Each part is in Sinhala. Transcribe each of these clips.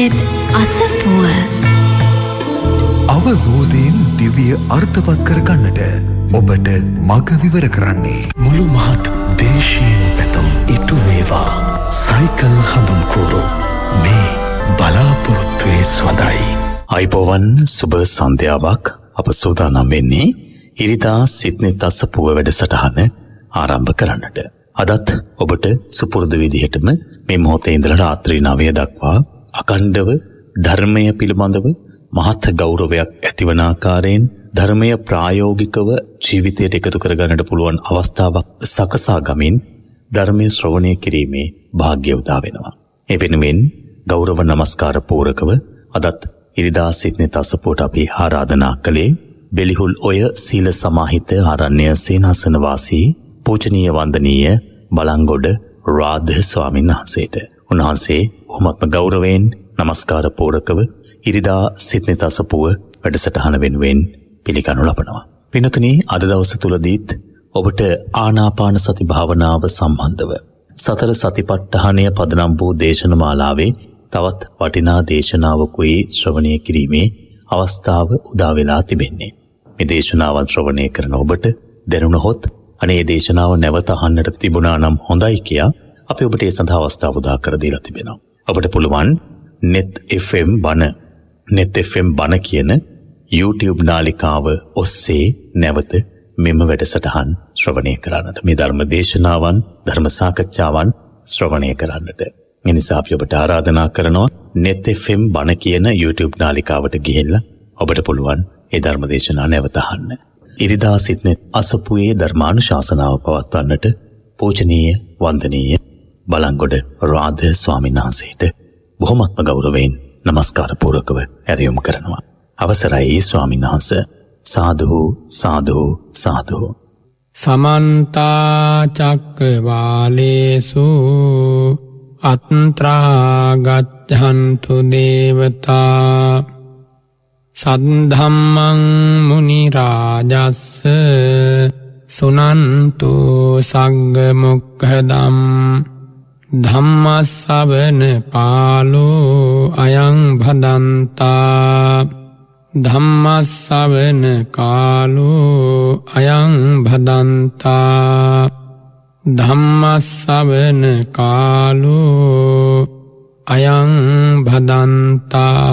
සිත්නෙත් අසපුව අවබෝධයෙන් දිව්‍ය අර්ථවත් කරගන්නට ඔබට මඟ විවර කරන්නේ මුළු මහත් දේශීය පැතුම් ඉටු වේවා සයිකල් හඳුන්කෝරු මේ බලාපොරොත්තුවේ සවදයි. අයිබෝවන් සුබ සන්ධ්‍යාවක් අප සූදානම් වෙන්නේ ඉරිදා සිත්නෙත් අසපුව වැඩසටහන ආරම්භ කරන්නට. අදත් ඔබට සුපුරුදු විදිහටම මේ මොහොතේ ඉඳලා රාත්‍රී 9 දක්වා අඛණ්ඩව ධර්මය පිළිබඳව මහත් ගෞරවයක් ඇතිවන ආකාරයෙන් ධර්මය ප්‍රායෝගිකව ජීවිතයට එකතු කරගන්නට පුළුවන් අවස්ථාවක් සකසා ගමින් ධර්මයේ ශ්‍රවණය කිරීමේ වාග්ය උදා වෙනවා. ඒ වෙනුවෙන් ගෞරව නමස්කාර පූරකව අදත් ඉරිදා සිත්නෙත් අසපුවට අපි ආරාධනා කළේ බෙලිහුල් ඔය සීල සමාහිත ආරණ්‍ය සේනාසන වාසී පූජනීය වන්දනීය බලංගොඩ රාධ ස්වාමීන් වහන්සේට. උන්වහන්සේ බොහොමත්ම ගෞරවයෙන් නමස්කාර පූරකව ඉරිදා සිත්නෙත් අසපුව වැඩසටහන වෙනුවෙන් පිළිගනු ලබනවා. පින්තුනි, අද දවස තුලදීත් ඔබට ආනාපාන සති භාවනාව සම්බන්ධව සතර සතිපට්ඨානය පදනම් වූ දේශනමාලාවේ තවත් වටිනා දේශනාවකුයි ශ්‍රවණය කිරීමේ අවස්ථාව උදා වෙලා තිබෙන්නේ. මේ දේශනාවන් ශ්‍රවණය කරන ඔබට දැනුණහොත් අනේ දේශනාව නැවත අහන්නට තිබුණා නම් හොඳයි කියා අපි ඔබට ඒ සඳහා අවස්ථාව උදා කර දීලා තිබෙනවා. ඔබට පුළුවන් net FM බණ කියන YouTube නාලිකාව ඔස්සේ නැවත මෙම වැඩසටහන් ශ්‍රවණය කරන්නට, මේ ධර්ම දේශනාවන් ධර්ම සාකච්ඡාවන් ශ්‍රවණය කරන්නට. ඒ නිසා අපි ඔබට ආරාධනා කරනවා net FM බණ කියන YouTube නාලිකාවට ගිහිල්ලා ඔබට පුළුවන් ඒ ධර්ම දේශනා නැවත අහන්න. ඉරිදා සිත්නෙත් අසපුවේ ධර්මානුශාසනාව පවත්වන්නට පූජනීය වන්දනීය බලංගොඩ රාධ ස්වාමීන් වහන්සේට බොහොමත්ම ගෞරවයෙන් නමස්කාර පූර්වකව ඇරයුම් කරනවා. අවසරයි ස්වාමීන් වහන්ස. සාදු සාදු සාදු. සමන්ත චක්කවාලේසු අත්‍රා ගච්ඡන්තු දේවතා සද්ධම්මං මුනි රාජස්ස සුනන්තු සග්ග මොක්ඛදම් ධම්මස්සවන කාලෝ අයං භදන්තා ධම්මස්සවන කාලෝ අයං භදන්තා ධම්මස්සවන කාලෝ අයං භදන්තා.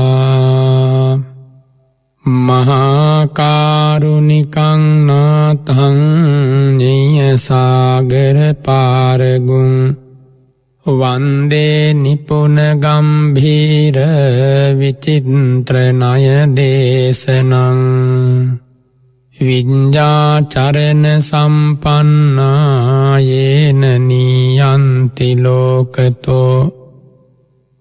මහා කරුණිකං නාතං ඤය සාගර පාරගුං වන්දේ නිපුන ගම්භීර විචිත්‍ර ණය දේශනං විඤ්ඤාචරණ සම්පන්නා යේන නියන්ති ලෝකතෝ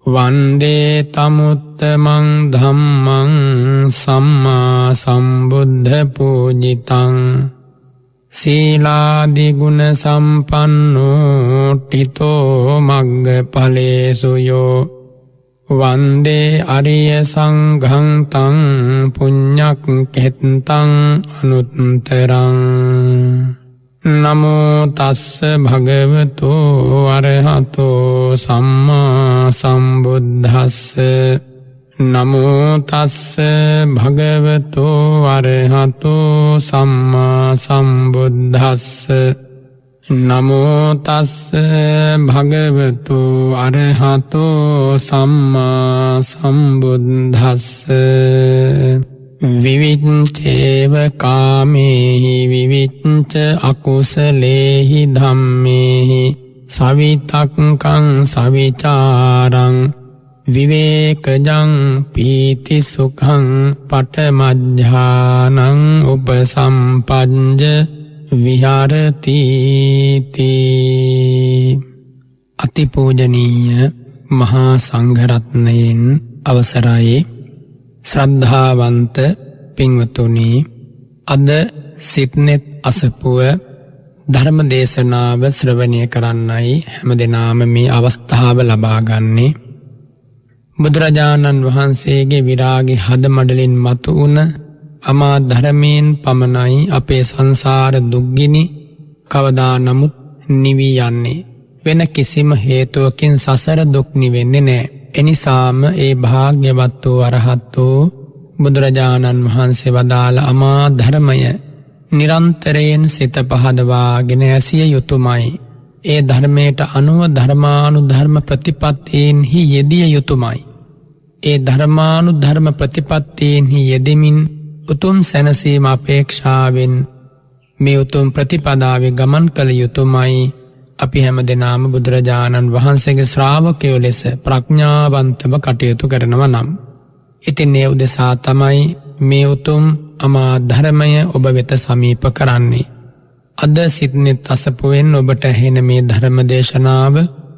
වන්දේ තමුත්තමං ධම්මං සම්මා සම්බුද්ධ පූජිතං සීලාදි ගුණ සම්පන්නෝ ඨිතෝ මග්ගඵලේසු යෝ වන්දේ අරිය සංඝං තං පුඤ්ඤක්ඛෙත්තං අනුත්තරං. නමෝ තස්ස භගවතෝ අරහතෝ සම්මා සම්බුද්දස්ස. නමෝ තස්ස භගවතෝ අරහතෝ සම්මා සම්බුද්දස්ස. නමෝ තස්ස භගවතෝ අරහතෝ සම්මා සම්බුද්දස්ස. විවිච්ඡේව කාමේහි විවිච්ඡ අකුසලේහි ධම්මේහි සවිතක්කං සවිචාරං විවේකජං පීති සුඛං පඨමඥානං උපසම්පජ්ජ විහරති තී. අතිපූජනීය මහා සංඝරත්නයෙන් අවසරයි ශ්‍රද්ධාවන්ත පින්වතුනි, අද සිත්නෙත් අසපුව ධර්ම දේශනාව ශ්‍රවණය කරන්නයි හැමදෙනාම මේ අවස්ථාව ලබා ගන්නේ. බුදුරජාණන් වහන්සේගේ විරාගී හදමඩලින් මතු වුණ අමා ධර්මයෙන් පමණයි අපේ සංසාර දුක්ගිනි කවදා නමුත් නිවී යන්නේ. වෙන කිසිම හේතුවකින් සසර දුක් නිවෙන්නේ නැහැ. එනිසාම ඒ භාග්‍යවත් වූ අරහත් වූ බුදුරජාණන් වහන්සේ වදාළ අමා ධර්මය නිරන්තරයෙන් සිත පහදවාගෙන ඇසිය යුතුමයි. ඒ ධර්මයට අනුව ධර්මානුධර්ම ප්‍රතිපත්තීන්හි යෙදිය යුතුමයි. ඒ ධර්මානුධර්ම ප්‍රතිපත්තීන්හි යෙදෙමින් උතුම් සැනසීම අපේක්ෂාවෙන් මේ උතුම් ප්‍රතිපදාවේ ගමන් කළ යුතුමයි. අපි හැම දෙනාම බුදුරජාණන් වහන්සේගේ ශ්‍රාවකයෝ ලෙස ප්‍රඥාවන්තව කටයුතු කරනවා නම්. ඉතින් ඒ උදෙසා තමයි මේ උතුම් අමා ධර්මය ඔබ වෙත සමීප කරන්නේ. අද සිත්නෙත් අසපුවෙන් ඔබට ඇහෙන මේ ධර්ම දේශනාව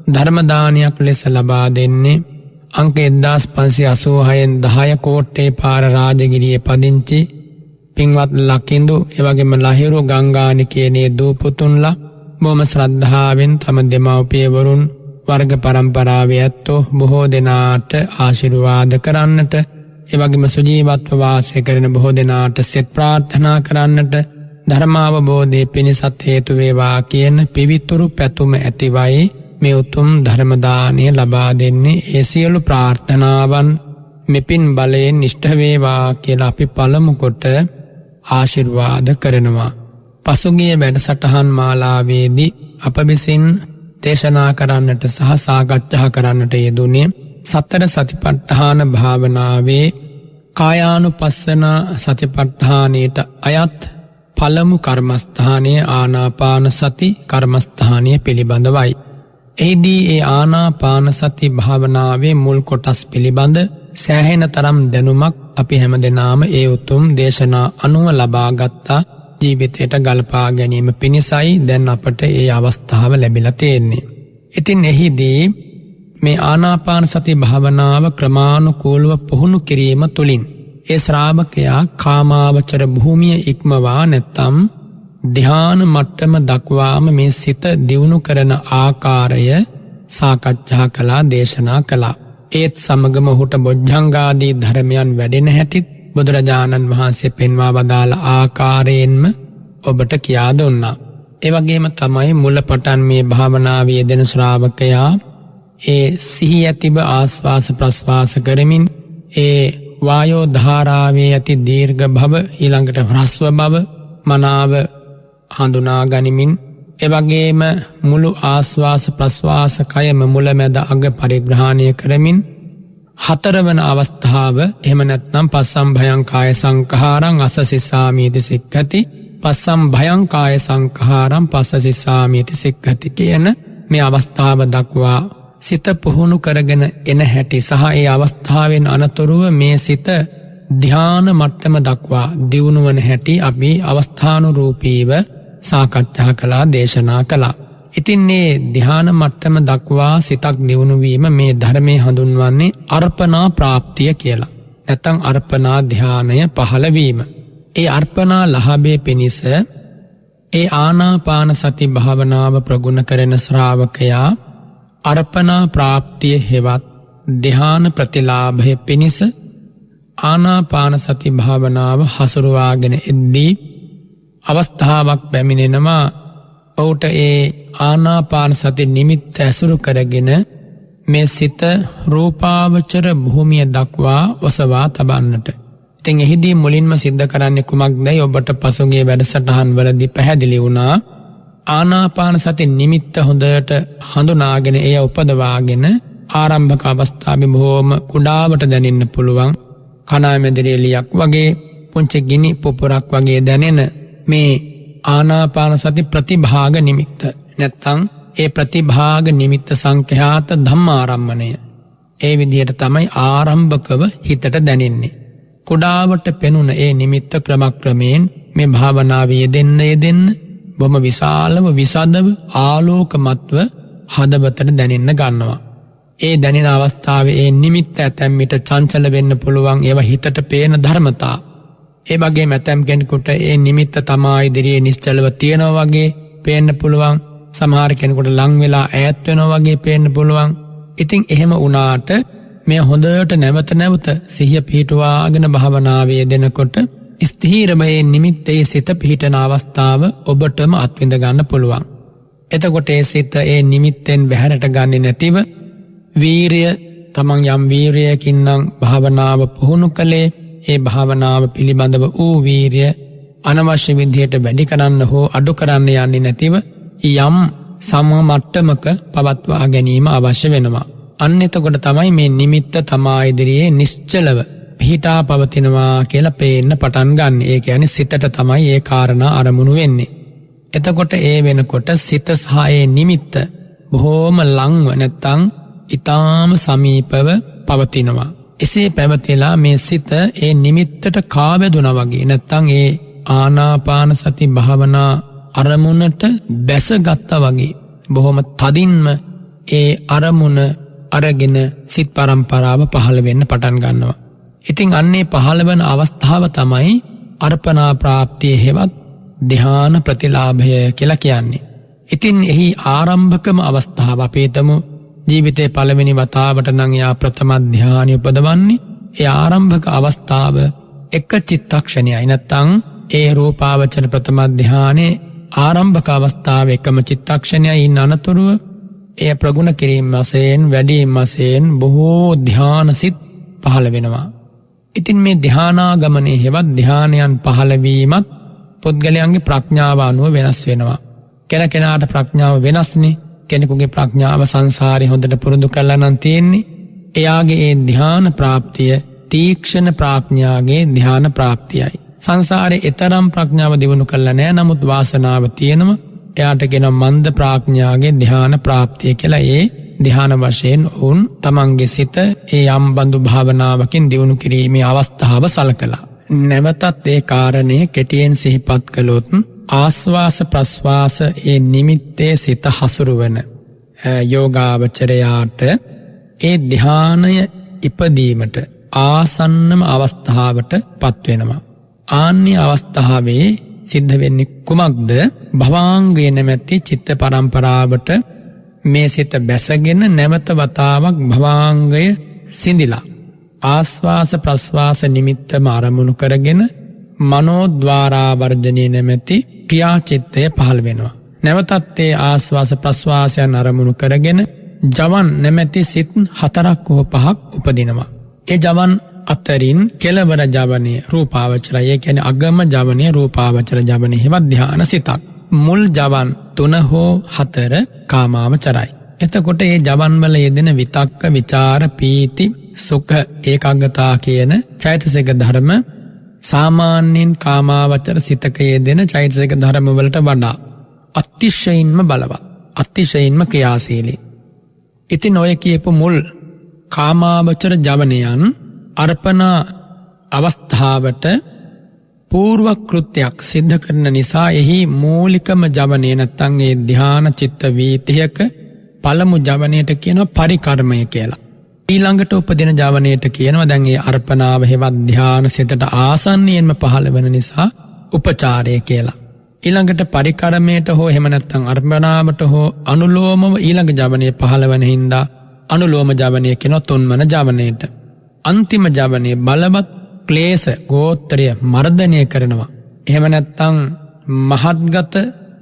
ධර්මදානයක් ලෙස ලබා දෙන්නේ අංක 1586න් 10 කෝට්ටේ පාර රාජගිරියේ පදිංචි පින්වත් ලකිඳු එවැගේම ලහිරු ගංගානි කියනේ දූපුතුන්ලා බොහොම ශ්‍රද්ධාවෙන් තම දෙමව්පියවරුන් වර්ග පරම්පරාවේ ඇත්තෝ බොහෝ දෙනාට ආශිර්වාද කරන්නට එවැගේම සුජීවත්ව වාසය කරන බොහෝ දෙනාට සෙත් ප්‍රාර්ථනා කරන්නට ධර්මාවබෝධයේ පිණිසත් හේතු වේවා කියන පිවිතුරු පැතුම ඇතිවයි මේ උතුම් ධර්ම දානය ලබා දෙන්නේ. ඒ සියලු ප්‍රාර්ථනාවන් මෙපින් බලයෙන් ඉෂ්ට වේවා කියලා අපි පළමු කොට ආශිර්වාද කරනවා. පසුගිය වැඩසටහන් මාලාවේදී අප විසින් දේශනා කරන්නට සහ සාකච්ඡා කරන්නට යෙදුනේ සතර සතිපට්ඨාන භාවනාවේ කායානුපස්සන සතිපට්ඨානයට අයත් පළමු කර්මස්ථානය ආනාපාන සති කර්මස්ථානය පිළිබඳවයි. එහිදී ඒ ආනාපාන සති භාවනාවේ මුල් කොටස් පිළිබඳ සෑහෙන තරම් දැනුමක් අපි හැමදෙනාම ඒ උතුම් දේශනා අනුව ලබාගත්තා. ජීවිතයට ගල්පා ගැනීම පිණිසයි දැන් අපට ඒ අවස්ථාව ලැබිලා තියෙන්නේ. ඉතින් එහිදී මේ ආනාපාන සති භාවනාව ක්‍රමානුකූලව පුහුණු කිරීම තුළින් ඒ ශ්‍රාවකයා කාමාවචර භූමිය ඉක්මවා නැත්තම් ධ්‍යාන මට්ටම දක්වාම මේ සිත දියුණු කරන ආකාරය සාකච්ඡා කළා, දේශනා කළා. ඒත් සමගම ඔහුට බොජ්ජංගාදී ධර්මයන් වැඩෙන හැටිත් බුදුරජාණන් වහන්සේ පෙන්වා වදාළ ආකාරයෙන්ම ඔබට කියා දුන්නා. ඒ වගේම තමයි මුලපටන් මේ භාවනාවේ යෙදෙන ශ්‍රාවකයා ඒ සිහි ඇතිව ආස්වාස ප්‍රස්වාස කරමින් ඒ වායෝ ධාරාවේ ඇති දීර්ඝ බව ඊළඟට හ්‍රස්ව බව මනාව හඳුනා ගනිමින් එවැගේම මුළු ආස්වාස ප්‍රස්වාස කයම මුලමැද අග පරිග්‍රහණය කරමින් හතරවන අවස්ථාව එහෙම නැත්නම් පස්සම් භයං කාය සංඛාරං අසසිස්සාමීති සික්ඛති පස්සම් භයං කාය සංඛාරං පස්සසිස්සාමීති සික්ඛති කියන මේ අවස්ථාව දක්වා සිත පුහුණු කරගෙන එන හැටි සහ ඒ අවස්ථාවෙන් අනතුරුව මේ සිත ධ්‍යාන මට්ටම දක්වා දියුණු වන හැටි අපි අවස්ථානුරූපීව සාකච්ඡා කළා, දේශනා කළා. ඉතින් මේ ධ්‍යාන මට්ටම දක්වා සිතක් දියුණු වීම මේ ධර්මයේ හඳුන්වන්නේ අර්පණා ප්‍රාප්තිය කියලා. නැත්නම් අර්පණා ධ්‍යානය පහළ වීම. ඒ අර්පණා ලහබේ පිණිස ඒ ආනාපාන සති භාවනාව ප්‍රගුණ කරන ශ්‍රාවකයා අර්පණා ප්‍රාප්තිය හෙවත් ධ්‍යාන ප්‍රතිලාභය පිණිස ආනාපාන සති භාවනාව හසුරුවාගෙන එද්දී අවස්ථාවක් පැමිණෙනවා ඔහුට ඒ ආනාපාන සති නිමිත්ත ඇසුරු කරගෙන මේ සිත රූපාවචර භූමිය දක්වා ඔසවා තබන්නට. ඉතින් එහිදී මුලින්ම සිද්ධ කරන්නේ කුමක්දයි ඔබට පසුගිය වැඩසටහන් වලදී පැහැදිලි වුණා. ආනාපාන සති නිමිත්ත හොඳට හඳුනාගෙන එය උපදවාගෙන ආරම්භක අවස්ථාවේ බොහෝම කුඩාවට දැනෙන්න පුළුවන් කණාමැදිරියලියක් වගේ පුංචි ගිනි පුපුරක් වගේ දැනෙන මේ ආනාපාන සති ප්‍රතිභාග නිමිත්ත නැත්තම් ඒ ප්‍රතිභාග නිමිත්ත සංඛ්‍යාත ධම්මාරම්මණය ඒ විදිහට තමයි ආරම්භකව හිතට දැනෙන්නේ. කුඩාවට පෙනුන ඒ නිමිත්ත ක්‍රමක්‍රමයෙන් මේ භාවනාවේ යෙදෙන්න බොහොම විශාලව විසදව ආලෝකමත්ව හදවතට දැනෙන්න ගන්නවා. ඒ දැනෙන අවස්ථාවේ ඒ නිමිත්ත ඇතැම් විට චංචල වෙන්න පුළුවන්, ඒවා හිතට පේන ධර්මතා. ඒ වගේම ඇතැම් කෙනෙකුට ඒ නිමිත්ත තමා ඉදිරියේ නිශ්චලව තියෙනවා වගේ පේන්න පුළුවන්. සමහර කෙනෙකුට ලං වෙලා ඈත් වෙනවා වගේ පේන්න පුළුවන්. ඉතින් එහෙම වුණාට මේ හොඳට නැවත සිහිය පිහිටුවාගෙන භාවනාවේ යෙදෙනකොට ස්ථීරම මේ නිමිත්තේ සිත පිහිටන අවස්ථාව ඔබටම අත්විඳ ගන්න පුළුවන්. එතකොට ඒ සිත ඒ නිමිත්තෙන් බැහැරට ගන්නේ නැතිව වීරිය තමන් යම් වීරියකින් නම් භාවනාව පුහුණු කළේ ඒ භාවනාව පිළිබඳව වූ වීරිය අනවශ්‍ය විදිහට වැඩි කරන්න හෝ අඩු කරන්න යන්නේ නැතිව යම් සම මට්ටමක පවත්වා ගැනීම අවශ්‍ය වෙනවා. අන්න එතකොට තමයි මේ නිමිත්ත තමා ඉදිරියේ නිශ්චලව පිහිටා පවතිනවා කියලා පේන්න පටන් ගන්න. ඒ කියන්නේ සිතට තමයි ඒ කාරණා අරමුණු වෙන්නේ. එතකොට ඒ වෙනකොට සිත සහ ඒ නිමිත්ත බොහෝම ලංව නැත්තං ඊටාම සමීපව පවතිනවා. එසේ පැවතිලා මේ සිත ඒ නිමිත්තට කාවැදුනා වගේ නැත්තං ඒ ආනාපාන සති භාවනා අරමුණට බැසගත්තා වගේ බොහොම තදින්ම ඒ අරමුණ අරගෙන සිත් පරම්පරාව පහළ වෙන්න පටන් ගන්නවා. ඉතින් අන්නේ පහළ වෙන අවස්ථාව තමයි අර්පණා ප්‍රාප්තිය හෙවත් ධ්‍යාන ප්‍රතිලාභය කියලා කියන්නේ. ඉතින් එහි ආරම්භකම අවස්ථාව අපේතම ජීවිතේ පළවෙනි වතාවට නම් යා ප්‍රථම ධ්‍යානෙ උපදවන්නේ. ඒ ආරම්භක අවස්ථාව එක චිත්තක්ෂණයයි. නැත්තම් ඒ රූපාවචර ප්‍රථම ධ්‍යානේ ආරම්භක අවස්ථාව එකම චිත්තක්ෂණයයි. ඉන්න අනතුරුව එය ප්‍රගුණ කිරීම වශයෙන් වැඩිම වශයෙන් බොහෝ ධ්‍යානසිත පහළ වෙනවා. ඉතින් මේ ධ්‍යානාගමනයේ හෙවත් ධ්‍යානයන් පහළවීමත් පුද්ගලයන්ගේ ප්‍රඥාව අනුව වෙනස් වෙනවා. කෙනෙකුට ප්‍රඥාව වෙනස්නේ. කෙනෙකුගේ ප්‍රඥාව සංසාරේ හොඳට පුරුදු කරලා නම් තියෙන්නේ. එයාගේ ඒ ධ්‍යාන ප්‍රාප්තිය තීක්ෂණ ප්‍රඥාගේ ධ්‍යාන ප්‍රාප්තියයි. සංසාරේ ඊතරම් ප්‍රඥාව දිනු කරලා නැහැ. නමුත් වාසනාව තියෙනවා. එයාට කියන මන්ද ප්‍රඥාගේ ධ්‍යාන ප්‍රාප්තිය කියලා. ඒ ධ්‍යාන වශයෙන් වුන් තමන්ගේ සිත ඒ යම් බඳු භාවනාවකින් දිනු කිරීමේ අවස්ථාව සලකලා. නැවතත් ඒ කාරණේ කෙටියෙන් සිහිපත් කළොත් ආස්වාස ප්‍රස්වාස ඒ නිමිත්තේ සිත හසුරුවන යෝගාවචරයාට ඒ ධ්‍යානය ඉපදීමට ආසන්නම අවස්ථාවට පත්වෙනවා. ආන්‍ය අවස්ථාවේ සිද්ධ වෙන්නේ කුමක්ද? භවාංගය නැමැති චිත්ත පරම්පරාවට මේ සිත බැසගෙන නැවත වතාවක් භවාංගය සිඳිලා ආස්වාස ප්‍රස්වාස නිමිත්තම අරමුණු කරගෙන මනෝද්වාරා වර්ජනය නැමැති ක්‍රියාචිත්තය පහළ වෙනවා. නැවතත් ඒ ආස්වාස ප්‍රස්වාසයන් අරමුණු කරගෙන ජවන් නැමැති සිත් 4ක් හෝ 5ක් උපදිනවා. ඒ ජවන් අතරින් කෙලවර ජවනය රූපාවචරය. ඒ කියන්නේ අගම ජවනය රූපාවචර ජවනය හෙවත් ධ්‍යාන සිතක්. මුල් ජවන් 3 හෝ 4 කාමාවචරයි. එතකොට මේ ජවන් වල යෙදෙන විතක්ක විචාර පීති සුඛ ඒකාග්‍රතා කියන චෛතසික ධර්ම සාමාන්‍යයෙන් කාමාවචර සිතක යෙදෙන චෛතසික ධර්ම වලට වඩා අතිශයින්ම බලවත්, අතිශයින්ම ක්‍රියාශීලී. ඉතින් ඔය කියපු මුල් කාමාවචර ජවනයන් අර්පණා අවස්ථාවට పూర్ව කෘත්‍යයක් සිද්ධ කරන නිසා එහි මූලිකම ජවනය නැත්තම් ඒ ධ්‍යාන චිත්ත වීතියක පළමු ජවනයට කියනවා පරිකර්මය කියලා. ඊළඟට උපදින ජවනයට කියනවා දැන් ඒ අර්පණාව හෙවත් ධ්‍යාන සිතට ආසන්නයෙන්ම පහළ වෙන නිසා උපචාරය කියලා. ඊළඟට පරිකර්මයට හෝ එහෙම නැත්තම් අර්පණාවට හෝ අනුලෝමව ඊළඟ ජවනයේ පහළ වෙන හින්දා අනුලෝම ජවනය කියනවා තුන්වන ජවනයට. අන්තිම ජවනයේ බලවත් ක්ලේශ ගෝත්‍රය මර්ධනය කරනවා. එහෙම නැත්තම් මහත්ගත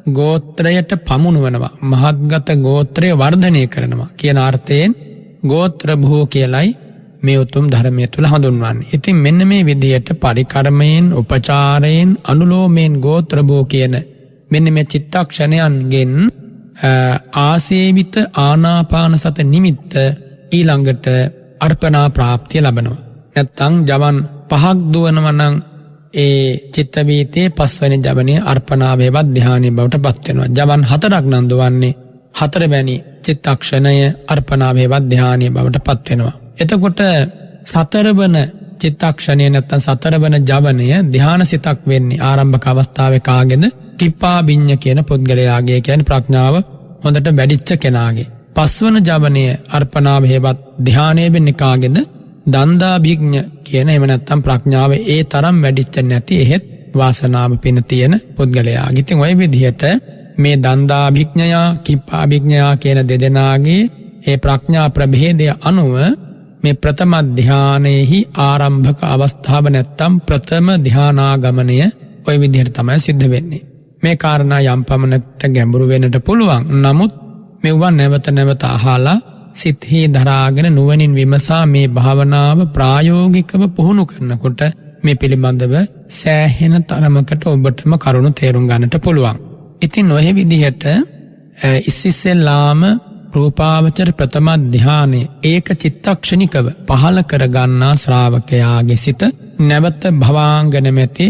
ගෝත්‍රයට පමුණුවනවා. මහත්ගත ගෝත්‍රය වර්ධනය කරනවා කියන අර්ථයෙන් ගෝත්‍ර භූ කියලයි මේ උතුම් ධර්මයේ තුල හඳුන්වන්නේ. ඉතින් මෙන්න මේ විදිහට පරිකර්මයෙන්, උපචාරයෙන්, අනුලෝමයෙන් ගෝත්‍ර භූ කියන මෙන්න මේ චිත්තක්ෂණයන්ගෙන් ආසේවිත ආනාපාන සත නිමිත්ත ඊළඟට අර්පණා ප්‍රාප්තිය ලබනවා. නැත්තම් ජවන් 5ක් දුවනවා නම් ඒ චිත්ත වීතියේ 5 වෙනි ජවනයේ අර්පණා වේවත් ධ්‍යානෙ බවට පත් වෙනවා. ජවන් 4ක් නම් දුවන්නේ 4 වැනි චිත්තක්ෂණය අර්පණා වේවත් ධ්‍යානෙ බවට පත් වෙනවා. එතකොට 4 වන චිත්තක්ෂණය නැත්තම් 4 වන ජවනය ධ්‍යානසිතක් වෙන්නේ ආරම්භක අවස්ථාවේ කාගේද? කිප්පාබිඤ්ඤ කියන පුද්ගලයාගේ, කියන්නේ ප්‍රඥාව හොඳට වැඩිච්ච කෙනාගේ. 5 වන ජවනය අර්පණා වේවත් ධ්‍යානෙ වෙන්නේ කාගේද? දන්දාභිඥ කියන එහෙම නැත්තම් ප්‍රඥාව ඒ තරම් වැඩිච්ච නැති එහෙත් වාසනාව පින තියෙන පුද්ගලයාගේ. ඉතින් ওই විදිහට මේ දන්දාභිඥයා කිප්පාභිඥයා කියන දෙදෙනාගේ ඒ ප්‍රඥා ප්‍රභේදය අනුව මේ ප්‍රථම ධානයේහි ආරම්භක අවස්ථාව නැත්තම් ප්‍රථම ධානාගමනය ওই විදිහට තමයි සිද්ධ වෙන්නේ. මේ කාරණා යම් පමණකට ගැඹුරු වෙන්නට පුළුවන්. නමුත් මෙවුවා නැවත නැවත අහලා සිත්හි දරාගෙන නුවණින් විමසා මේ භාවනාව ප්‍රායෝගිකව පුහුණු කරනකොට මේ පිළිබඳව සෑහෙන තරමකට ඔබටම කරුණු තේරුම් ගන්නට පුළුවන්. ඉතින් ඔය විදිහට ඉස්සෙල්ලාම රූපාවචර ප්‍රථම ධානය ඒක චිත්තක්ෂණිකව පහළ කරගන්නා ශ්‍රාවකයාගේ සිත නැවත භවාංගන මෙති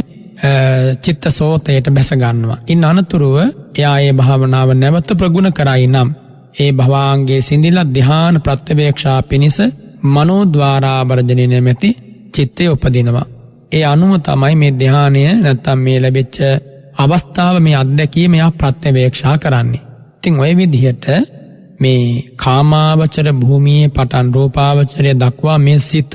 චිත්ත සෝතයට බැස ගන්නවා. ඉන් අනතුරුව එයා ඒ භාවනාව නැවත ප්‍රගුණ කරයි නම් ඒ භවාංගයේ සිඳිලා ධ්‍යාන ප්‍රත්‍යවේක්ෂා පිණිස මනෝද්වාරා වර්ජණය නැමැති චිත්තය උපදිනවා. ඒ අනුව තමයි මේ ධ්‍යානය නැත්තම් මේ ලැබෙච්ච අවස්ථාව මේ අත්දැකීම එයා ප්‍රත්‍යවේක්ෂා කරන්නේ. ඉතින් ඔය විදිහට මේ කාමාවචර භූමියේ පටන් රූපාවචරය දක්වා මේ සිත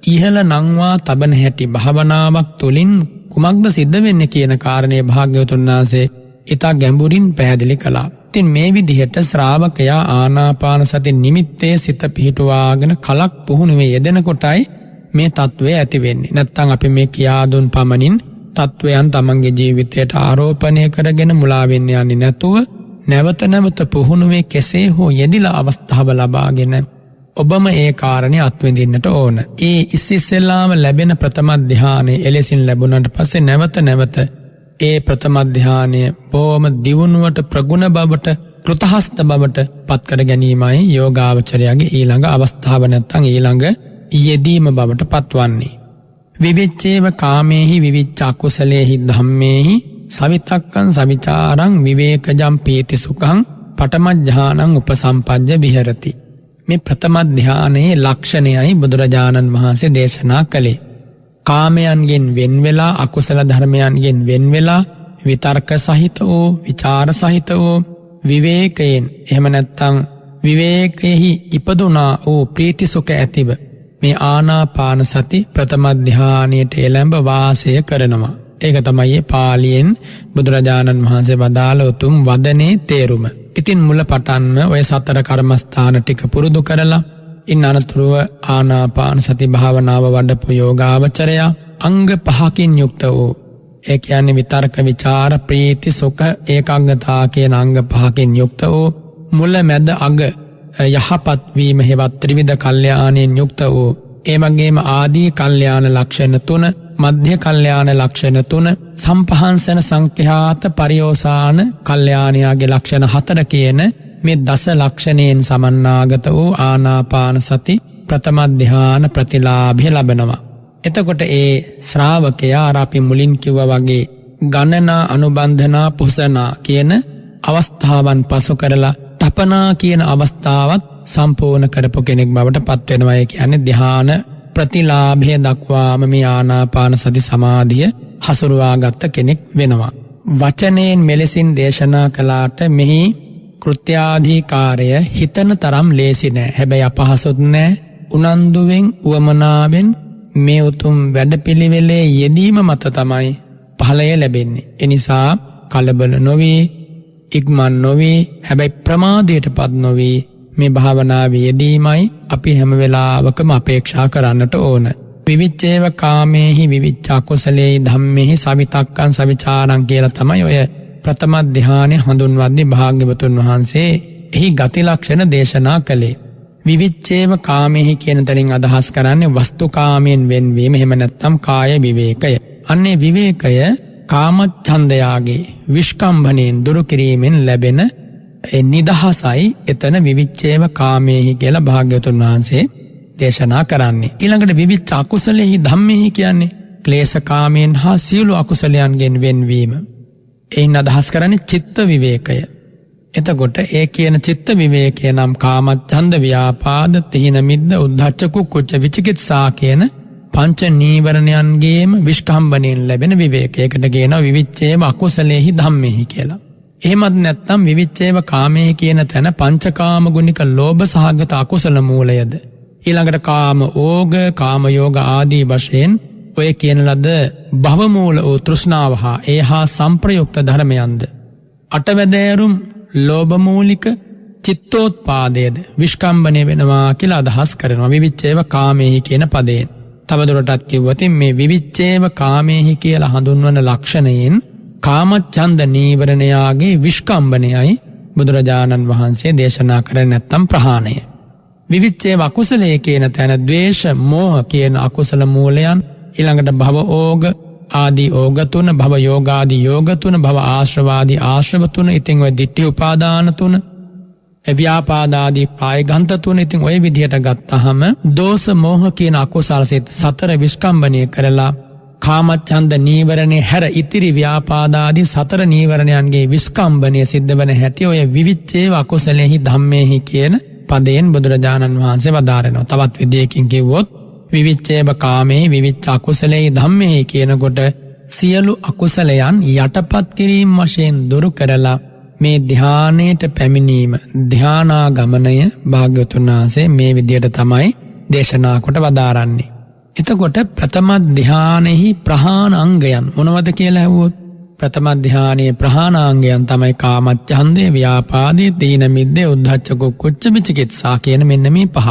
ඉහළ නංවා තබන හැටි භාවනාවක් තුළින් කුමක්ද සිද්ධ වෙන්නේ කියන කාරණය භාග්‍යවතුන් වහන්සේ ඉතා ගැඹුරින් පැහැදිලි කළා. ඉතින් මේ විදිහට ශ්‍රාවකයා ආනාපාන සති නිමිත්තේ සිත පිහිටුවාගෙන කලක් පුහුණුවේ යෙදෙන කොටයි මේ තත්ත්වය ඇති වෙන්නේ. නැත්තම් අපි මේ කියා දුන් පමණින් තත්ත්වයන් තමන්ගේ ජීවිතයට ආරෝපණය කරගෙන මුලා වෙන්න යන්නේ නැතුව නැවත නැවත පුහුණුවේ කෙසේ හෝ යෙදිලා අවස්ථාව ලබාගෙන ඔබම ඒ කාරණේ අත්විඳින්නට ඕන. ඒ ඉස්සෙල්ලාම ලැබෙන ප්‍රථම ධානය එලෙසින් ලැබුණාට පස්සේ නැවත නැවත ඒ ප්‍රථම ධානය බොහොම දියුණුවට ප්‍රගුණ බවට කෘතහස්ත බවට පත් කර ගැනීමයි යෝගාවචරයාගේ ඊළඟ අවස්ථාව නැත්තම් ඊළඟ යෙදීම බවට පත්වන්නේ. විවිච්ඡේව කාමේහි විවිච්ඡ අකුසලේහි ධම්මේහි සවිතක්කං සවිචාරං විවේකජම් පීති සුඛං පඨම ඥානං උපසම්පජ්ජ විහෙරති. මේ ප්‍රථම ධානයේ ලක්ෂණයයි බුදුරජාණන් වහන්සේ දේශනා කළේ. කාමයන්ගෙන් වෙන් වෙලා අකුසල ධර්මයන්ගෙන් වෙන් වෙලා විතර්ක සහිත වූ විචාර සහිත වූ විවේකයෙන් එහෙම නැත්නම් විවේකයෙහි ඉපදුනා වූ ප්‍රීති සුඛ ඇතිව මේ ආනාපාන සති ප්‍රථම ධානයට එළඹ වාසය කරනවා. ඒක තමයි පාලියෙන් බුදුරජාණන් වහන්සේ වදාළ උතුම් වදනේ තේරුම. ඉතින් මුල පටන්ම ඔය සතර කර්මස්ථාන ටික පුරුදු කරලා ඉන් අනතුරුව ආනාපාන සති භාවනාව වඩපු යෝගාවචරයා අංග පහකින් යුක්ත වූ ඒ කියන්නේ විතර්ක විචාර ප්‍රීති සුඛ ඒකාග්‍රතා කියන අංග පහකින් යුක්ත වූ මුල මැද අග යහපත් වීම හේවත් ත්‍රිවිධ කල්යාණයෙන් යුක්ත වූ ඒ වගේම ආදී කල්යාණ ලක්ෂණ 3 මධ්‍ය කල්යාණ ලක්ෂණ 3 සම්පහන්සන සංඛ්‍යාත පරියෝසාන කල්යාණයාගේ ලක්ෂණ 4 කියන මේ දස ලක්ෂණයෙන් සමන්නාගත වූ ආනාපාන සති ප්‍රථම ධාන ප්‍රතිලාභය ලබනවා. එතකොට ඒ ශ්‍රාවකයා අර අපි මුලින් කිව්වා වගේ ගණනා අනුබන්ධනා පුසනා කියන අවස්ථාවන් පසු කරලා තපනා කියන අවස්ථාවත් සම්පූර්ණ කරපු කෙනෙක් බවට පත් වෙනවා. ඒ කියන්නේ ධාන ප්‍රතිලාභය දක්වාම මේ ආනාපාන සති සමාධිය හසුරුවාගත්ත කෙනෙක් වෙනවා. වචනයෙන් මෙලෙසින් දේශනා කළාට මෙහි කෘත්‍යාධිකාරය හිතන තරම් ලේසි නෑ. හැබැයි අපහසුත් නෑ. උනන්දුවෙන් උවමනාවෙන් මේ උතුම් වැඩපිළිවෙලේ යෙදීම මත තමයි ඵලය ලැබෙන්නේ. එනිසා කලබල නොවී ඉක්මන් නොවී හැබැයි ප්‍රමාදයටපත් නොවී මේ භාවනාවේ යෙදීමයි අපි හැම වෙලාවකම අපේක්ෂා කරන්නට ඕන. විවිච්ඡේව කාමේහි විවිච්ඡ අකුසලේහි ධම්මේහි සවිතක්කං සවිචාරං කියලා තමයි ඔය ප්‍රථම ධානය හඳුන්වන්නේ භාග්‍යවතුන් වහන්සේ එහි ගති ලක්ෂණ දේශනා කළේ. විවිච්ඡේව කාමේහි කියන තැනින් අදහස් කරන්නේ වස්තුකාමයෙන් වෙන්වීම එහෙම නැත්නම් කාය විවේකය. අන්නේ විවේකය කාමච්ඡන්දයාගේ විස්කම්භණයෙන් දුරු කිරීමෙන් ලැබෙන නිදහසයි එතන විවිච්ඡේව කාමේහි කියලා භාග්‍යවතුන් වහන්සේ දේශනා කරන්නේ. ඊළඟට විවිච්ඡ අකුසලෙහි ධම්මෙහි කියන්නේ ක්ලේශ කාමයෙන් හා සියලු අකුසලයන්ගෙන් වෙන්වීම. එයින් අදහස් කරන්නේ චිත්ත විවේකය. එතකොට ඒ කියන චිත්ත විවේකය නම් කාමච්ඡන්ද ව්‍යාපාද තීන මිද්ද උද්ධච්ච කුක්කුච්ච විචිකිච්ඡා කියන පංච නීවරණයන්ගේම විස්කම්බණයෙන් ලැබෙන විවේකයකට කියනවා විවිච්ඡේව අකුසලෙහි ධම්මෙහි කියලා. එහෙමත් නැත්නම් විවිච්ඡේව කාමයේ කියන තැන පංචකාම ගුණික ලෝභ සහගත අකුසල මූලයද ඊළඟට කාම ඕග කාම යෝග ආදී වශයෙන් ඔය කියන ලද භව මූල වූ තෘෂ්ණාව හා ඒ හා සංප්‍රයුක්ත ධර්මයන්ද අටවැදෑරුම් ලෝභ මූලික චිත්තෝත්පාදයේද විස්කම්බණය වෙනවා කියලා අදහස් කරනවා විවිච්ඡේව කාමයේ කියන පදයෙන්. තවදුරටත් කිව්වොත් මේ විවිච්ඡේව කාමයේ කියලා හඳුන්වන ලක්ෂණයෙන් කාමච්ඡන්ද නීවරණයාගේ විස්කම්බණයයි බුදුරජාණන් වහන්සේ දේශනා කරන්නේ නැත්තම් ප්‍රහාණය. විවිච්චේ අකුසලයේ කියන තැන ද්වේෂ මෝහ කියන අකුසල මූලයන් ඊළඟට භව ඕග ආදී ඕග තුන භව යෝගාදී යෝග තුන භව ආශ්‍රවාදී ආශ්‍රව තුන ඉතින් ඔය ditthi උපාදාන තුන ව්‍යාපාදාදී කායගන්ත තුන ඉතින් ඔය විදිහට ගත්තහම දෝෂ මෝහ කියන අකුසල සිත සතර විස්කම්බණය කරලා කාමච්ඡන්ද නීවරණේ හැර ඉතිරි ව්‍යාපාදාදී සතර නීවරණයන්ගේ විස්කම්බණය සිද්ධ වන හැටි ඔය විවිච්චේ අකුසලෙහි ධම්මේහි කියන පදයෙන් බුදුරජාණන් වහන්සේ වදාරනවා. තවත් විදියකින් කිව්වොත් විවිච්ඡේව කාමේ විවිච්ඡ අකුසලේ ධම්මේ කියනකොට සියලු අකුසලයන් යටපත් කිරීම වශයෙන් දුරු කරලා මේ ධානයට පැමිණීම ධානාගමනය භාග්‍යවතුන් වහන්සේ මේ විදියට තමයි දේශනා කොට වදාරන්නේ. එතකොට ප්‍රථම ධානයෙහි ප්‍රහාණාංගයන් මොනවද කියලා අහුවොත් ප්‍රථම ධානයේ ප්‍රහාණාංගයන් තමයි කාමච්ඡන්දේ ව්‍යාපාදේ දීන මිද්දේ උද්ධච්ච කුක්කුච්ච විචිකිච්ඡා කියන මෙන්න මේ පහ.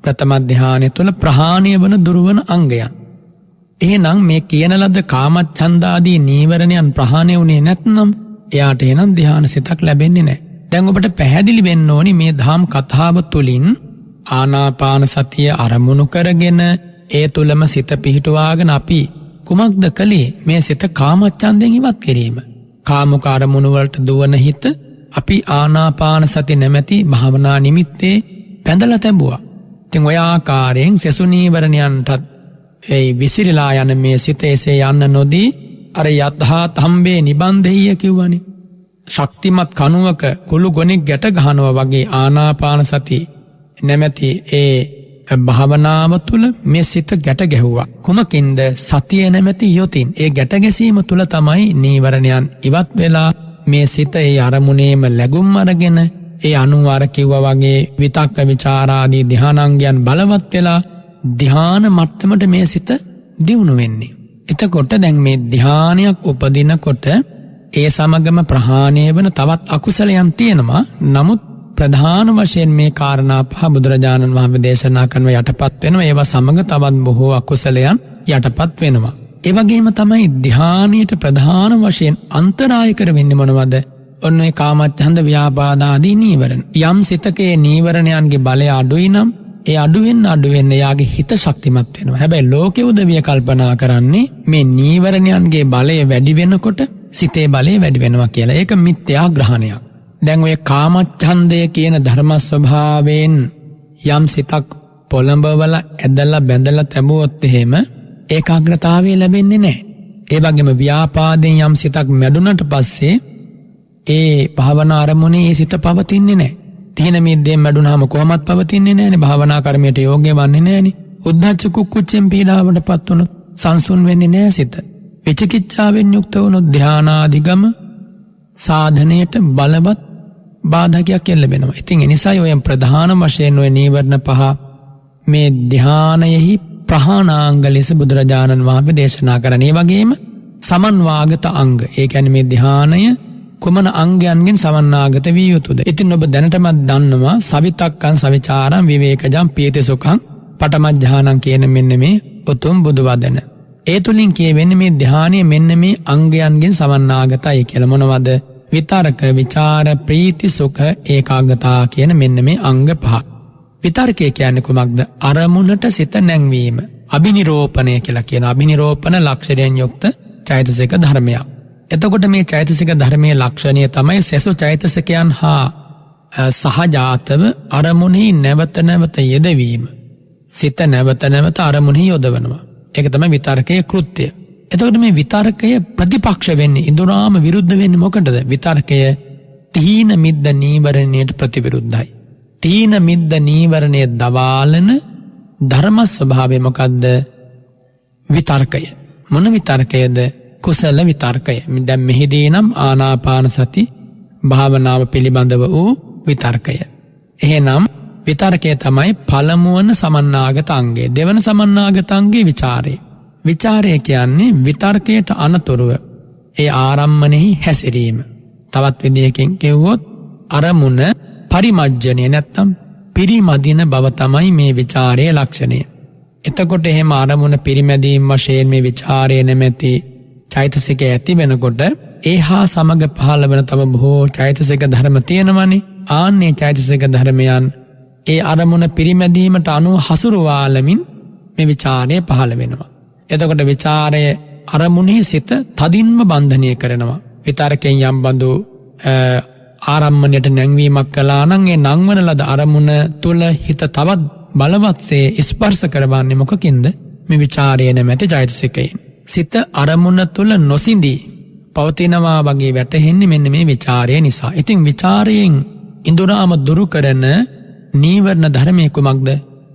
ප්‍රථම ධානය තුළ ප්‍රහාණය වන දුරවන අංගයන්. එහෙනම් මේ කියන ලද කාමච්ඡන්දාදී නීවරණයන් ප්‍රහාණය වුණේ නැත්නම් එයාට එනම් ධ්‍යාන සිතක් ලැබෙන්නේ නැහැ. දැන් ඔබට පැහැදිලි වෙන්න ඕනි මේ ධම් කතාව තුලින් ආනාපාන සතිය අරමුණු කරගෙන ඒ තුලම සිත පිහිටුවාගෙන අපි කුමක්ද කළේ මේ සිත කාමච්ඡන්දයෙන් ඉවත් කිරීම. කාමුක අරමුණු වලට දුවන හිත අපි ආනාපාන සති නැමැති භාවනා නිමිත්තේ පැඳලා තැබුවා. ඉතින් ඔය ආකාරයෙන් සසු නීවරණයන්ටත් ඒ විසිරලා යන මේ සිත එසේ යන්න නොදී අර යතහා තම්බේ නිබන්ධෙය කියවනේ. ශක්තිමත් කණුවක කුළු ගොනෙක් ගැට ගහනවා වගේ ආනාපාන සති නැමැති ඒ භාවනාව තුළ මේ සිත ගැට ගැහුවා. කුමකින්ද? සතිය නැමැති යොතින්. ඒ ගැට ගැසීම තුළ තමයි නීවරණයන් ඉවත් වෙලා මේ සිත ඒ අරමුණේම läගුම් අරගෙන ඒ අනුවර කිව්වා වගේ විතක්ක ਵਿਚාරාදී ධානාංගයන් බලවත් වෙලා ධාන මට්ටමට මේ සිත දියුණු වෙන්නේ. එතකොට දැන් මේ ධානයක් උපදිනකොට ඒ සමගම ප්‍රහාණය වෙන තවත් අකුසලයන් තියෙනවා. නමුත් ප්‍රධාන වශයෙන් මේ කාරණා පහ බුදුරජාණන් වහන්සේ දේශනා කරන යටපත් වෙනවා. ඒවා සමග තවත් බොහෝ අකුසලයන් යටපත් වෙනවා. ඒ වගේම තමයි ධානයට ප්‍රධාන වශයෙන් අන්තරාය කර වෙන්නේ මොනවද? ඔන්න ඒ කාමච්ඡන්ද ව්‍යාපාද ආදී නීවරණ. යම් සිතකේ නීවරණයන්ගේ බලය අඩුයි නම් ඒ අඩුවෙන්න යාගේ හිත ශක්තිමත් වෙනවා. හැබැයි ලෝකෙ උදවිය කල්පනා කරන්නේ මේ නීවරණයන්ගේ බලය වැඩි වෙනකොට සිතේ බලය වැඩි වෙනවා කියලා. ඒක මිත්‍යා ග්‍රහණයක්. දැන් ඔය කාමච්ඡන්දය කියන ධර්ම ස්වභාවයෙන් යම් සිතක් පොළඹවල ඇදලා බැඳලා තැබුවොත් එහෙම ඒකාග්‍රතාවය ලැබෙන්නේ නැහැ. ඒ වගේම ව්‍යාපාදයෙන් යම් සිතක් මැඩුනට පස්සේ ඒ භාවනා අරමුණේ ඒ සිත පවතින්නේ නැහැ. තීන මිද්දෙන් මැඩුනහම කොහොමත් පවතින්නේ නැහැනේ. භාවනා කර්මයට යෝග්‍ය වන්නේ නැහැනේ. උද්ධච්ච කුක්කුච්චෙන් පීඩාවටපත් වුණොත් සංසුන් වෙන්නේ නැහැ සිත. විචිකිච්ඡාවෙන් යුක්ත වුණොත් ධානාදිගම සාධනයට බලවත් බාධකයක් එල්ලෙනවා. ඉතින් ඒ නිසා ඔය ප්‍රධාන වශයෙන් ඔය නීවරණ පහ මේ ධානයෙහි ප්‍රහාණාංග ලෙස බුදුරජාණන් වහන්සේ දේශනා කරන. ඒ වගේම සමන්වාගත අංග. ඒ කියන්නේ මේ ධානය කුමන අංගයන්ගෙන් සමන්නාගත විය යුතුද? ඉතින් ඔබ දැනටමත් දන්නවා සවිතක්කං සවිචාරං විවේකජං පීති සුඛං පඨම ධානං කියන මෙන්න මේ උතුම් බුදු වදන. ඒ තුලින් කියවෙන්නේ මේ ධානය මෙන්න මේ අංගයන්ගෙන් සමන්නාගතයි කියලා. මොනවද? විතරක විචාර ප්‍රීති සුඛ ඒකාග්‍රතා කියන මෙන්න මේ අංග පහ. විතර්කය කියන්නේ කුමක්ද? අරමුණට සිත නැංවීම. අබිනිරෝපණය කියලා කියන අබිනිරෝපණ ලක්ෂණයෙන් යුක්ත චෛතසික ධර්මයක්. එතකොට මේ චෛතසික ධර්මයේ ලක්ෂණය තමයි සසු චෛතසිකයන් හා සහජාතව අරමුණෙහි නැවත නැවත යෙදවීම. සිත නැවත නැවත අරමුණෙහි යොදවනවා. ඒක තමයි විතර්කයේ කෘත්‍යය. එතකොට මේ විතර්කය ප්‍රතිපක්ෂ වෙන්නේ ඉදරාම විරුද්ධ වෙන්නේ මොකටද? විතර්කය තීන මිද්ද නීවරණයට ප්‍රතිවිරුද්ධයි. තීන මිද්ද නීවරණයේ දවාලන ධර්ම ස්වභාවය මොකද්ද? විතර්කය. මොන විතර්කයද? කුසල විතර්කය. දැන් මෙහිදී නම් ආනාපාන සති භාවනාව පිළිබඳව වූ විතර්කය. එහෙනම් විතර්කය තමයි පළමුවන සමන්නාගත අංගය. දෙවන සමන්නාගත අංගය විචාරය. විචාරය කියන්නේ විතර්කයට අනතුරුව ඒ ආරම්මණයෙහි හැසිරීම. තවත් විදියකින් කිව්වොත් අරමුණ පරිමජ්ජනය නැත්තම් පිරිමදින බව තමයි මේ විචාරයේ ලක්ෂණය. එතකොට එහෙම අරමුණ පිරිමැදීම වශයෙන් මේ විචාරය නැමැති චෛතසික ඇති වෙනකොට ඒ හා සමග පහළ වෙන තව බොහෝ චෛතසික ධර්ම තියෙනවනේ. ආන්නේ චෛතසික ධර්මයන් ඒ අරමුණ පිරිමැදීමට අනුව හසුරුවාලමින් මේ විචාරය පහළ වෙනවා. එතකොට විචාරය අරමුණේ සිත තදින්ම බන්ධනය කරනවා. විතර්කයෙන් යම් බඳු ආරම්මණයට නැංවීමක් කළා නම් ඒ නංවන ලද අරමුණ තුල හිත තවත් බලවත්සේ ස්පර්ශ කරවන්නේ මොකකින්ද? මේ විචාරය නැමැති චෛතසිකයෙන්. සිත අරමුණ තුල නොසිඳී පවතිනවා වගේ වැටහෙන්නේ මෙන්න මේ විචාරය නිසා. ඉතින් විචාරයෙන් ඉඳුරාම දුරු කරන නීවරණ ධර්මයේ කුමක්ද?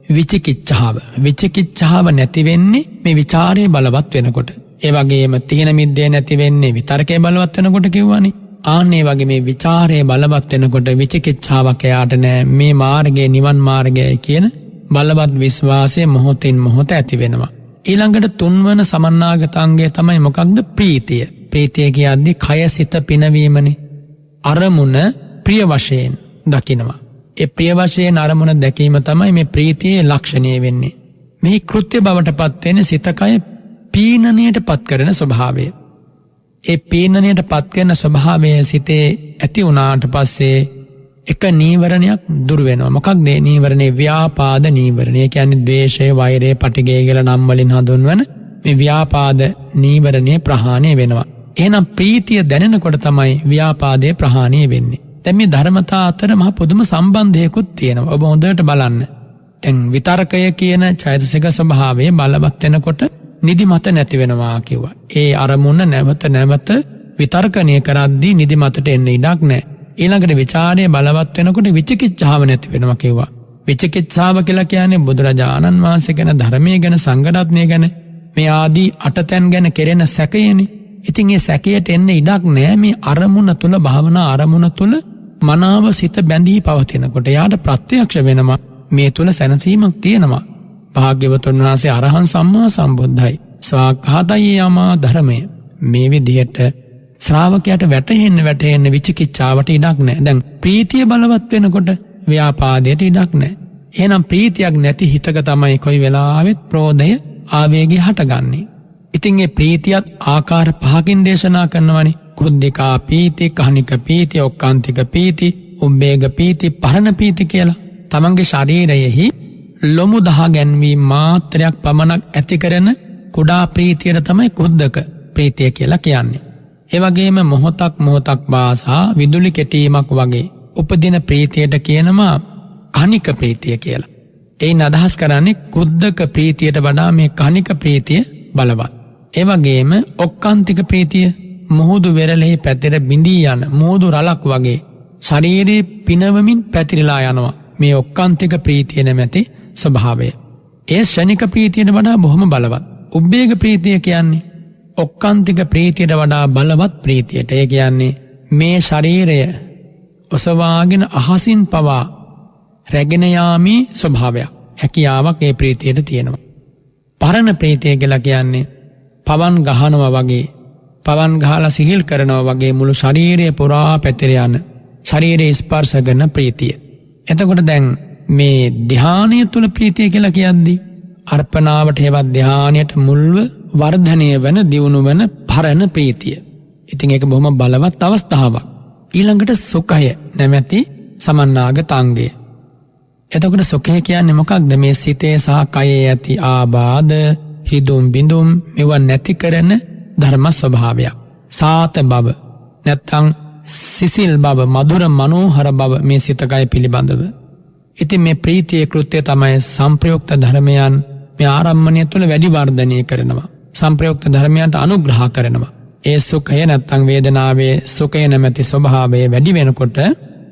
විචිකිච්ඡාව. විචිකිච්ඡාව නැති වෙන්නේ මේ විචාරයේ බලවත් වෙනකොට. ඒ වගේම තීන මිද්දේ නැති වෙන්නේ විතර්කයේ බලවත් වෙනකොට කිව්වනේ. ආන්නේ වගේ මේ විචාරයේ බලවත් වෙනකොට විචිකිච්ඡාවක් එයාට නෑ. මේ මාර්ගයේ නිවන් මාර්ගයයි කියන බලවත් විශ්වාසය මොහොතින් මොහොත ඇති වෙනවා. ඊළඟට තුන්වන සමන්නාගතාංගය තමයි මොකක්ද? ප්‍රීතිය. ප්‍රීතිය කියද්දී කය සිත පිනවීමනේ. අරමුණ ප්‍රිය වශයෙන් දකිනවා. ඒ ප්‍රිය වශයෙන් අරමුණ දැකීම තමයි මේ ප්‍රීතියේ ලක්ෂණය වෙන්නේ. මේ කෘත්‍ය බවට පත් වෙන සිත කය පීනණයට පත් කරන ස්වභාවය. ඒ පීනණයට පත් කරන ස්වභාවය සිතේ ඇති වුණාට පස්සේ එක නීවරණයක් දුර වෙනවා. මොකක්ද මේ නීවරණේ? ව්‍යාපාද නීවරණය. ඒ කියන්නේ ද්වේෂය, වෛරය, පටිඝය කියලා නම් වලින් හඳුන්වන මේ ව්‍යාපාද නීවරණය ප්‍රහාණය වෙනවා. එහෙනම් ප්‍රීතිය දැනෙනකොට තමයි ව්‍යාපාදේ ප්‍රහාණය වෙන්නේ. දැන් මේ ධර්මතා අතර මහ පුදුම සම්බන්ධයකුත් තියෙනවා. ඔබ හොඳට බලන්න. දැන් විතර්කය කියන චෛතසික ස්වභාවය බලවත් වෙනකොට නිදිමත නැති වෙනවා කිව්වා. ඒ අරමුණ නැවත නැවත විතර්කණය කරද්දී නිදිමතට එන්න ඉඩක් නැහැ. ඊළඟට විචාරය බලවත් වෙනකොට විචිකිච්ඡාව නැති වෙනවා කිව්වා. විචිකිච්ඡාව කියලා කියන්නේ බුදුරජාණන් වහන්සේ ගැන, ධර්මයේ ගැන, සංඝ රත්නය ගැන, මේ ආදී අටතැන් ගැන කෙරෙන සැකයනේ. ඉතින් මේ සැකයට එන්න ඉඩක් නැහැ. මේ අරමුණ තුල, භාවනා අරමුණ තුල මනාව සිත බැඳී පවතිනකොට යාට ප්‍රත්‍යක්ෂ වෙනවා මේ තුල සැනසීමක් තියෙනවා. භාග්‍යවතුන් වහන්සේ අරහං සම්මා සම්බුද්ධයි ස්වාඛාතයි යමා ධර්මය. මේ විදිහට ශ්‍රාවකයාට වැටෙන්න විචිකිච්ඡාවට ඉඩක් නැහැ. දැන් ප්‍රීතිය බලවත් වෙනකොට ව්‍යාපාදයට ඉඩක් නැහැ. එහෙනම් ප්‍රීතියක් නැති හිතක තමයි කොයි වෙලාවෙත් ක්‍රෝධය, ආවේගය හටගන්නේ. ඉතින් මේ ප්‍රීතියත් ආකාර පහකින් දේශනා කරනවානේ. කුද්ධිකා පීති, කහනික පීති, ඔක්කාන්තික පීති, උබ්බේග පීති, පරණ පීති කියලා. තමන්ගේ ශරීරයෙහි ලොමු දහ ගැන්වීම මාත්‍රයක් පමණක් ඇති කරන කුඩා ප්‍රීතියට තමයි කුද්ධක ප්‍රීතිය කියලා කියන්නේ. ඒ වගේම මොහොතක් වාසා විදුලි කෙටීමක් වගේ උපදින ප්‍රීතියට කියනවා කණික ප්‍රීතිය කියලා. එයින් අදහස් කරන්නේ කුද්ධක ප්‍රීතියට වඩා මේ කණික ප්‍රීතිය බලවත්. ඒ වගේම ඔක්කාන්තික ප්‍රීතිය මුහුදු වෙරළෙහි පැතිර බිඳී යන මුහුදු රළක් වගේ ශරීරේ පිනවමින් පැතිරලා යනවා. මේ ඔක්කාන්තික ප්‍රීතිය නැමැති ස්වභාවය. ඒ ශනික ප්‍රීතියට වඩා බොහොම බලවත්. උබ්බේග ප්‍රීතිය කියන්නේ ඔක්කාන්තික ප්‍රීතියට වඩා බලවත් ප්‍රීතියට. ඒ කියන්නේ මේ ශරීරය ඔසවාගෙන අහසින් පවා රැගෙන යාමේ ස්වභාවයක්, හැකියාවක් ඒ ප්‍රීතියට තියෙනවා. පරණ ප්‍රීතිය කියලා කියන්නේ පවන් ගහනවා වගේ, පවන් ගහලා සිහිල් කරනවා වගේ මුළු ශරීරය පුරා පැතිර යන, ශරීරය ස්පර්ශ කරන ප්‍රීතිය. එතකොට දැන් මේ ධ්‍යානය තුල ප්‍රීතිය කියලා කියන්නේ අර්පණාවට හේවත් ධ්‍යානයට මුල්ව වර්ධනය වෙන, දියුණු වෙන පරණ ප්‍රීතිය. ඉතින් ඒක බොහොම බලවත් අවස්ථාවක්. ඊළඟට සුඛය නැමැති සමන්නාගතාංගය. එතකොට සුඛය කියන්නේ මොකක්ද? මේ සිතේ සහ කයේ ඇති ආබාධ, හිදුම් බිඳුම් මෙව නැති කරන ධර්ම ස්වභාවයක්. සාත බව නැත්තම් සිසිල් බව, මధుර මනෝහර බව මේ සිත කය පිළිබඳව. ඉතින් මේ ප්‍රීතියේ කෘත්‍යය තමයි සංප්‍රයුක්ත ධර්මයන් මේ ආරම්මණය තුළ වැඩි වර්ධනය කරනවා. සංප්‍රයුක්ත ධර්මයන්ට අනුග්‍රහ කරනවා. ඒ සුඛය නැත්තම් වේදනාවේ සුඛය නැමැති ස්වභාවය වැඩි වෙනකොට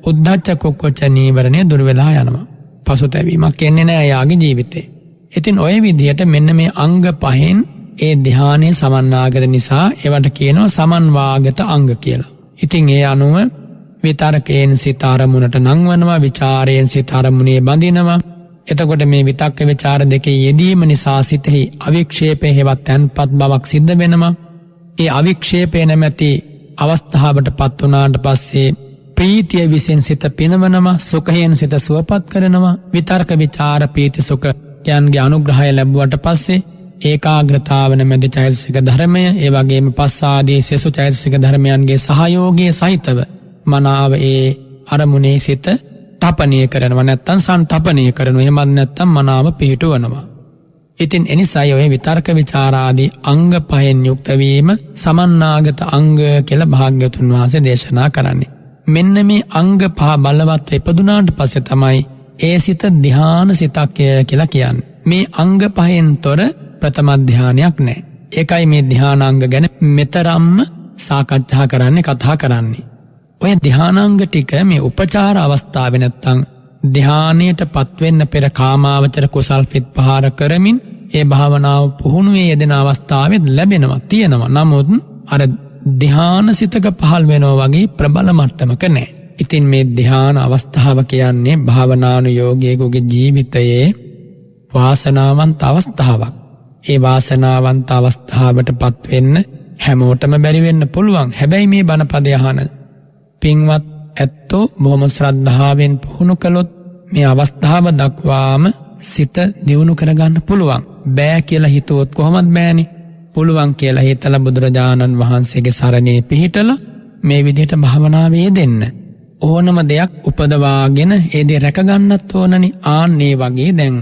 උද්ධච්ච කුක්කුච්ච නීවරණය දුර වෙලා යනවා. පසුතැවීමක් එන්නේ නැහැ යාගේ ජීවිතේ. ඉතින් ඔය විදිහට මෙන්න මේ අංග පහෙන් ඒ ධ්‍යානයේ සමන්නාගත නිසා ඒවට කියනවා සමන්වාගත අංග කියලා. ඉතින් ඒ අනුව විතර්කයෙන් සිත අරමුණට නංවනවා, විචාරයෙන් සිත අරමුණේ බඳිනවා. එතකොට මේ විතක්ක විචාර දෙකේ යෙදීම නිසා සිතෙහි අවික්ෂේපය හෙවත් තැන්පත් බවක් සිද්ධ වෙනවා. ඒ අවික්ෂේපය නැමැති අවස්ථාවට පත් වුණාට පස්සේ ප්‍රීතිය විසින් සිත පිනවනවා, සුඛයෙන් සිත සුවපත් කරනවා. විතර්ක විචාර ප්‍රීති සුඛ යන්ගේ අනුග්‍රහය ලැබුවට පස්සේ ඒකාග්‍රතාව නැමැති චෛතසික ධර්මය, ඒ වගේම පස්සාදී සෙසු චෛතසික ධර්මයන්ගේ සහයෝගයේ සහිතව මනාව ඒ අරමුණේ සිත තපනය කරනවා නැත්තම් සන්තපනය කරනවා. එහෙමත් නැත්තම් මනාව පිහිටුවනවා. ඉතින් එනිසායි ඔය විතර්ක විචාරාදී අංග පහෙන් යුක්ත වීම සමන්නාගත අංග කියලා භාග්‍යවතුන් වහන්සේ දේශනා කරන්නේ. මෙන්න මේ අංග පහ බලවත්ව ඉපදුනාට පස්සේ තමයි ඒ සිත ධ්‍යාන සිතක් කියලා කියන්නේ. මේ අංග පහෙන් තොර ප්‍රථම ධ්‍යානයක් නැහැ. ඒකයි මේ ධ්‍යානාංග ගැන මෙතරම්ම සාකච්ඡා කරන්නේ කතා කරන්නේ. ඔය ධ්‍යානාංග ටික මේ උපචාර අවස්ථාවේ නැත්තම් ධ්‍යානයට පත්වෙන්න පෙර කාමාවචර කුසල් පිට පහර කරමින් ඒ භාවනාව පුහුණුවේ යෙදෙන අවස්ථාවෙත් ලැබෙනවා තියෙනවා. නමුත් අර ධ්‍යානසිතක පහළ වෙනවා වගේ ප්‍රබල මට්ටමක නැහැ. ඉතින් මේ ධ්‍යාන අවස්ථාව කියන්නේ භාවනානුයෝගියෙකුගේ ජීවිතයේ වාසනාවන්ත අවස්ථාවක්. ඒ වාසනාවන්ත අවස්ථාවට පත්වෙන්න හැමෝටම බැරි වෙන්න පුළුවන්. හැබැයි මේ බණපදය අහන පින්වත් ඇත්තෝ බොහොම ශ්‍රද්ධාවෙන් පුහුණු කළොත් මේ අවස්ථාව දක්වාම සිත දියුණු කරගන්න පුළුවන්. බෑ කියලා හිතුවොත් කොහොමද බෑනේ? පුළුවන් කියලා හිතලා බුදුරජාණන් වහන්සේගේ සරණේ පිහිටලා මේ විදිහට භාවනාවේ යෙදෙන්න. ඕනම දෙයක් උපදවාගෙන ඒ දේ රැක ගන්නත් ඕනනි. ආන්නේ වගේ දැන්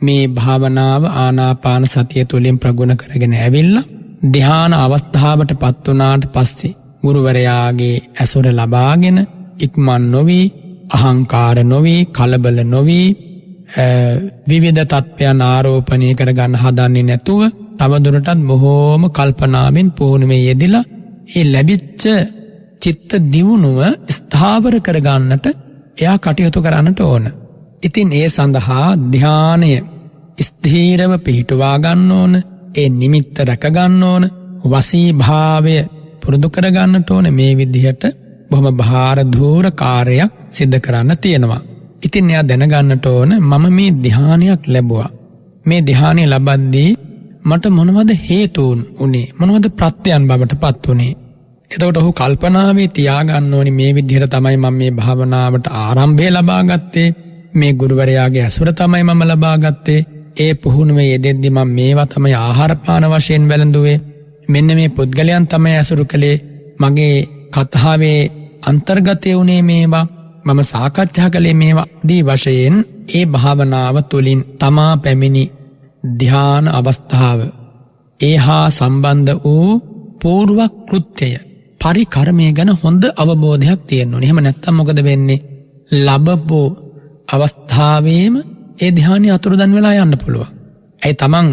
මේ භාවනාව ආනාපාන සතිය තුළින් ප්‍රගුණ කරගෙන ඇවිල්ලා ධ්‍යාන අවස්ථාවට පත් වුණාට පස්සේ ගුරුවරයාගේ ඇසුර ලබාගෙන ඉක්මන් නොවි, අහංකාර නොවි, කලබල නොවි, විවිධ තත්ත්වයන් ආරෝපණය කරගන්න හදන්නේ නැතුව තවදුරටත් බොහෝම කල්පනාවෙන් පුහුණුවේ යෙදিলা ඒ ලැබිච්ච චිත්ත දියුණුව ස්ථාවර කරගන්නට එයා කටයුතු කරන්නට ඕන. ඉතින් ඒ සඳහා ධ්‍යානය ස්ථීරව පිහිටුවා ගන්න ඕන. ඒ නිමිත්ත රැක ගන්න ඕන. වසී භාවය පුරුදු කර ගන්නට ඕන. මේ විදිහට බොහොම භාර ධූර කාර්යයක් සිද්ධ කරන්න තියෙනවා. ඉතින් එයා දැනගන්නට ඕන මම මේ ධ්‍යානයක් ලැබුවා. මේ ධ්‍යානය ලබද්දී මට මොනවද හේතුන් උනේ? මොනවද ප්‍රත්‍යයන් බවට පත් උනේ? එතකොට ඔහු කල්පනාවේ තියාගන්න ඕනි මේ විදිහට තමයි මම මේ භාවනාවට ආරම්භය ලබා ගත්තේ. මේ ගුරුවරයාගේ ඇසුර තමයි මම ලබා ගත්තේ. ඒ පුහුණුවේ යෙදෙද්දි මම මේවා තමයි ආහාර පාන වශයෙන් වැළඳුවේ. මෙන්න මේ පුද්ගලයන් තමයි ඇසුරු කළේ. මගේ කතාවේ අන්තර්ගතය වුණේ මේවා. මම සාකච්ඡා කළේ මේවා දී වශයෙන් ඒ භාවනාව තුළින් තමා පැමිණි ධ්‍යාන අවස්ථාව ඒහා සම්බන්ධ වූ පූර්ව කෘත්‍යය පරිකර්මය ගැන හොඳ අවබෝධයක් තියෙන්න ඕනේ. එහෙම නැත්නම් මොකද වෙන්නේ? ලැබපු අවස්ථාවේම ඒ ධ්‍යානෙ අතුරුදන් වෙලා යන්න පුළුවන්. ඒ තමන්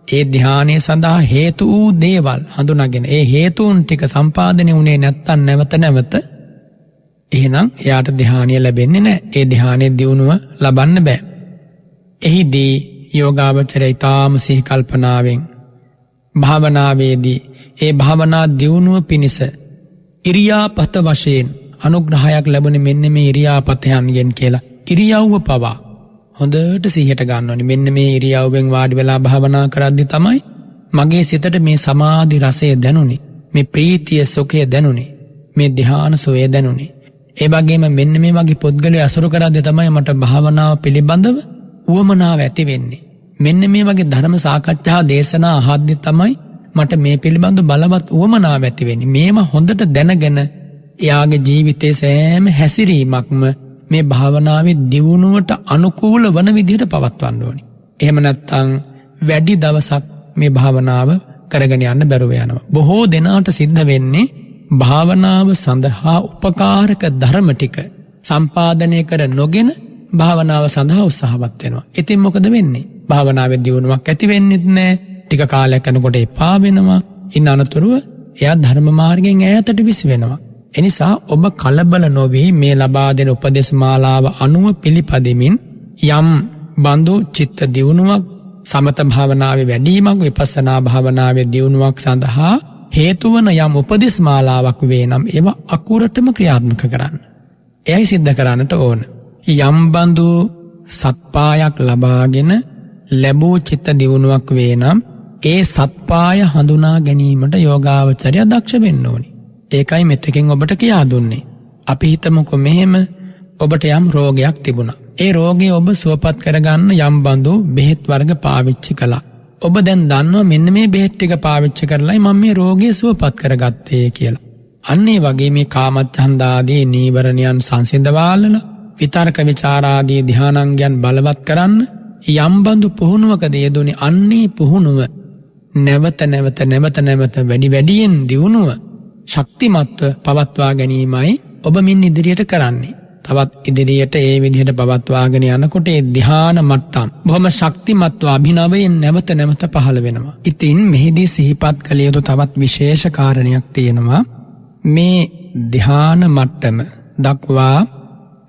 ඒ ධ්‍යානය සඳහා හේතු වූ දේවල් හඳුනාගෙන ඒ හේතුන් ටික සම්පාදනය වුණේ නැත්නම් නැවත එහෙනම් එයාට ධ්‍යානය ලැබෙන්නේ නැහැ. ඒ ධ්‍යානයේ දියුණුව ලබන්න බෑ. එහිදී යෝගාවචරය ඊටාම සිහි කල්පනාවෙන් භාවනාවේදී ඒ භාවනා දියුණුව පිණිස ඉරියාපත වශයෙන් අනුග්‍රහයක් ලැබුණේ මෙන්න මේ ඉරියාපතයන්ගෙන් කියලා. ඉරියව්ව පවා හොඳට සිහියට ගන්න ඕනේ. මෙන්න මේ ඉරියව්වෙන් වාඩි වෙලා භාවනා කරද්දී තමයි මගේ සිතට මේ සමාධි රසය දැනුනේ. මේ ප්‍රීතිය සුඛය දැනුනේ. මේ ධ්‍යාන සෝය දැනුනේ. ඒ වගේම මෙන්න මේ වගේ පුද්ගලයා අසුරු කරද්දී තමයි මට භාවනාව පිළිබඳව උවමනාව ඇති වෙන්නේ. මෙන්න මේ වගේ ධර්ම සාකච්ඡා දේශනා අහද්දී තමයි මට මේ පිළිබඳව බලවත් උවමනාව ඇති වෙන්නේ. මේව හොඳට දැනගෙන එයාගේ ජීවිතයේ සෑම හැසිරීමක්ම මේ භාවනාවේ දියුණුවට අනුකූල වන විදිහට පවත්වන්න ඕනේ. එහෙම නැත්නම් වැඩි දවසක් මේ භාවනාව කරගෙන යන්න බැරුව යනවා. බොහෝ දෙනාට සිද්ධ වෙන්නේ භාවනාව සඳහා උපකාරක ධර්ම ටික සම්පාදනය කර නොගෙන භාවනාව සඳහා උත්සාහවත් වෙනවා. ඉතින් මොකද වෙන්නේ? භාවනාවේ දියුණුවක් ඇති වෙන්නේ නැහැ. ටික කාලයක් යනකොට එපා වෙනවා. ඉන් අනතුරුව එයා ධර්ම මාර්ගයෙන් ඈතට විසි වෙනවා. එනිසා ඔබ කලබල නොවී මේ ලබා දෙන උපදේශ මාලාව අනුව පිළිපදෙමින් යම් බඳු චිත්ත දියුණුවක් සමත භාවනාවේ වැඩිවීමක් විපස්සනා භාවනාවේ දියුණුවක් සඳහා හේතු වන යම් උපදේශ මාලාවක් වේ නම් ඒවා අකුරටම ක්‍රියාත්මක කරන්න. එයයි සිද්ධ කරන්නට ඕන. යම් බඳු සත්පායක් ලබාගෙන ලැබූ චිත්ත දියුණුවක් වේ නම් ඒ සත්පාය හඳුනා ගැනීමට යෝගාවචරය දක්ෂ වෙන්න ඕනි. ඒකයි මෙතකින් ඔබට කියා දුන්නේ. අපි හිතමුකෝ මෙහෙම ඔබට යම් රෝගයක් තිබුණා. ඒ රෝගය ඔබ සුවපත් කරගන්න යම් බඳු බෙහෙත් වර්ග පාවිච්චි කළා. ඔබ දැන් දන්නවා මෙන්න මේ බෙහෙත් ටික පාවිච්චි කරලායි මම මේ රෝගය සුවපත් කරගත්තේ කියලා. අන්න ඒ වගේ මේ කාමච්ඡන්ද ආදී නීවරණයන් සංසිඳවාලලා විතර්ක විචාරාදී ධානාංගයන් බලවත් කරන්න යම්බඳු පුහුණුවකද යෙදුනේ අන්නේ පුහුණුව නැවත වැඩි වැඩියෙන් දියුණුව ශක්තිමත්ව පවත්වා ගැනීමයි ඔබ මින් ඉදිරියට කරන්නේ. තවත් ඉදිරියට ඒ විදිහට පවත්වාගෙන යනකොට ඒ ධ්‍යාන මට්ටම් බොහොම ශක්තිමත්ව අභිනවයෙන් නැවත පහළ වෙනවා. ඉතින් මෙහිදී සිහිපත් කළ යුතු තවත් විශේෂ කාරණයක් තියෙනවා. මේ ධ්‍යාන මට්ටම දක්වා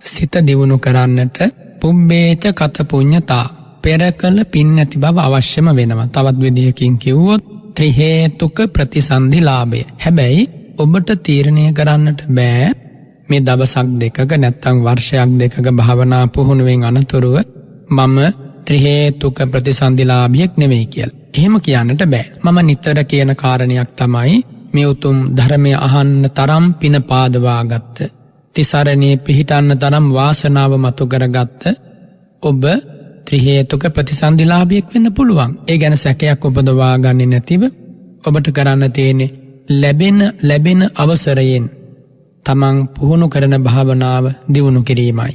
සිත දියුණු කරන්නට පුම්බේච කත පුඤ්ඤතා පෙර කළ පින් නැති බව අවශ්‍යම වෙනවා. තවත් විදිහකින් කිව්වොත් ත්‍රි හේතුක ප්‍රතිසන්ධි ලාභය. හැබැයි ඔබට තීරණය කරන්නට බෑ මේ දවසක් දෙකක නැත්තම් වර්ෂයක් දෙකක භාවනා පුහුණුවෙන් අනතුරුව මම ත්‍රි හේතුක ප්‍රතිසන්ධිලාභියෙක් නෙවෙයි කියලා. එහෙම කියන්නට බෑ. මම නිතර කියන කාරණයක් තමයි මේ උතුම් ධර්මය අහන්න තරම් පින පාදවාගත්ත, තිසරණේ පිහිටන්න තරම් වාසනාව මතු කරගත්ත ඔබ ත්‍රි හේතුක ප්‍රතිසන්ධිලාභියෙක් වෙන්න පුළුවන්. ඒ ගැන සැකයක් උපදවා ගන්නේ නැතිව ඔබට කරන්න තියෙන්නේ ලැබෙන අවසරයෙන් තමන් පුහුණු කරන භාවනාව දියුණු කිරීමයි.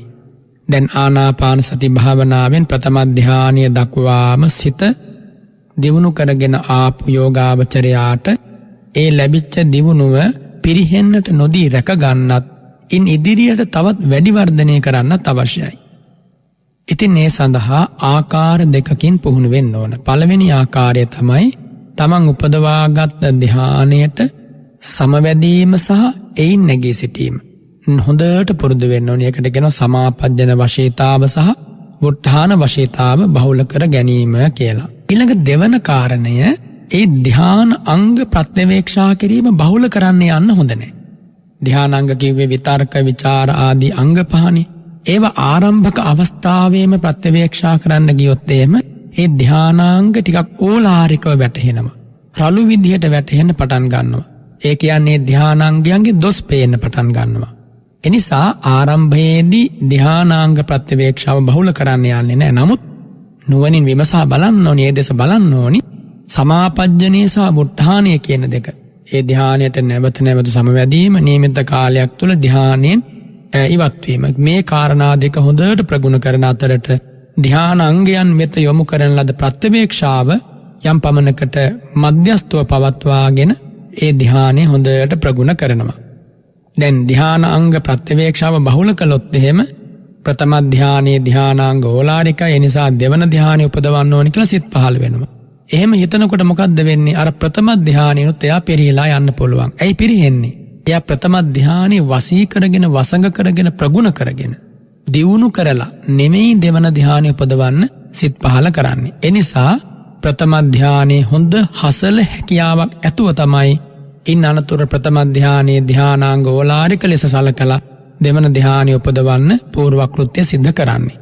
දැන් ආනාපාන සති භාවනාවෙන් ප්‍රථම ධානය දක්වාම සිත දියුණු කරගෙන ආපු යෝගාවචරයාට ඒ ලැබිච්ච දියුණුව පිරිහෙන්නට නොදී රැක ගන්නත් ඉන් ඉදිරියට තවත් වැඩි වර්ධනය කරන්නත් අවශ්‍යයි. ඉතින් ඒ සඳහා ආකාර දෙකකින් පුහුණු වෙන්න ඕන. පළවෙනි ආකාරය තමයි තමන් උපදවාගත් ධානයට සමවැදීම සහ එයින් නැගී සිටීම. හොඳට පුරුදු වෙන්න ඕනේ. ඒකට කියනවා සමාපජ්ජන වශීතාව සහ වුට්ඨාන වශීතාව බහුල කර ගැනීම කියලා. ඊළඟ දෙවන කාරණය ඒ ධ්‍යාන අංග ප්‍රත්‍යවේක්ෂා කිරීම බහුල කරන්න යන්න හොඳ නැහැ. ධ්‍යානාංග කිව්වේ විතර්ක විචාර ආදී අංග පහනේ. ඒවා ආරම්භක අවස්ථාවේම ප්‍රත්‍යවේක්ෂා කරන්න ගියොත් එහෙම ඒ ධ්‍යානාංග ටිකක් ඕලාරිකව වැටහෙනවා. රළු විදිහට වැටහෙන්න පටන් ගන්නවා. ඒ කියන්නේ ධ්‍යානාංගයන්ගේ දොස් පේන්න පටන් ගන්නවා. එනිසා ආරම්භයේදී ධ්‍යානාංග ප්‍රත්‍යවේක්ෂාව බහුල කරන්න යන්නේ නැහැ. නමුත් නුවණින් විමසා බලන්න ඕනි, ඒ දෙස බලන්න ඕනි. සමාපජ්ජනීය සහ වුට්ඨානය කියන දෙක. ඒ ධ්‍යානයට නැවත සමවැදීම, නියමිත කාලයක් තුල ධ්‍යානයෙන් ඉවත් වීම. මේ කාරණා දෙක හොඳට ප්‍රගුණ කරන අතරට ධ්‍යානාංගයන් වෙත යොමු කරන ලද ප්‍රත්‍යවේක්ෂාව යම් පමණකට මධ්‍යස්තව පවත්වාගෙන ඒ ධ්‍යානය හොඳට ප්‍රගුණ කරනවා. දැන් ධ්‍යාන අංග ප්‍රත්‍යවේක්ෂාව බහුල කළොත් එහෙම ප්‍රථම ධ්‍යානයේ ධ්‍යානාංග ඕලාරිකයි. ඒ නිසා දෙවන ධ්‍යානය උපදවන්න ඕනි කියලා සිත් පහළ වෙනවා. එහෙම හිතනකොට මොකද්ද වෙන්නේ? අර ප්‍රථම ධ්‍යානෙනුත් එයා පිරීලා යන්න පුළුවන්. ඇයි පිරෙන්නේ? එයා ප්‍රථම ධ්‍යානෙ වසී කරගෙන, වසඟ කරගෙන, ප්‍රගුණ කරගෙන දියුණු කරලා නෙමෙයි දෙවන ධ්‍යානෙ උපදවන්න සිත් පහළ කරන්නේ. ඒ නිසා ප්‍රථම ධ්‍යානයේ හොඳ හසල හැකියාවක් ඇතුව තමයි ඉන් අනතුර ප්‍රථම ධ්‍යානයේ ධ්‍යානාංග ඕලාරික ලෙස සලකලා දෙවන ධ්‍යානය උපදවන්න පූර්ව කෘත්‍ය සිද්ධ කරන්නේ.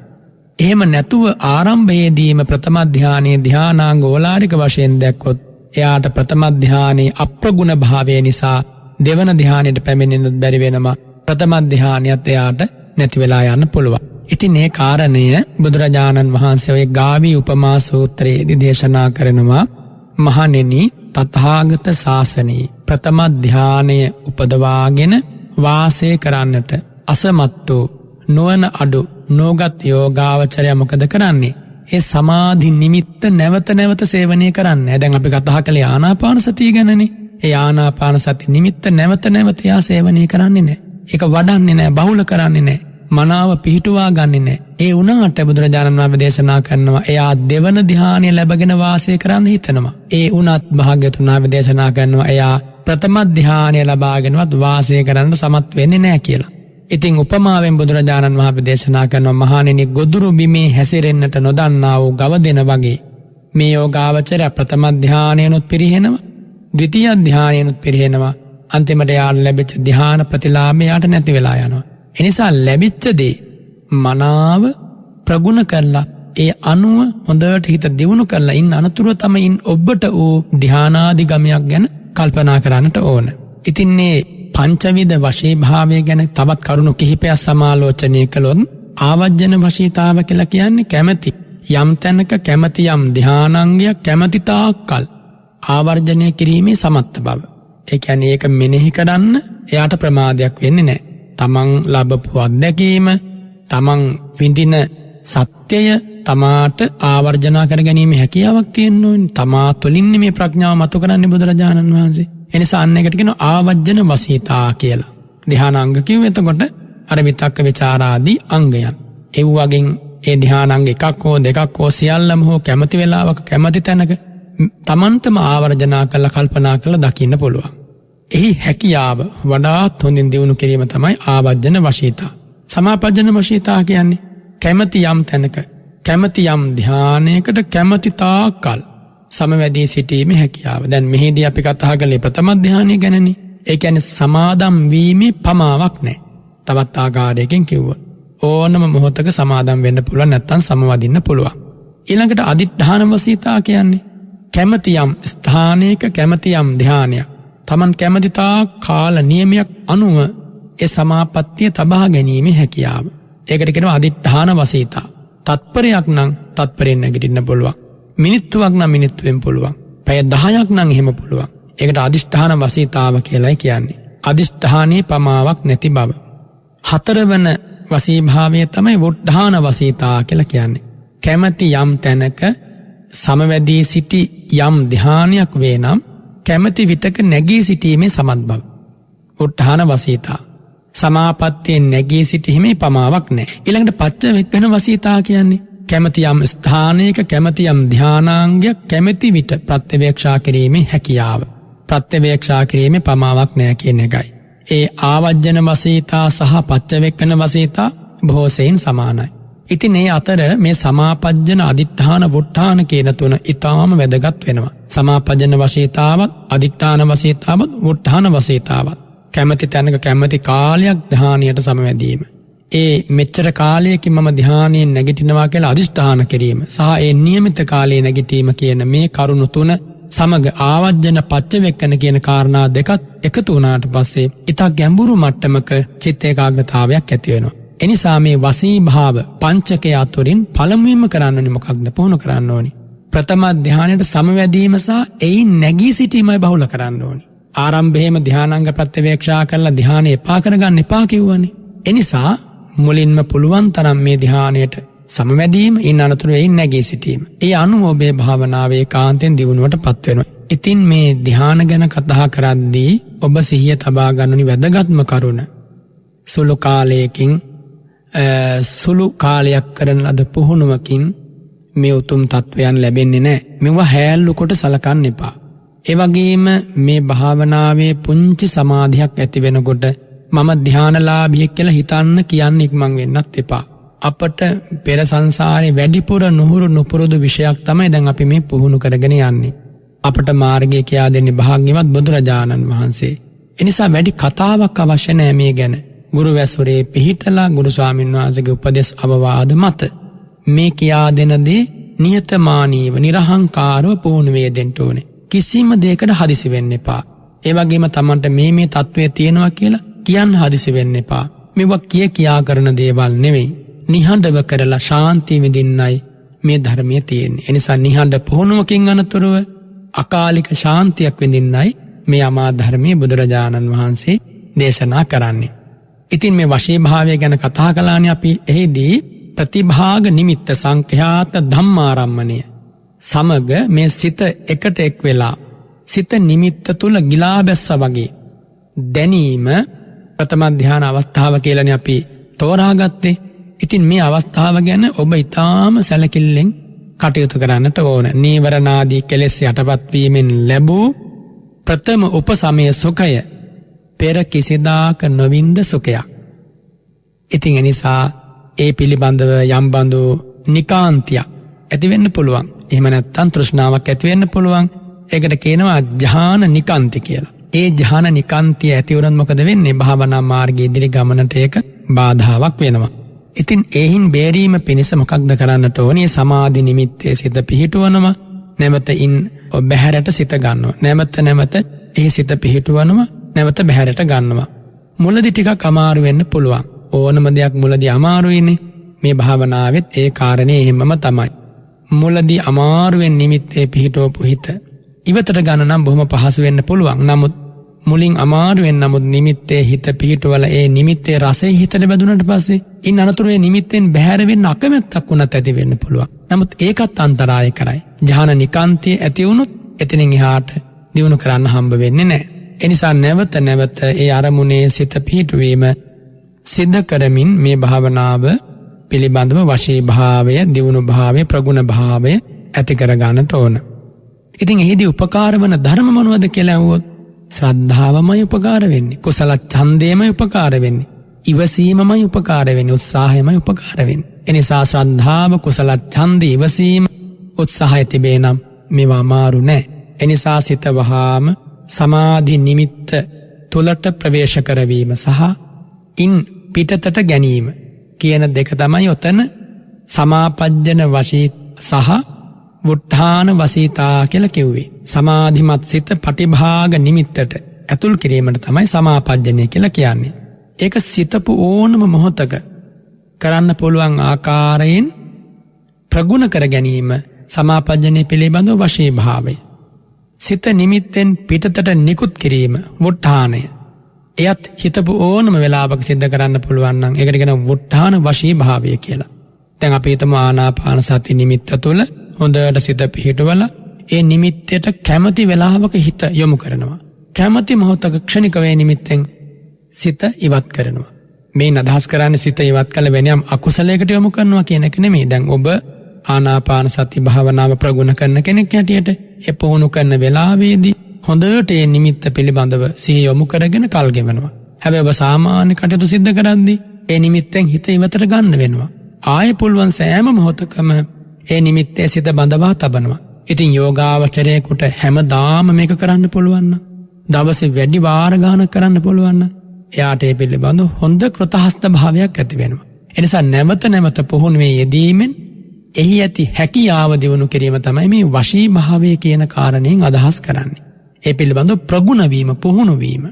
එහෙම නැතුව ආරම්භයේදීම ප්‍රථම ධ්‍යානයේ ධ්‍යානාංග ඕලාරික වශයෙන් දැක්කොත් එයාට ප්‍රථම ධ්‍යානයේ අප්‍රගුණ භාවය නිසා දෙවන ධ්‍යානයට පැමිණෙන්නත් බැරි වෙනවා. ප්‍රථම ධ්‍යානියත් එයාට නැති වෙලා යන්න පුළුවන්. ඉතින් මේ කාරණය බුදුරජාණන් වහන්සේ ඔය ගාවී උපමා සූත්‍රයේදී දේශනා කරනවා. මහණෙනි, තථාගත ශාසනයේ ප්‍රථම ධ්‍යානය උපදවාගෙන වාසය කරන්නට අසමත්තු නොවන අඩු නොගත් යෝගාවචරය මොකද කරන්නේ? ඒ සමාධි නිමිත්ත නැවත සේවනය කරන්නේ. දැන් අපි කතා කළේ ආනාපාන සතිය ගැනනේ. ඒ ආනාපාන සති නිමිත්ත නැවත යා සේවනය කරන්නේ නැහැ. ඒක වඩන්නේ නැහැ, බහුල කරන්නේ නැහැ, මනාව පිහිටුවා ගන්නේ නැහැ. ඒ වුණාට බුදුරජාණන් වහන්සේ දේශනා කරනවා එයා දෙවන ධ්‍යානය ලැබගෙන වාසය කරන්න හිතනවා. ඒ වුණත් භාග්‍යවතුන් වහන්සේ දේශනා කරනවා එයා ප්‍රථම ධ්‍යානය ලබාගෙනවත් වාසය කරන්න සමත් වෙන්නේ නැහැ කියලා. ඉතින් උපමාවෙන් බුදුරජාණන් වහන්සේ දේශනා කරනවා මහණෙනි, ගොදුරු බිමේ හැසිරෙන්නට නොදන්නා වූ ගව දෙන වගේ මේ යෝගාවචරය ප්‍රථම ධ්‍යානයනොත් පිරිහෙනවා, ද්විතීය ධ්‍යානයනොත් පිරිහෙනවා. අන්තිමට යාට ලැබිච්ච ධ්‍යාන ප්‍රතිලාභය යාට නැති වෙලා යනවා. එනිසා ලැබිච්ච දේ මනාව ප්‍රගුණ කරලා ඒ අනුව හොඳට හිත දියුණු කරලා ඉන්න අනතුරුව තමයි ඔබට වූ ධ්‍යානාදි ගමයක් ගැන කල්පනා කරන්නට ඕන. ඉතින් මේ පංචවිධ වශී භාවය ගැන තවත් කරුණු කිහිපයක් සමාලෝචනය කළොත් ආවජ්ජන වශීතාව කියලා කියන්නේ කැමැති යම් තැනක කැමැති යම් ධ්‍යානාංගයක් කැමැති තාක්කල් ආවර්ජනය කිරීමේ සමත්ත බව. ඒ කියන්නේ ඒක මෙනෙහි කරන්න එයාට ප්‍රමාදයක් වෙන්නේ නැහැ. තමන් ලැබපු අත්දැකීම, තමන් විඳින සත්‍යය තමාට ආවර්ජනා කර ගැනීම හැකියාවක් තියෙන්න ඕනේ. තමා තුළින් මේ ප්‍රඥාව මතු කරන්නේ බුදුරජාණන් වහන්සේ. එනිසා අන්න එකට කියනවා ආවජ්ජන වසීතා කියලා. ධානාංග කිව්වෙ එතකොට අර විතක්ක ਵਿਚාරාදී අංගයන්. ඒ වගේන් ඒ ධානාංග එකක් හෝ දෙකක් හෝ සියල්ලම හෝ කැමති වෙලාවක කැමති තැනක තමන්ටම ආවර්ජනා කරලා කල්පනා කරලා දකින්න පුළුවන්. එහි හැකියාව වඩාත් හොඳින් දියුණු කිරීම තමයි ආවජ්ජන වශීතා. සමාපජ්ජන වශීතා කියන්නේ කැමති යම් තැනක කැමති යම් ධානයකට කැමති තාකල් සමවැදී සිටීමේ හැකියාව. දැන් මෙහිදී අපි කතා කළේ ප්‍රථම ධානය ගැනනේ. ඒ කියන්නේ සමාදම් වීමේ පමාවක් නැහැ. තවත් ආකාරයකින් කිව්වොත් ඕනම මොහොතක සමාදම් වෙන්න පුළුවන්, නැත්නම් සමවදින්න පුළුවන්. ඊළඟට අදිඨාන වසීතා කියන්නේ කැමති යම් ස්ථානයක කැමති යම් ධානයක් තමන් කැමති කාල නියමයක් අනුව ඒ සමාපත්තිය තබා ගැනීමේ හැකියාව. ඒකට කියනවා අදිඨාන වසීතා. තත්පරයක් නම් තත්පරයෙන් නැගිටින්න පුළුවන්. මිනිත්තුවක් නම් මිනිත්තුවෙන් පුළුවන්. පැය 10ක් නම් එහෙම පුළුවන්. ඒකට අදිෂ්ඨාන වසීතාව කියලායි කියන්නේ. අදිෂ්ඨානයේ පමාවක් නැති බව. හතරවන වසීභාවය තමයි වුද්ධාන වසීතා කියලා කියන්නේ. කැමැති යම් තැනක සමවැදී සිටි යම් ධානයක් වේ නම් කැමැති විටක නැගී සිටීමේ සමත් බව. වුද්ධාන වසීතා. සමාපත්තියෙන් නැගී සිටීමේ පමාවක් නැහැ. ඊළඟට පච්ච වෙක්කන වසීතා කියන්නේ කැමැති යම් ස්ථානයක කැමැති යම් ධානාංගයක් කැමැති විට ප්‍රත්‍යවේක්ෂා කිරීමේ හැකියාව. ප්‍රත්‍යවේක්ෂා කිරීමේ පමාවක් නැහැ කියන එකයි. ඒ ආවජ්ජන වසීතා සහ පච්චවෙක්කන වසීතා බොහෝසෙයින් සමානයි. ඉතින් මේ අතර මේ සමාපජ්ජන අදිඨාන වුට්ඨාන කියන තුන ඊටාම වැදගත් වෙනවා. සමාපජ්ජන වසීතාවත් අදිඨාන වසීතාවත් වුට්ඨාන වසීතාවත් කැමැති තැනක කැමැති කාලයක් ධානයට සමවැදීම. ඒ මෙච්චර කාලයකින් මම ධානයෙන් නැගිටිනවා කියලා අදිෂ්ඨාන කිරීම සහ ඒ નિયમિત කාලයේ නැගිටීම කියන මේ කරුණු තුන සමග ආවජ්ජන පච්චවෙක්කන කියන කාරණා දෙකත් එකතු වුණාට පස්සේ ඊට ගැඹුරු මට්ටමක චිත්ත ඒකාග්‍රතාවයක් ඇති වෙනවා. එනිසා මේ වසී භාව පංචකය අතුරින් පළමුවෙන්ම කරන්න ඕනේ මොකක්ද? පුහුණු කරන්න ඕනේ. ප්‍රථම ධානයට සමවැදීම සහ එයින් නැගී සිටීමයි බහුල කරන්න ඕනේ. ආරම්භයේම ධානාංග ප්‍රත්‍යවේක්ෂා කරලා ධානය එපා කරගන්න එපා කිව්වනේ. එනිසා මුලින්ම පුළුවන් තරම් මේ ධානයට සමවැදීම ඉන් අනතුරු එයින් නැගී සිටීම. ඒ අනුව ඔබේ භාවනාවේ ඒකාන්තයෙන් දියුණුවට පත් වෙනවා. ඉතින් මේ ධාන ගැන කතා කරද්දී ඔබ සිහිය තබා ගන්නනි වැදගත්ම කරුණ සුළු කාලයකින් සුළු කාලයක් කරන ලද පුහුණුවකින් මේ උතුම් තත්වයන් ලැබෙන්නේ නැහැ. මේවා හැල්ලු කොට සලකන්න එපා. ඒ වගේම මේ භාවනාවේ පුංචි සමාධියක් ඇති වෙනකොට මම ධානලාභියෙක් කියලා හිතන්න කියන්නේ ඉක්මන් වෙන්නත් එපා. අපට පෙර සංසාරේ වැඩිපුර නුහුරු නුපුරුදු විෂයක් තමයි දැන් අපි මේ පුහුණු කරගෙන යන්නේ. අපට මාර්ගය කියා දෙන්නේ භාග්‍යවත් බුදුරජාණන් වහන්සේ. එනිසා වැඩි කතාවක් අවශ්‍ය නැහැ මේ ගැන. ගුරු වැසුරේ පිහිටලා ගුරු ස්වාමීන් වහන්සේගේ උපදෙස් අවවාද මත මේ කියා දෙන දේ නිහතමානීව නිර්හංකාරව පුහුණු වේදෙන්න ඕනේ. කිසිම දෙයකට හදිසි වෙන්න එපා. ඒ වගේම Tamanට මේ තත්වයේ තියෙනවා කියලා කියන්න හදිසි වෙන්න එපා. මේවා කියා කරන දේවල් නෙවෙයි. නිහඬව කරලා ශාන්තිය විඳින්නයි මේ ධර්මයේ තියෙන්නේ. එනිසා නිහඬ පුහුණුවකින් අනතුරුව අකාලික ශාන්තියක් විඳින්නයි මේ අමා ධර්මයේ බුදුරජාණන් වහන්සේ දේශනා කරන්නේ. ඉතින් මේ වශී භාවය ගැන කතා කළානේ අපි. එහිදී ප්‍රතිභාග නිමිත්ත සංඛ්‍යාත ධම්මාරම්මණය සමග මේ සිත එකට එක් වෙලා සිත නිමිත්ත තුල ගිලා බැස්සා වගේ දැනීම ප්‍රථම ධ්‍යාන අවස්ථාව කියලානේ අපි තෝරාගත්තේ. ඉතින් මේ අවස්ථාව ගැන ඔබ ඊටාම සැලකිල්ලෙන් කටයුතු කරන්නට ඕන. නීවරණාදී කෙලෙස් යටපත් වීමෙන් ලැබූ ප්‍රථම උපසමය සුඛය පෙර කිසිදාක නොවින්ද සුඛයක්. ඉතින් එනිසා ඒ පිළිබඳව යම් බඳු නිකාන්තියක් ඇති වෙන්න පුළුවන්. එහෙම නැත්නම් තෘෂ්ණාවක් ඇති වෙන්න පුළුවන්. ඒකට කියනවා ධ්‍යාන නිකාන්ති කියලා. ඒ ධ්‍යාන නිකාන්තිය ඇති වුණොත් මොකද වෙන්නේ? භාවනා මාර්ගයේ ඉදිරි ගමනට ඒක බාධාවක් වෙනවා. ඉතින් ඒහින් බේරීම පිණිස මොකක්ද කරන්නට ඕනේ? සමාධි නිමිත්තේ සිත පිහිටුවනවා. නැවත බැහැරට සිත ගන්නවා. නැවත ඒ සිත පිහිටුවනවා. නැවත බැහැරට ගන්නවා. මුලදී ටිකක් අමාරු වෙන්න පුළුවන්. ඕනම දෙයක් මුලදී අමාරුයිනේ. මේ භාවනාවෙත් ඒ කාරණේ එහෙමම තමයි. මුලදී අමාරුවෙන් නිමිත්තේ පිහිටවපු හිත ඉවතට ගන්න නම් බොහොම පහසු වෙන්න පුළුවන්. නමුත් මුලින් අමාරුවෙන් නමුත් නිමිත්තේ හිත පිහිටුවල ඒ නිමිත්තේ රසය හිතට බැදුනට පස්සේ ඉන් අනතුරේ නිමිත්තෙන් බැහැර වෙන්න අකමැත්තක් වුණත් ඇති වෙන්න පුළුවන්. නමුත් ඒකත් අන්තරාය කරයි. ධ්‍යාන නිකාන්තයේ ඇති වුණොත් එතනින් එහාට දියුණු කරන්න හම්බ වෙන්නේ නැහැ. ඒ නිසා නැවත නැවත ඒ අරමුණේ සිත පිහිටුවීම සිද්ධ කරමින් මේ භාවනාව පිළිබඳව වශී භාවය, දියුණු භාවය, ප්‍රගුණ භාවය ඇති කර ගන්නට ඕන. ඉතින් එහිදී උපකාර වන ධර්ම මොනවද කියලා අහුවොත් ශ්‍රද්ධාවමයි උපකාර වෙන්නේ. කුසල ඡන්දයමයි උපකාර වෙන්නේ. ඉවසීමමයි උපකාර වෙන්නේ. උත්සාහයමයි උපකාර වෙන්නේ. එනිසා ශ්‍රද්ධාව, කුසල ඡන්ද, ඉවසීම, උත්සාහය තිබේ නම් මේවා අමාරු නෑ. එනිසා සිත වහාම සමාධි නිමිත්ත තුලට ප්‍රවේශ කරවීම සහ ඉන් පිටතට ගැනීම කියන දෙක තමයි ඔතන සමාපජ්ජන වශී සහ වුට්ඨාන වසීතා කියලා කිව්වේ. සමාධිමත් සිත පටිභාග නිමිත්තට ඇතුල් කිරීමට තමයි සමාපජ්ජනය කියලා කියන්නේ. ඒක සිතපු ඕනම මොහොතක කරන්න පුළුවන් ආකාරයෙන් ප්‍රගුණ කර ගැනීම සමාපජ්ජනය පිළිබඳව වශී භාවය. සිත නිමිත්තෙන් පිටතට නිකුත් කිරීම වුට්ඨානය. එයත් හිතපු ඕනම වෙලාවක සිද්ධ කරන්න පුළුවන් නම් ඒකට කියන වුට්ඨාන වශී භාවය කියලා. දැන් අපි හිතමු ආනාපාන සති නිමිත්ත තුළ හොඳට සිත පිහිටවලා ඒ නිමිත්තට කැමති වෙලාවක හිත යොමු කරනවා. කැමති මොහොතක ක්ෂණික වේ නිමිත්තෙන් සිත ඉවත් කරනවා. මේ අදහස් කරන්නේ සිත ඉවත් කළ වෙනයම් අකුසලයකට යොමු කරනවා කියන එක නෙමෙයි. දැන් ඔබ ආනාපාන සති භාවනාව ප්‍රගුණ කරන කෙනෙක් හැටියට ඒ පුහුණු කරන වෙලාවේදී හොඳට ඒ නිමිත්ත පිළිබඳව සිහිය යොමු කරගෙන කල් ගෙවනවා. හැබැයි ඔබ සාමාන්‍ය කටයුතු සිද්ධ කරද්දී ඒ නිමිත්තෙන් හිත ඉවතට ගන්න වෙනවා. ආයෙ පුළුවන් සෑම මොහොතකම ඒ නිමිත්තේ සිත බඳවා තබනවා. ඉතින් යෝගාවචරයෙකුට හැමදාම මේක කරන්න පුළුවන් නම්, දවසේ වැඩි වාර ගණනක් කරන්න පුළුවන් නම් එයාට ඒ පිළිබඳව හොඳ කෘතහස්ත භාවයක් ඇති වෙනවා. එනිසා නැවත නැවත පුහුණුවේ යෙදීමෙන් එහි ඇති හැකියාව දියුණු කිරීම තමයි මේ වශී භාවය කියන කාරණයෙන් අදහස් කරන්නේ. ඒ පිළිබඳව ප්‍රගුණ වීම, පුහුණු වීම.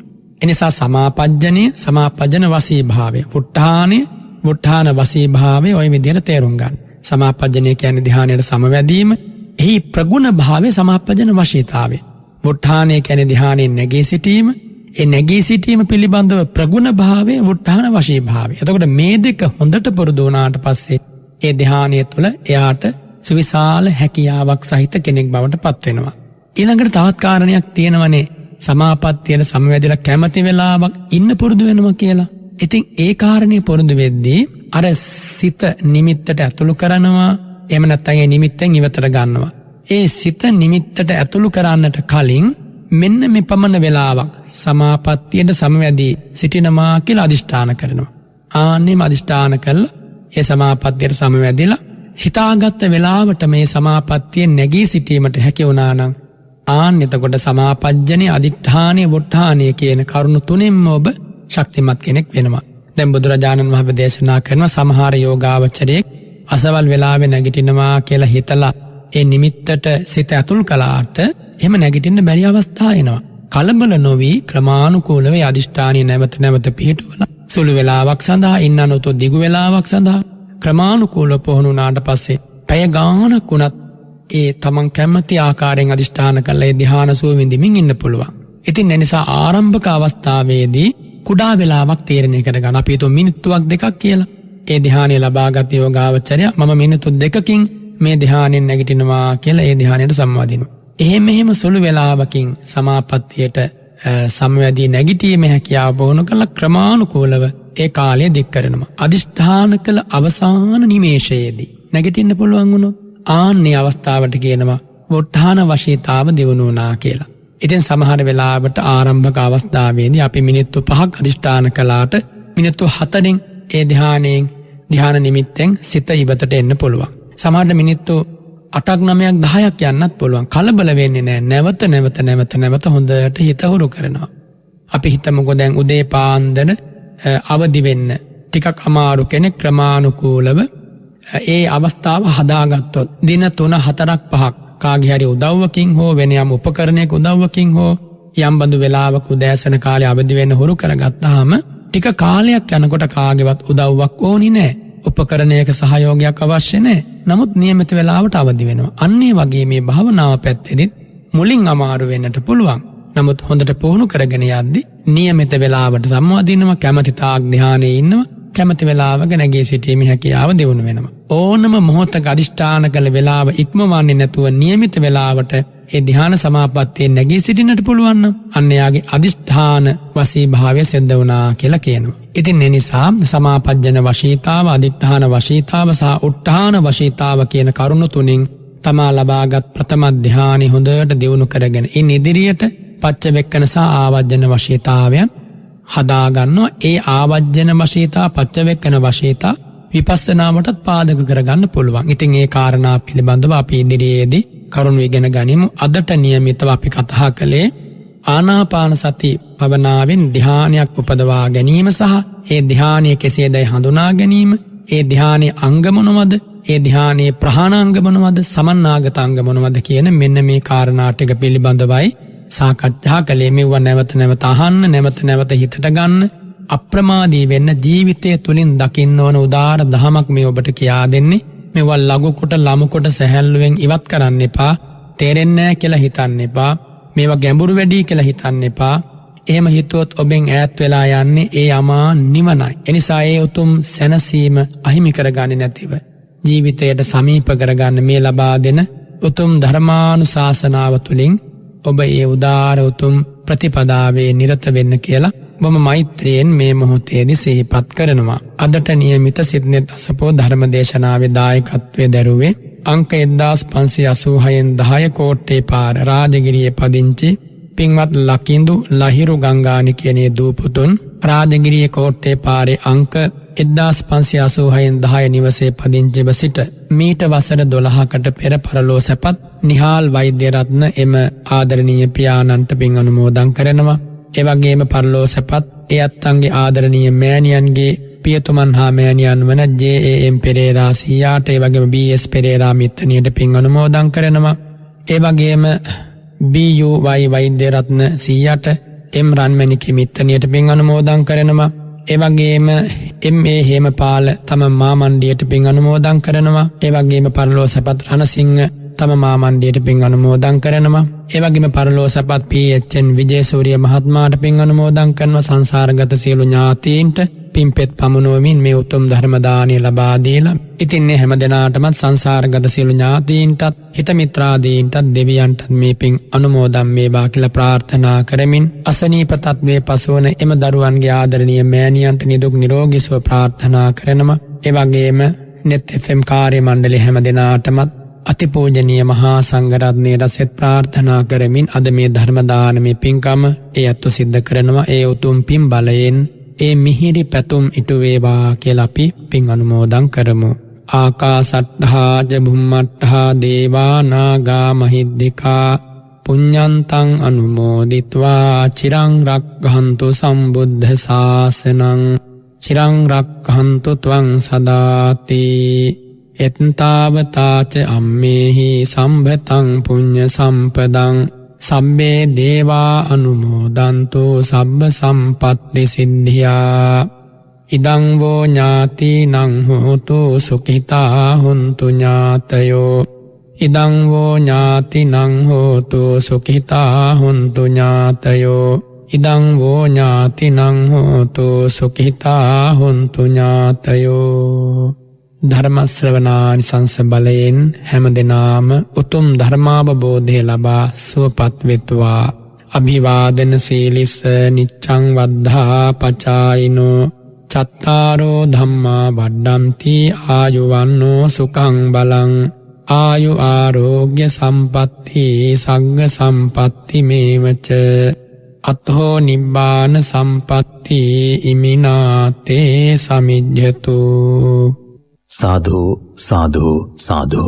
එනිසා සමාපජ්ජනය, සමාපජ්ජන වශී භාවය, වුට්ඨානය, වුට්ඨාන වශී භාවය ඔය විදිහට තේරුම් ගන්න. සමාපජ්ජනය කියන්නේ ධ්‍යානයට සමවැදීම. එහි ප්‍රගුණ භාවය සමාපජ්ජන වශීතාවය. වුට්ඨානය කියන්නේ ධ්‍යානයෙන් නැගී සිටීම. ඒ නැගී සිටීම පිළිබඳව ප්‍රගුණ භාවය, වුට්ඨාන වශී භාවය. එතකොට මේ දෙක හොඳට පුරුදු වුණාට පස්සේ ඒ ධ්‍යානය තුළ එයාට සුවිශාල හැකියාවක් සහිත කෙනෙක් බවට පත් වෙනවා. ඊළඟට තවත් කාරණයක් තියෙනවනේ සමාපත්තියට සමවැදිලා කැමති වෙලාවක් ඉන්න පුරුදු වෙනවා කියලා. ඉතින් ඒ කාරණේ පුරුදු වෙද්දී අර සිත නිමිත්තට ඇතුළු කරනවා, එහෙම නැත්නම් ඒ නිමිත්තෙන් ඉවතට ගන්නවා. ඒ සිත නිමිත්තට ඇතුළු කරන්නට කලින් මෙන්න මේ පමණ වෙලාවක් සමාපත්තියට සමවැදී සිටිනවා කියලා අදිෂ්ඨාන කරනවා. ආන්නෙම අදිෂ්ඨාන කළා ඒ සමාපත්තියට සමවැදිලා හිතාගත්ත වෙලාවට මේ සමාපත්තියෙන් නැගී සිටීමට හැකි වුණා නම් ආන්න එතකොට සමාපජ්ජනේ, අදිඨානයේ, වුට්ඨානයේ කියන කරුණු තුනෙන්ම ඔබ ශක්තිමත් කෙනෙක් වෙනවා. දැන් බුදුරජාණන් වහන්සේ දේශනා කරන සමහර යෝගාවචරයෙක් අසවල් වෙලාවේ නැගිටිනවා කියලා හිතලා ඒ නිමිත්තට සිත ඇතුල් කළාට එහෙම නැගිටින්න බැරි අවස්ථා එනවා. කලබල නොවි ක්‍රමානුකූලව අදිෂ්ඨානීය නැවත නැවත පිහිටවලා සුළු වෙලාවක් සඳහා ඉන්නනොත් දිගු වෙලාවක් සඳහා ක්‍රමානුකූලව පුහුණුනාට පස්සේ පැය ගාණක් වුණත් ඒ තමන් කැමති ආකාරයෙන් අදිෂ්ඨාන කළා ඒ ධ්‍යාන සුව විඳින්මින් ඉන්න පුළුවන්. ඉතින් ඒ නිසා ආරම්භක අවස්ථාවේදී කුඩා වෙලාවක් තීරණය කරගන්න. අපි හිතුව මිනිත්තුවක් දෙකක් කියලා. ඒ ධ්‍යානය ලබාගත් යෝගාවචරය මම මිනිත්තු දෙකකින් මේ ධ්‍යානෙන් නැගිටිනවා කියලා ඒ ධ්‍යානයට සම්වදිනවා. එහෙම සුළු වෙලාවකින් සමාපත්තියට සමවැදී නැගිටීමේ හැකියාව වුණු කල ක්‍රමානුකූලව ඒ කාලය දික් කරනවා. අදිෂ්ඨාන කළ අවසාන නිමේෂයේදී නැගිටින්න පුළුවන් වුණොත් ආන්නේ අවස්ථාවට කියනවා වුට්ඨාන වශීතාව දියුණු වුණා කියලා. ඉතින් සමහර වෙලාවට ආරම්භක අවස්ථාවේදී අපි මිනිත්තු 5ක් අදිෂ්ඨාන කළාට මිනිත්තු 4න් ඒ ධ්‍යාන නිමිත්තෙන් සිත ඉවතට එන්න පුළුවන්. සමහරට මිනිත්තු 8ක් 9ක් 10ක් යන්නත් පුළුවන්. කලබල වෙන්නේ නැහැ. නැවත හොඳට හිත හුරු කරනවා. අපි හිතමුකෝ දැන් උදේ පාන්දර අවදි වෙන්න ටිකක් අමාරු කෙනෙක් ක්‍රමානුකූලව ඒ අවස්ථාව හදාගත්තොත් දින 3 4ක් 5ක් කාගේ හරි උදව්වකින් හෝ වෙන යම් උපකරණයක උදව්වකින් හෝ යම් බඳු වෙලාවක උදෑසන කාලේ අවදි වෙන්න හුරු කරගත්තාම ටික කාලයක් යනකොට කාගේවත් උදව්වක් ඕනි නැහැ. උපකරණයක සහයෝගයක් අවශ්‍ය නැහැ. නමුත් નિયમિત වෙලාවට අවදි වෙනවා. අන්න ඒ වගේ මේ භාවනාව පැත්තේදී මුලින් අමාරු වෙන්නට පුළුවන්. නමුත් හොඳට පුහුණු කරගෙන යද්දි නියමිත වෙලාවට සම්මාදිනවා, කැමති තාක් ධානයේ ඉන්නවා, කැමති වෙලාවක නැගී සිටීමේ හැකියාව දියුණු වෙනවා. ඕනම මොහොතක අදිෂ්ඨාන කළ වෙලාව ඉක්මවන්නේ නැතුව නියමිත වෙලාවට ඒ ධ්‍යාන සමාපත්තියේ නැගී සිටින්නට පුළුවන් නම් අන්න යාගේ අදිෂ්ඨාන වශී භාවය සිද්ධ වුණා කියලා කියනවා. ඉතින් ඒ නිසා සමාපජ්ජන වශීතාව, අදිෂ්ඨාන වශීතාව සහ උත්ථාන වශීතාව කියන කරුණු තුنين තමා ලබාගත් ප්‍රථම ධ්‍යානෙ හොඳට දියුණු කරගෙන ඉන් ඉදිරියට පච්චවෙක්කන සහ ආවජ්ජන වශීතාවයන් හදා ගන්නවා. ඒ ආවජ්ජන වශීතා, පච්චවෙක්කන වශීතා විපස්සනාවටත් පාදක කරගන්න පුළුවන්. ඉතින් ඒ කාරණා පිළිබඳව අපි ඉදිරියේදී කරුණු ඉගෙන ගනිමු. අදට නියමිතව අපි කතා කළේ ආනාපාන සති භාවනාවෙන් ධ්‍යානයක් උපදවා ගැනීම සහ ඒ ධ්‍යානය කෙසේදයි හඳුනා ගැනීම, ඒ ධ්‍යානයේ අංග මොනවද, ඒ ධ්‍යානයේ ප්‍රහාණාංග මොනවද, සමන්නාගත අංග මොනවද කියන මෙන්න මේ කාරණා ටික පිළිබඳවයි සාකච්ඡා කළේ. මෙව නැවත නැවත අහන්න, නැවත නැවත හිතට ගන්න, අප්‍රමාදී වෙන්න, ජීවිතය තුලින් දකින්න ඕන උදාර දහමක් මේ ඔබට කියා දෙන්නේ. මේවා ලඝු කොට ලමු කොට සැහැල්ලුවෙන් ඉවත් කරන්න එපා. තේරෙන්නේ නැහැ කියලා හිතන්න එපා. මේවා ගැඹුරු වැඩි කියලා හිතන්න එපා. එහෙම හිතුවොත් ඔබෙන් ඈත් වෙලා යන්නේ ඒ අමා නිවනයි. එනිසා ඒ උතුම් සැනසීම අහිමි කරගන්නේ නැතිව ජීවිතයට සමීප කරගන්න මේ ලබා දෙන උතුම් ධර්මානුශාසනාව තුළින් ඔබ ඒ උදාර උතුම් ප්‍රතිපදාවේ නිරත වෙන්න කියලා මම මෛත්‍රියෙන් මේ මොහොතේදී සිහිපත් කරනවා. අදට නියමිත සිද්නෙත් අසපෝ ධර්මදේශනාවේ දායකත්වයේ දරුවේ අංක 1586න් 10 කෝට්ටේ පාර රාජගිරියේ පදිංචි පින්වත් ලකිඳු ලහිරු ගංගානි කියනේ දූපුතුන් රාජගිරියේ කෝට්ටේ පාරේ අංක 1586න් 10 නිවසේ පදිංචිව සිට මීට වසර 12කට පෙර පරලෝ සැපත් නිහාල් වෛද්‍ය රත්න එම ආදරණීය පියාණන්ට පින් අනුමෝදන් කරනවා. ඒ වගේම පරලෝ සැපත් ඒ අත්තන්ගේ ආදරණීය මෑණියන්ගේ පියතුමන් හා මෑණියන් වන ජේ.ඒම් පෙරේරා සීයාට, ඒ වගේම බී.එස් පෙරේරා මිත්තණියට පින් අනුමෝදන් කරනවා. ඒ වගේම බී.යූ.වයි වෛද්‍ය රත්න සීයාට, එම් රන්මැණිකේ මිත්තණියට පින් අනුමෝදන් කරනවා. ඒ වගේම එම්.ඒ හේමපාල තම මාමණ්ඩියට පින් අනුමෝදන් කරනවා. ඒ වගේම පරලෝ සැපත් රණසිංහ තම මාමණ්ඩියට පින් අනුමෝදන් කරනවා. ඒ වගේම පරලෝ සැපත් පී.එච්.එන් විජේසූරිය මහත්මයාට පින් අනුමෝදන් කරනවා. සංසාරගත සියලු ඥාතීන්ට පින්පෙත් පමුණුවමින් මේ උතුම් ධර්ම දානය ලබා දීලා ඉතින් මේ හැම දිනාටමත් සංසාරගත සියලු ඥාතීන්ටත් හිත මිත්‍රාදීන්ටත් දෙවියන්ටත් මේ පින් අනුමෝදන් වේවා කියලා ප්‍රාර්ථනා කරමින් අසනීප තත්වයේ පසුවන එම දරුවන්ගේ ආදරණීය මෑණියන්ට නිදුක් නිරෝගී සුව ප්‍රාර්ථනා කරනවා. ඒ වගේම net fm කාර්ය මණ්ඩලයේ හැම දිනාටමත් අතිපූජනීය මහා සංඝරත්නයට සෙත් ප්‍රාර්ථනා කරමින් අද මේ ධර්ම දානමේ පින්කම ඒ අත්ව සිද්ධ කරනවා. ඒ උතුම් පින් බලයෙන් ඒ මිහිරි පැතුම් ඉටු වේවා කියලා අපි පින් අනුමෝදන් කරමු. ආකාසට්ඨා ච බුම්මට්ඨා දේවා නාග මහිද්దికා පුඤ්ඤන්තං අනුමෝදිත්වා චිරං රක්ඛන්තු සම්බුද්ධ ශාසනං චිරං රක්ඛන්තු ත්වං සදාති. එත්තාවතාච අම්මේහි සම්භතං පුඤ්ඤ සම්පදං සබ්බේ දේවා අනුමෝදන්තු සබ්බ සම්පත්ති සිද්ධියා. ඉදං වෝ ඥාතිනං හෝතු සුඛිතා හුන්තු ඥාතයෝ. ඉදං වෝ ඥාතිනං හෝතු සුඛිතා හුන්තු ඥාතයෝ. ඉදං වෝ ඥාතිනං හෝතු සුඛිතා හුන්තු ඥාතයෝ. ධර්ම ශ්‍රවණානිසංස බලයෙන් හැම දිනාම උතුම් ධර්මාවබෝධය ලබා සුවපත් වෙත්වා. අභිවාදන සීලිස නිච්ඡං වද්ධා පචායිනෝ චත්තාරෝ ධම්මා වඩ්ඩಂತಿ ආයුවන්නෝ සුඛං බලං ආයු ආරෝග්‍ය සම්පatti සග්ග සම්පatti මේවච අතෝ නිබ්බාන සම්පatti ඉමිනාතේ සමිජ්ජතු. සාදු සාදු සාදු.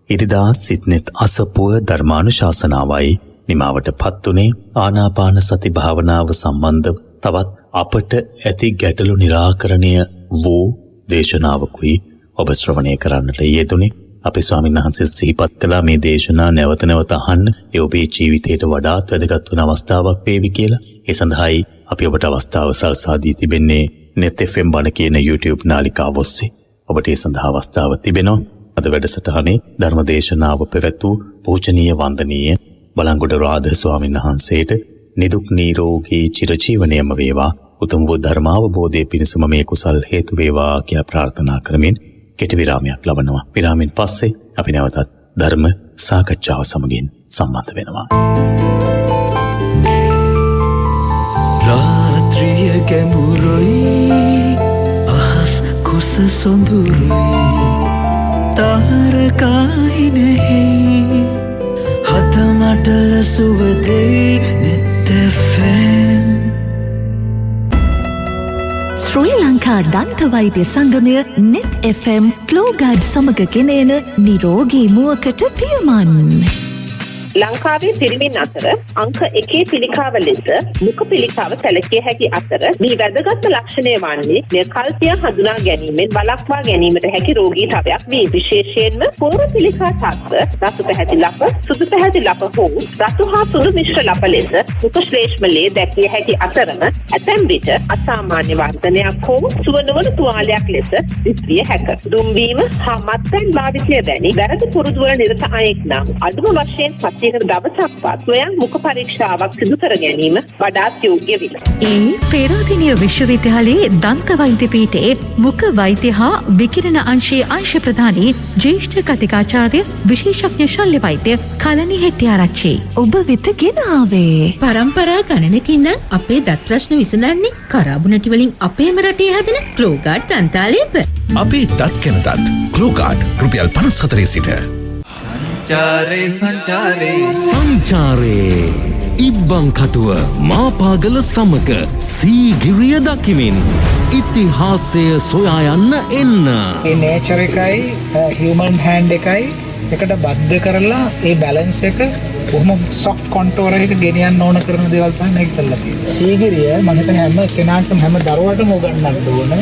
ඉරිදා සිත්නෙත් අසපුව ධර්මානුශාසනාවයි නිමාවට පත්තුනේ. ආනාපාන සති භාවනාව සම්බන්ධ තවත් අපට ඇති ගැටලු නිරාකරණය වූ දේශනාවකුයි ඔබ ශ්‍රවණය කරන්නට යෙදුනේ. අපේ ස්වාමීන් වහන්සේ සිහිපත් කළා මේ දේශනා නැවත නැවත අහන්න ඒ ඔබේ ජීවිතයට වඩාත් වැදගත් වන අවස්ථාවක් වේවි කියලා. ඒ සඳහායි අපි ඔබට අවස්ථාව සලසා දී තිබෙන්නේ net fm බණ කියන YouTube නාලිකාව ඔස්සේ. ඔබට ඒ සඳහා අවස්ථාව තිබෙනවා. අද වැඩසටහනේ ධර්ම දේශනාව පැවැත් වූ පූජනීය වන්දනීය බලංගොඩ රාධ ස්වාමීන් වහන්සේට නිදුක් නිරෝගී චිරජීවනයම වේවා. උතුම් වූ ධර්මාවබෝධය පිණිසම මේ කුසල් හේතු වේවා කියා ප්‍රාර්ථනා කරමින් කෙටි විරාමයක් ලබනවා. විරාමෙන් පස්සේ අපි නැවතත් ධර්ම සාකච්ඡාව සමගින් සම්බන්ධ වෙනවා. රාත්‍රිය ගැඹුරුයි අහස් කුස සොඳුරුයි තාරකායි නැහි හතමටල සුවදෙයි නෙත් FM ශ්‍රී ලංකා දන්ත වෛද්‍ය සංගමය නෙත් FM ක්ලෝගාඩ් සමග ගෙනෙන නිරෝගී මුවකට පියමන්. ලංකාවේ පිරිමින් අතර අංක 1 පිළිකාව ලෙස මුඛ පිළිකාව සැලකිය හැකි අතර මේ වැදගත් ලක්ෂණය වන්නේ මෙය කල්පිය හඳුනා ගැනීමෙන් වළක්වා ගැනීමට හැකි රෝගී තවයක් වේ. විශේෂයෙන්ම පූර්ව පිළිකා තත්ත්ව රතු පැහැති ලප, සුදු පැහැති ලප හෝ රතු හා සුදු මිශ්‍ර ලප ලෙස මුඛ ශ්ලේෂ්මලයේ දැකිය හැකි අතරම ඇතැම් විට අසාමාන්‍ය වර්ධනයක් හෝ සුවනවන තුවාලයක් ලෙස දිස්විය හැක. දුම්බීම හා මත්පැන් භාවිතය වැනි වැරදි පුරුදු වල නිරත අයෙක් නම් අඩුම වශයෙන් දවසක්වත් ස්වයං මුඛ පරීක්ෂාවක් සිදු කර ගැනීම වඩාත් යෝග්‍ය වේ. ඒ පේරාදෙණිය විශ්වවිද්‍යාලයේ දන්ත වෛද්‍ය පීඨයේ මුඛ වෛද්‍ය හා විකිරණ අංශයේ අංශ ප්‍රධානී ජ්‍යෙෂ්ඨ කතිකාචාර්ය විශේෂඥ ශල්‍ය වෛද්‍ය කලනි හෙට්ටිආරච්චි ඔබ වෙත ගෙන ආවේ. පරම්පරා ගණනකින් නම් අපේ දත් ප්‍රශ්න විසඳන්නේ කරාබුනටි වලින් අපේම රටේ හැදෙන ක්ලෝගාඩ් දන්තාලේප. අපේ දත් කෙනතත් ක්ලෝගාඩ් රුපියල් 54 සිට සංචාරේ ඉබ්බන් කටුව මාපාගල සමග සීගිරිය දකිමින් ඉතිහාසය සොයා යන්න එන්න. ඒ නේචර් එකයි හියුමන් හෑන්ඩ් එකයි එකට බද්ධ කරලා ඒ බැලන්ස් එක කොහොම සොෆ්ට් කොන්ටෝර් එකක ගෙනියන්න ඕන කරන දේවල් තමයි මේක කරලා තියෙන්නේ. සීගිරිය මම හිතන්නේ හැම කෙනාටම හැම දරුවටම උගන්වන්න ඕන.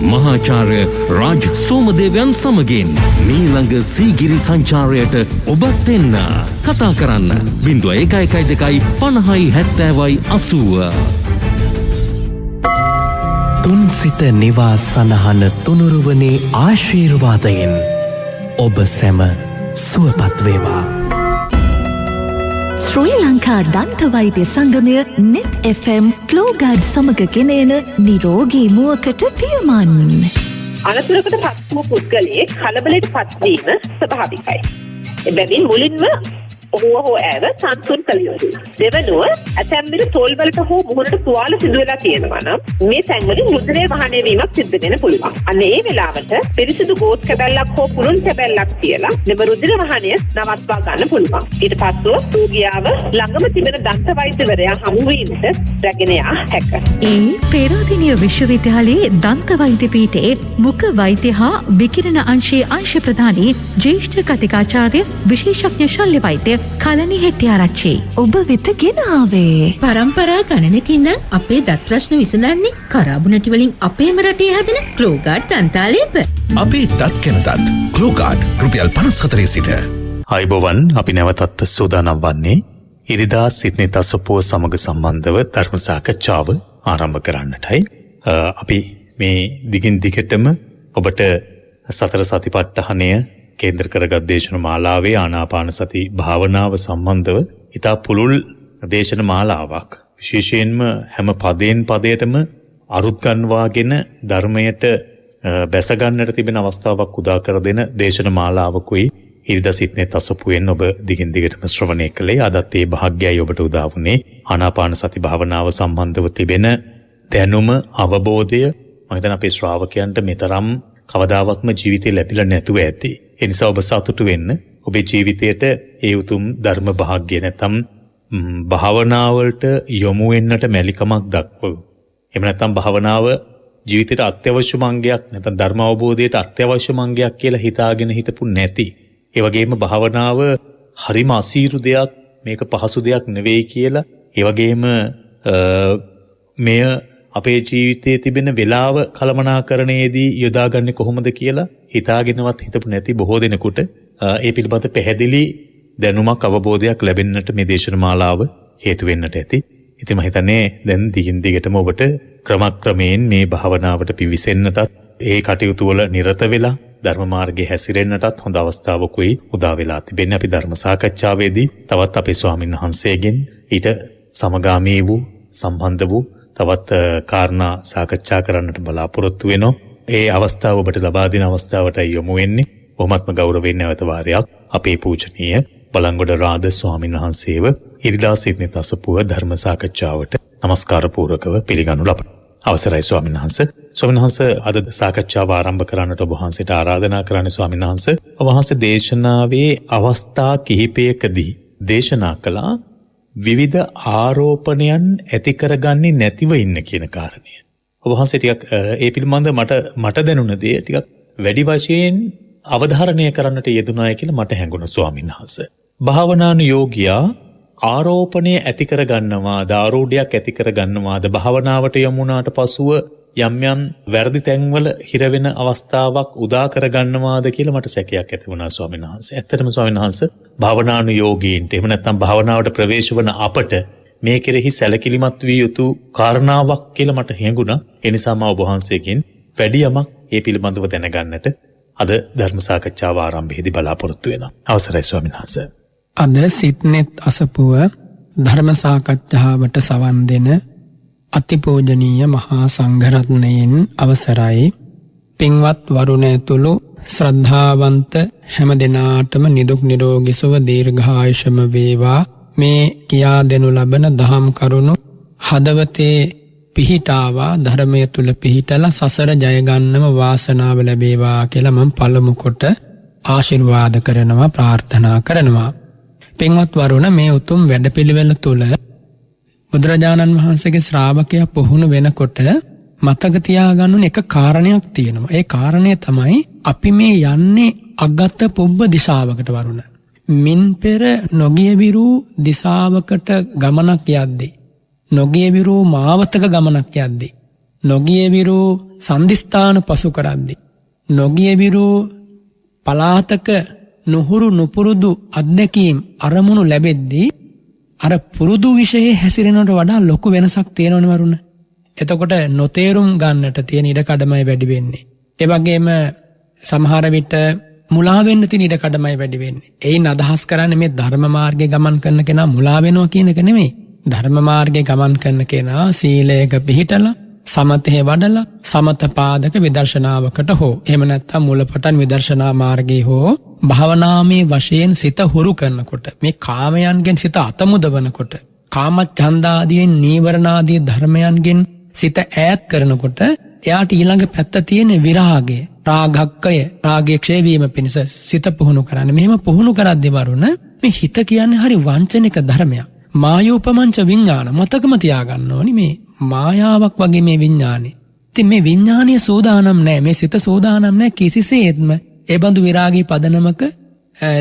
මහාචාර්ය රාජ් සෝමදේවයන් සමගින් මීළඟ සීගිරි සංචාරයට ඔබත් එන්න. කතා කරන්න 0112 50 70 80. තුන් සිත නිවා සනහන තුනුරුවනේ ආශීර්වාදයෙන් ඔබ සැම සුවපත් වේවා. ශ්‍රී ලංකා දන්ත වෛද්‍ය සංගමය නෙත් FM ක්ලෝගාඩ් සමග ගෙනෙන නිරෝගී මුවකට පියමන්. අනතුරකට පත් වූ පුද්ගලයෙක් කලබලයට පත්වීම ස්වභාවිකයි. එබැවින් මුලින්ම ඔහුව හෝ ඇව සන්සුන් කළ යුතුයි. දෙවනුව ඇතැම් විට තොල්වලට හෝ මුහුණට තුවාල සිදු වෙලා තියෙනවා නම් මේ තැන්වලින් රුධිරය වහනය වීමක් සිද්ධ වෙන්න පුළුවන්. අන්න ඒ වෙලාවට පිරිසිදු ගෝස් කැබැල්ලක් හෝ පුළුල් කැබැල්ලක් තියලා මෙම රුධිර වහනය නවත්වා ගන්න පුළුවන්. ඊට පස්සෙ රෝගියාව ළඟම තිබෙන දන්ත වෛද්‍යවරයා හමු වීමට රැගෙන යා හැක. ඒ පේරාදෙණිය විශ්වවිද්‍යාලයේ දන්ත වෛද්‍ය පීඨයේ මුඛ වෛද්‍ය හා විකිරණ අංශයේ අංශ ප්‍රධානී ජ්‍යෙෂ්ඨ කතිකාචාර්ය විශේෂඥ ශල්‍ය වෛද්‍ය කලනි හෙට්ටිආරච්චි ඔබ වෙත ගෙන ආවේ. පරම්පරා ගණනකින් නම් අපේ දත් ප්‍රශ්න විසඳන්නේ කරාබුනටි වලින් අපේම රටේ හැදෙන ක්ලෝගාඩ් දන්තාලේප. අපේ දත් කෙනතත් ක්ලෝගාඩ් රුපියල් 54 සිට. අයිබෝවන් අපි නැවතත් සූදානම් වන්නේ ඉරිදා සිඩ්නි තසපුව සමග සම්බන්ධව ධර්ම සාකච්ඡාව ආරම්භ කරන්නටයි. අපි මේ දිගින් දිගටම ඔබට සතර සතිපට්ඨානය කේන්ද්‍ර කරගත් දේශන මාලාවේ ආනාපාන සති භාවනාව සම්බන්ධව ඉතා පුළුල් දේශන මාලාවක්. විශේෂයෙන්ම හැම පදයටම අරුත් ගන්වාගෙන ධර්මයට බැසගන්නට තිබෙන අවස්ථාවක් උදා කර දෙන දේශන මාලාවකුයි ඉරිදා සිඩ්නි තසපුවෙන් ඔබ දිගින් දිගටම ශ්‍රවණය කළේ. අදත් ඒ භාග්‍යයි ඔබට උදා වුණේ. ආනාපාන සති භාවනාව සම්බන්ධව තිබෙන දැනුම අවබෝධය මම හිතන අපේ ශ්‍රාවකයන්ට මෙතරම් කවදාවත්ම ජීවිතේ ලැබිලා නැතුව ඇති. ඒ නිසා ඔබ සතුටු වෙන්න. ඔබේ ජීවිතයට ඒ උතුම් ධර්ම භාග්‍ය නැතම් භාවනාවලට යොමු වෙන්නට මැලිකමක් දක්වමු. එහෙම නැත්නම් භාවනාව ජීවිතයට අත්‍යවශ්‍ය මංගයක් නැත්නම් ධර්ම අවබෝධයට අත්‍යවශ්‍ය මංගයක් කියලා හිතාගෙන හිටපු නැති. ඒ වගේම භාවනාව හරිම අසීරු දෙයක්, මේක පහසු දෙයක් නෙවෙයි කියලා, ඒ වගේම මෙය අපේ ජීවිතයේ තිබෙන වෙලාව කළමනාකරණයේදී යොදාගන්නේ කොහොමද කියලා හිතාගෙනවත් හිතපු නැති බොහෝ දෙනෙකුට ඒ පිළිබඳ පැහැදිලි දැනුමක් අවබෝධයක් ලැබෙන්නට මේ දේශන මාලාව හේතු වෙන්නට ඇති. ඉතින් මම හිතන්නේ දැන් දිගින් දිගටම ඔබට ක්‍රමක්‍රමයෙන් මේ භාවනාවට පිවිසෙන්නටත් ඒ කටයුතු වල නිරත වෙලා ධර්ම මාර්ගයේ හැසිරෙන්නටත් හොඳ අවස්ථාවකුයි උදා වෙලා තිබෙන්නේ. අපි ධර්ම සාකච්ඡාවේදී තවත් අපේ ස්වාමීන් වහන්සේගෙන් ඊට සමගාමී වූ සම්බන්ධ වූ තවත් කාරණා සාකච්ඡා කරන්නට බලාපොරොත්තු වෙනවා. ඒ අවස්ථාව ඔබට ලබා දෙන අවස්ථාවටයි යොමු වෙන්නේ. බොහොමත්ම ගෞරවයෙන් නැවත වාරයක් අපේ පූජනීය බලංගොඩ රාද ස්වාමීන් වහන්සේව ඉරිදා සිද්නි තසපුව ධර්ම සාකච්ඡාවට নমස්කාර පූර්වකව පිළිගනු ලබන. අවසරයි ස්වාමීන් වහන්සේ. ස්වාමීන් වහන්සේ අද සාකච්ඡාව ආරම්භ කරන්නට ඔබ වහන්සේට ආරාධනා කරන්නේ ස්වාමීන් වහන්සේ. ඔබ වහන්සේ දේශනාවේ අවස්ථා කිහිපයකදී දේශනා කළා විවිධ ආරෝපණයන් ඇති කරගන්නේ නැතිව ඉන්න කියන කාරණය. ඔබ වහන්සේ ටිකක් ඒ පිළිබඳ මට දැනුණ දේ ටිකක් වැඩි වශයෙන් අවධාරණය කරන්නට යෙදුනාය කියලා මට හැඟුණා ස්වාමීන් වහන්සේ. භාවනානුයෝගියා ආරෝපණය ඇති කරගන්නවාද ආරෝඩයක් ඇති කරගන්නවාද භාවනාවට යමුනාට පසුව යම් යම් වැරදි තැන්වල හිර වෙන අවස්ථාවක් උදා කරගන්නවාද කියලා මට සැකයක් ඇති වුණා ස්වාමීන් වහන්සේ. ඇත්තටම ස්වාමීන් වහන්සේ භාවනානුයෝගීන්ට එහෙම නැත්නම් භාවනාවට ප්‍රවේශ වන අපට මේ කෙරෙහි සැලකිලිමත් විය යුතු කාරණාවක් කියලා මට හැඟුණා. ඒ නිසා මම ඔබ වහන්සේගෙන් වැඩි යමක් මේ පිළිබඳව දැනගන්නට අද ධර්ම සාකච්ඡාව ආරම්භයේදී බලාපොරොත්තු වෙනවා. අවසරයි ස්වාමීන් වහන්සේ. අද සිත්නෙත් අසපුව ධර්ම සාකච්ඡාවට සවන් දෙන අතිපූජනීය මහා සංඝරත්නයෙන් අවසරයි. පින්වත් වරුණ ඇතුළු ශ්‍රද්ධාවන්ත හැම දෙනාටම නිදුක් නිරෝගී සුව දීර්ඝායුෂම වේවා. මේ කියා දෙනු ලබන දහම් කරුණු හදවතේ පිහිටාවා ධර්මය තුල පිහිටලා සසර ජය ගන්නම වාසනාව ලැබේවා කියලා මම පළමු කොට ආශිර්වාද කරනවා ප්‍රාර්ථනා කරනවා. පින්වත් වරුණ මේ උතුම් වැඩපිළිවෙල තුල බුදුරජාණන් වහන්සේගේ ශ්‍රාවකයා පුහුණු වෙනකොට මතක තියාගන්න එක කාරණයක් තියෙනවා. ඒ කාරණය තමයි අපි මේ යන්නේ අගත පුබ්බ දිශාවකට වරුණ. මින් පෙර නොගිය විරු දිශාවකට ගමනක් යද්දී නොගිය විරු මාවතක ගමනක් යද්දී නොගිය විරු සන්දිස්ථාන පසු කරද්දී නොගිය විරු පලාතක නුහුරු නුපුරුදු අත්දැකීම් අරමුණු ලැබෙද්දී අර පුරුදු විෂයේ හැසිරෙනවට වඩා ලොකු වෙනසක් තියෙනවනේ වරුණ. එතකොට නොතේරුම් ගන්නට තියෙන ඉඩකඩමයි වැඩි වෙන්නේ. ඒ වගේම සමහර විට මුලා වෙන්න තියෙන ඉඩකඩමයි වැඩි වෙන්නේ. ඒයින් අදහස් කරන්නේ මේ ධර්ම මාර්ගයේ ගමන් කරන කෙනා මුලා වෙනවා කියන එක නෙමෙයි. ධර්ම මාර්ගයේ ගමන් කරන කෙනා සීලයක පිහිටලා සමතේ වඩලා සමත පාදක විදර්ශනාවකට හෝ එහෙම නැත්නම් මූලපටන් විදර්ශනා මාර්ගයේ හෝ භාවනාමේ වශයෙන් සිත හුරු කරනකොට මේ කාමයන්ගෙන් සිත අතමුදවනකොට කාමච්ඡන්දාදීන් නීවරණාදී ධර්මයන්ගෙන් සිත ඈත් කරනකොට එයාට ඊළඟ පැත්ත තියෙන විරාගය රාගක්කය රාගයේ ක්ෂය වීම පිණිස සිත පුහුණු කරන්න. මෙහෙම පුහුණු කරද්දී වරුණ මේ හිත කියන්නේ හරි වංචනික ධර්මයක්. මායෝපමංච විඥාන මතකම තියාගන්න ඕනි මේ මායාවක් වගේ මේ විඥානේ. ඉතින් මේ විඥානීය සෝදානම් නැහැ. මේ සිත සෝදානම් නැහැ කිසිසේත්ම ඒ බඳු විරාගී පදනමක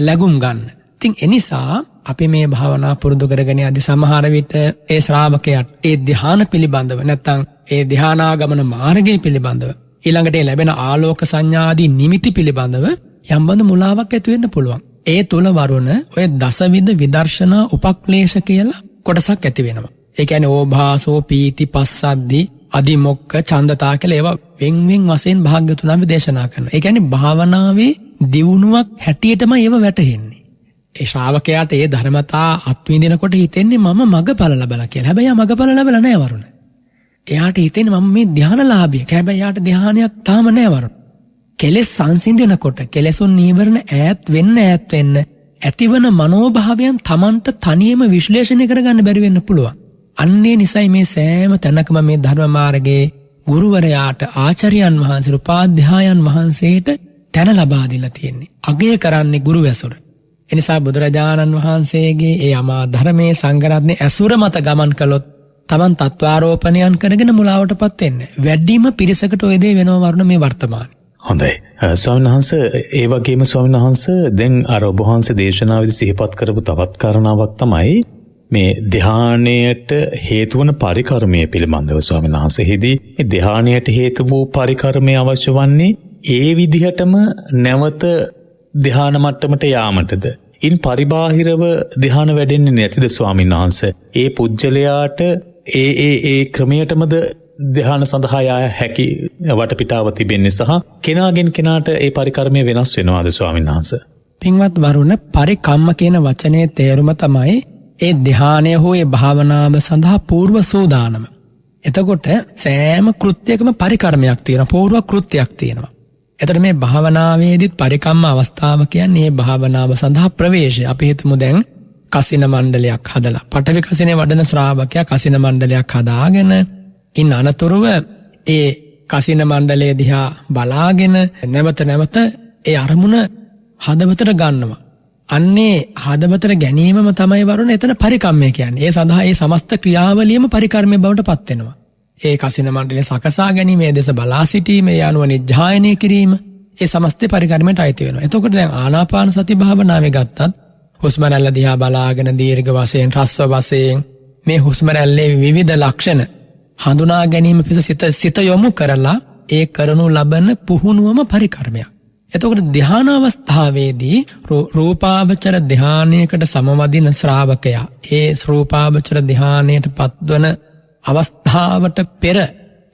ලැබුම් ගන්න. ඉතින් එනිසා අපි මේ භාවනා පුරුදු කරගෙන යද්දී සමහර විට ඒ ශ්‍රාවකයාට ඒ ධ්‍යාන පිළිබඳව නැත්නම් ඒ ධ්‍යානාගමන මාර්ගය පිළිබඳව ඊළඟට ලැබෙන ආලෝක සංඥාදී නිමිති පිළිබඳව යම් බඳු මුලාවක් ඇති වෙන්න පුළුවන්. ඒ තුල වරුණ ඔය දසවිධ විදර්ශනා උපක්ලේශ කියලා කොටසක් ඇති වෙනවා. ඒ කියන්නේ ඕභාසෝ පීති පස්සද්දී අදිමොක්ක ඡන්දතා කියලා ඒවා වෙන් වශයෙන් භාග්‍යතුන් වහන්සේ දේශනා කරනවා. ඒ කියන්නේ භාවනාවේ දියුණුවක් හැටියටම ඒව වැටහෙන්නේ. ඒ ශ්‍රාවකයාට ඒ ධර්මතා අත්විඳිනකොට හිතෙන්නේ මම මගඵල ලබලා කියලා. හැබැයි මගඵල ලැබලා නැහැ වරුණ. එයාට හිතෙන්නේ මම මේ ධානලාභියෙක්. හැබැයි යාට ධානයක් තාම නැහැ වරුණ. කෙලෙස් සංසිඳනකොට කෙලෙසුන් නීවරණ ඈත් වෙන්න ඇතිවන මනෝභාවයන් Tamanට තනියම විශ්ලේෂණය කරගන්න බැරි වෙන්න පුළුවන්. අන්නේ නිසයි මේ සෑම තැනකම මේ ධර්ම මාර්ගයේ ගුරුවරයාට ආචාර්යයන් වහන්සේ උපාධ්‍යායන් වහන්සේට තැන ලබා දීලා තියෙන්නේ. අගය කරන්නේ ගුරු ඇසුර. එනිසා බුදුරජාණන් වහන්සේගේ ඒ අමා ධර්මයේ සංගරත්නේ ඇසුර මත ගමන් කළොත් Taman තත්වාරෝපණයන් කරගෙන මුලාවටපත් වෙන්නේ. වැඩිම පිරිසකට ඔය දේ වෙනව වරුණ මේ වර්තමානයේ. හොඳයි. ස්වාමීන් වහන්සේ ඒ වගේම ස්වාමීන් වහන්සේ දැන් අර ඔබ වහන්සේ දේශනාවේදී සිහිපත් කරපු තවත් කාරණාවක් තමයි මේ ධානයට හේතු වන පරිකර්මය පිළිබඳව ස්වාමීන් වහන්සේෙහිදී මේ ධානයට හේතු වූ පරිකර්මය අවශ්‍ය වන්නේ ඒ විදිහටම නැවත ධාන මට්ටමට යාමටද ඉන් පරිබාහිරව ධාන වැඩෙන්නේ නැතිද ස්වාමීන් වහන්සේ? ඒ පුජ්‍යලයාට ඒ ක්‍රමයටමද ධ්‍යාන සඳහා යා හැකි වටපිටාව තිබෙන්නේ සහ කෙනාගෙන් කෙනාට ඒ පරිකර්මය වෙනස් වෙනවාද ස්වාමීන් වහන්සේ? පින්වත් වරුණ පරිකම්ම කියන වචනේ තේරුම තමයි ඒ ධ්‍යානය හෝ ඒ භාවනාව සඳහා పూర్ව සූදානම. එතකොට සෑම කෘත්‍යයකම පරිකර්මයක් තියෙනවා, పూర్ව කෘත්‍යයක් තියෙනවා. එතකොට මේ භාවනාවේදීත් පරිකම්ම අවස්ථාව කියන්නේ මේ භාවනාව සඳහා ප්‍රවේශය. අපි හිතමු දැන් කසින මණ්ඩලයක් හදලා, පඨවි කසිනේ වඩන ශ්‍රාවකයා කසින මණ්ඩලයක් හදාගෙන ඉන්න අනතුරුව ඒ කසින මණ්ඩලයේ දිහා බලාගෙන නැවත නැවත ඒ අරමුණ හදවතට ගන්නවා. අන්නේ හදවතට ගැනීමම තමයි වරුණ එතන පරිකම්මය කියන්නේ. ඒ සඳහා ඒ සමස්ත ක්‍රියාවලියම පරිකර්මය බවට පත් වෙනවා. ඒ කසින මණ්ඩලය සකසා ගැනීම, ඒ දෙස බලා සිටීම, ඒ අනුව නිජ්ජායනය කිරීම, ඒ සමස්ත පරිකර්මයට අයිති වෙනවා. එතකොට දැන් ආනාපාන සති භාවනාවේ ගත්තත් හුස්ම රැල්ල දිහා බලාගෙන දීර්ඝ වශයෙන්, රස්ව වශයෙන් මේ හුස්ම රැල්ලේ විවිධ ලක්ෂණ හඳුනා ගැනීම පිස සිත යොමු කරලා ඒ කරනු ලබන පුහුණුවම පරිකර්මයක්. එතකොට ධ්‍යාන අවස්ථාවේදී රූපාවචර ධ්‍යානයකට සමවදින ශ්‍රාවකයා ඒ රූපාවචර ධ්‍යානයට පත්වන අවස්ථාවට පෙර,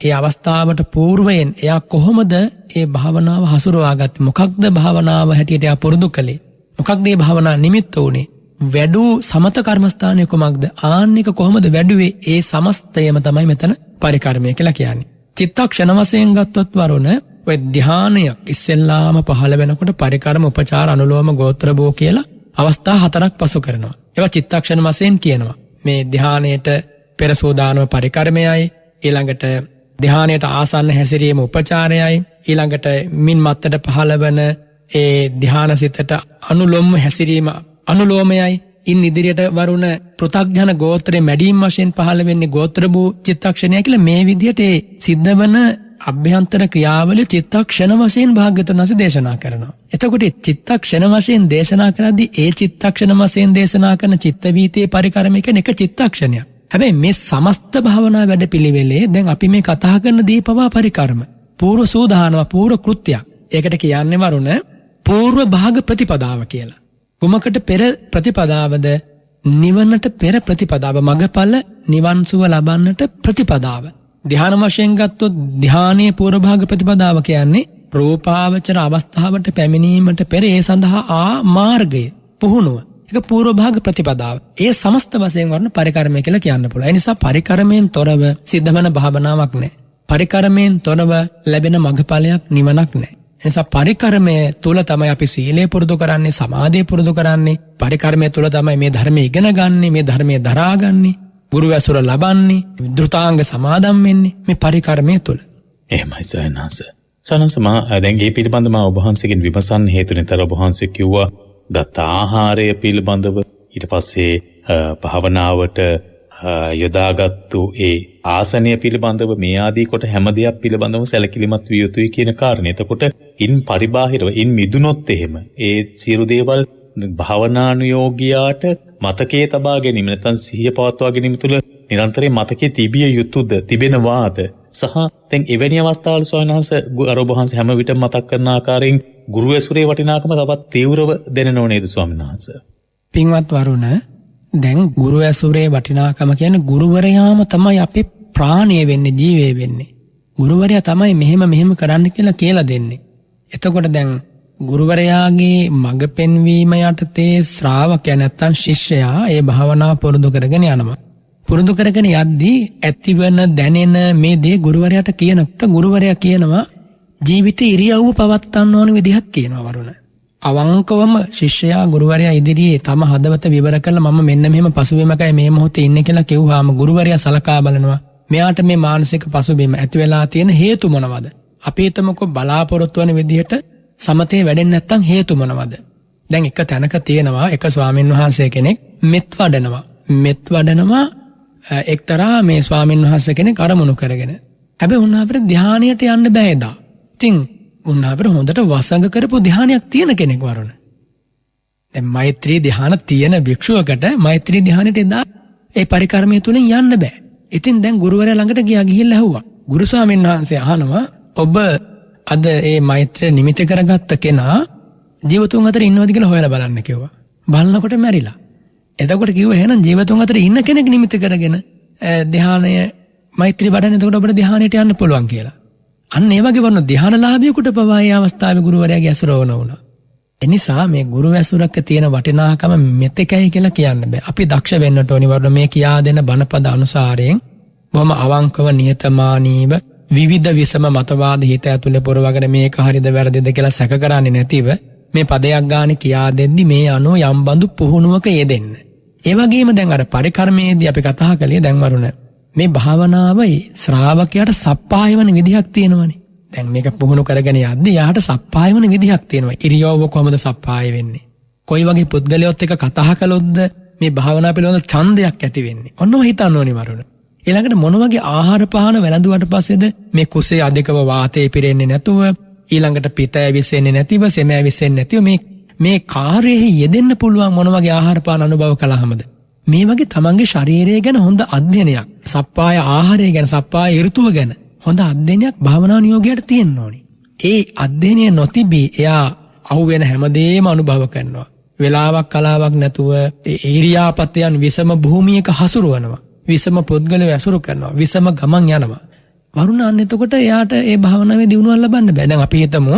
ඒ අවස්ථාවට పూర్වයෙන් එයා කොහොමද ඒ භාවනාව හසුරුවාගත්තේ? මොකක්ද භාවනාව හැටියට එයා පුරුදු කළේ? මොකක්ද මේ භාවනා නිමිත්ත උනේ? වැඩූ සමත කර්මස්ථානය කොමක්ද? ආන්නික කොහොමද වැඩුවේ? ඒ සමස්තයම තමයි මෙතන පරිකර්මය කියලා කියන්නේ. චිත්තක්ෂණ වශයෙන් ගත්තොත් වරුණ ඔය ධ්‍යානයක් ඉස්සෙල්ලාම පහළ වෙනකොට පරිකර්ම, උපචාර, අනුලෝම, ගෝත්‍ර භෝ කියලා අවස්ථා 4ක් පසු කරනවා. ඒවා චිත්තක්ෂණ වශයෙන් කියනවා. මේ ධ්‍යානයට පෙර සෝදානම පරිකර්මයයි, ඊළඟට ධ්‍යානයට ආසන්න හැසිරීම උපචාරයයි, ඊළඟට මින් මත්තට පහළ වෙන ඒ ධ්‍යාන සිතට අනුලෝම හැසිරීම අනුලෝමයයි. ඉන් ඉදිරියට වරුණ පෘථග්ජන ගෝත්‍රයේ මැඩීම් වශයෙන් පහළ වෙන්නේ ගෝත්‍ර භූ චිත්තක්ෂණය කියලා මේ විදිහට ඒ සිද්ධ වන අභ්‍යන්තර ක්‍රියාවලිය චිත්තක්ෂණ වශයෙන් භාග්‍යවතුන් වහන්සේ දේශනා කරනවා. එතකොට චිත්තක්ෂණ වශයෙන් දේශනා කරද්දී ඒ චිත්තක්ෂණ වශයෙන් දේශනා කරන චිත්ත වීතියේ පරිකර්මය කියන එක චිත්තක්ෂණයක්. හැබැයි මේ සමස්ත භාවනා වැඩපිළිවෙලේ දැන් අපි මේ කතා කරන දීපවා පරිකර්ම పూర్ව සූදානම, పూర్ව කෘත්‍යයක්. ඒකට කියන්නේ වරුණ పూర్ව භාග ප්‍රතිපදාව කියලා. කුමකට පෙර ප්‍රතිපදාවද? නිවනට පෙර ප්‍රතිපදාව, මගඵල නිවන් සුව ලබන්නට ප්‍රතිපදාව. ධ්‍යාන වශයෙන් ගත්තොත් ධ්‍යානයේ పూర్ව භාග ප්‍රතිපදාව කියන්නේ රූපාවචර අවස්ථාවට පැමිණීමට පෙර ඒ සඳහා මාර්ගය, පුහුණුව. ඒක పూర్ව භාග ප්‍රතිපදාව. ඒ සමස්ත වශයෙන් වරන පරිකර්මය කියලා කියන්න පුළුවන්. ඒ නිසා පරිකර්මයෙන් තොරව සිද්ධ වෙන භාවනාවක් නැහැ. පරිකර්මයෙන් තොරව ලැබෙන මගඵලයක්, නිවනක් නැහැ. එනිසා පරිකර්මය තුල තමයි අපි සීලය පුරුදු කරන්නේ, සමාධිය පුරුදු කරන්නේ. පරිකර්මය තුල තමයි මේ ධර්මය ඉගෙන ගන්නේ, මේ ධර්මය දරාගන්නේ, ගුරු ඇසුර ලබන්නේ, ධෘතාංග සමාදම් වෙන්නේ මේ පරිකර්මය තුල. එහෙමයි සයන්හස. සනස මා දැන් මේ පිළිබඳව මා ඔබ වහන්සේගෙන් විමසන්න හේතුනෙතර ඔබ වහන්සේ කිව්වා ගත ආහාරය පිළිබඳව, ඊට පස්සේ භාවනාවට යොදාගත්තු ඒ ආසනය පිළිබඳව, මේ ආදී කොට හැම දෙයක් පිළිබඳව සැලකිලිමත් විය යුතුයි කියන කාරණේ. එතකොට ඉන් පරිබාහිරව ඉන් මිදුනොත් එහෙම ඒ සියලු දේවල් භාවනානුයෝගියාට මතකයේ තබා ගැනීම, නැත්නම් සිහිය පවත්වා ගැනීම තුළ නිරන්තරයෙන් මතකයේ තිබිය යුතුද, තිබෙනවාද? සහ දැන් එවැනි අවස්ථාවල ස්වාමීන් වහන්සේ හැම විටම මතක් කරන ආකාරයෙන් ගුරු ඇසුරේ වටිනාකම තවත් තීව්‍රව දැනෙනව නේද ස්වාමීන් වහන්සේ? පින්වත් වරුණ, දැන් ගුරු ඇසුරේ වටිනාකම කියන්නේ ගුරුවරයාම තමයි අපේ ප්‍රාණය වෙන්නේ, ජීවය වෙන්නේ. ගුරුවරයා තමයි මෙහෙම කරන්න කියලා දෙන්නේ. එතකොට දැන් ගුරුවරයාගේ මඟ පෙන්වීම යටතේ ශ්‍රාවකයා නැත්තම් ශිෂ්‍යයා ඒ භාවනාව පුරුදු කරගෙන යනවා. පුරුදු කරගෙන යද්දී ඇතිවන දැනෙන මේ දේ ගුරුවරයාට කියනකොට ගුරුවරයා කියනවා ජීවිතේ ඉරියව්ව පවත්වන්න ඕන විදිහක් කියනවා වරුණ. අවංකවම ශිෂ්‍යයා ගුරුවරයා ඉදිරියේ තම හදවත විවර කරලා මම මෙන්න මෙහෙම පසුබිමකයි මේ මොහොතේ ඉන්නේ කියලා කිව්වාම ගුරුවරයා සලකා බලනවා මෙයාට මේ මානසික පසුබිම ඇති වෙලා තියෙන හේතු මොනවද? අපි හිතමුකෝ බලාපොරොත්තු වෙන විදිහට සමතේ වැඩෙන්නේ නැත්නම් හේතු මොනවද? දැන් එක තැනක තියෙනවා එක ස්වාමින් වහන්සේ කෙනෙක් මෙත් වඩනවා එක්තරා මේ ස්වාමින් වහන්සේ කෙනෙක් අරමුණු කරගෙන. හැබැයි උන්වහන්සේ ධානයට යන්න බෑ එදා. ඉතින් උන්වහන්සේ හොඳට වසඟ කරපු ධානයක් තියෙන කෙනෙක් වරුණ. දැන් මෛත්‍රී ධාන තියෙන භික්ෂුවකට මෛත්‍රී ධානයට එදා ඒ පරිකර්මය තුලින් යන්න බෑ. ඉතින් දැන් ගුරුවරයා ළඟට ගිහිල්ලා ඇහුවා. ගුරු ස්වාමීන් වහන්සේ අහනවා ඔබ අද ඒ මෛත්‍රිය නිමිති කරගත්ත කෙනා ජීවතුන් අතර ඉන්නවද කියලා හොයලා බලන්න කිව්වා. බලනකොට මැරිලා. එතකොට කිව්වා එහෙනම් ජීවතුන් අතර ඉන්න කෙනෙක් නිමිති කරගෙන ධානය මෛත්‍රී වඩන එතකොට ඔබට ධානයට යන්න පුළුවන් කියලා. අන්න ඒ වගේ වුණ ධානලාභියෙකුට පවා මේ අවස්ථාවේ ගුරුවරයාගේ ඇසුර වුණා. එනිසා මේ ගුරු ඇසුරක තියෙන වටිනාකම මෙතෙකයි කියලා කියන්න බෑ. අපි දක්ෂ වෙන්නට ඕනි වරුණ මේ කියා දෙන බණපද අනුසාරයෙන් බොහොම අවංකව නිහතමානීව විවිධ විසම මතවාද හිත ඇතුලේ පුරවගෙන මේක හරිද වැරදිද කියලා සැක කරන්නේ නැතිව මේ පදයක් ගානේ කියා දෙද්දි මේ අනුව යම් බඳු පුහුණුවක යෙදෙන්න. ඒ වගේම දැන් අර පරිකර්මයේදී අපි කතා කළේ දැන් වරුණ මේ භාවනාවයි ශ්‍රාවකයාට සප්පාය වෙන විදිහක් තියෙනවනේ. දැන් මේක පුහුණු කරගෙන යද්දී යාට සප්පාය වෙන විදිහක් තියෙනවා. ඉරියව්ව කොහොමද සප්පාය වෙන්නේ? කොයි වගේ පුද්ගලයොත් එක්ක කතා කළොත්ද මේ භාවනා පිළිබඳ ඡන්දයක් ඇති වෙන්නේ? ඔන්නව හිතන්න ඕනේ වරුණ. ඊළඟට මොන වගේ ආහාර පාන වැළඳුවට පස්සේද මේ කුසේ අධිකව වාතය පිරෙන්නේ නැතුව ඊළඟට පිත ඇවිස්සෙන්නේ නැතිව සෙම ඇවිස්සෙන්නේ නැතිව මේ කාර්යයේ යෙදෙන්න පුළුවන් මොන වගේ ආහාර පාන අනුභව කළාමද? මේ වගේ තමන්ගේ ශරීරය ගැන හොඳ අධ්‍යයනයක්, සප්පාය ආහාරය ගැන, සප්පාය ඍතුව ගැන හොඳ අධ්‍යයනයක් භාවනා නියෝගයට තියෙන්න ඕනි. ඒ අධ්‍යයනය නොතිබී එයා අහුවෙන හැමදේම අනුභව කරනවා. වෙලාවක් කලාවක් නැතුව ඉරියාපතයන් විසම භූමියක හසුරුවනවා. විසම පුද්ගලයෝ ඇසුරු කරනවා. විසම ගමන් යනවා. වරුණ අන්න එතකොට එයාට ඒ භාවනාවේ දියුණුවක් ලබන්න බෑ. දැන් අපි හිතමු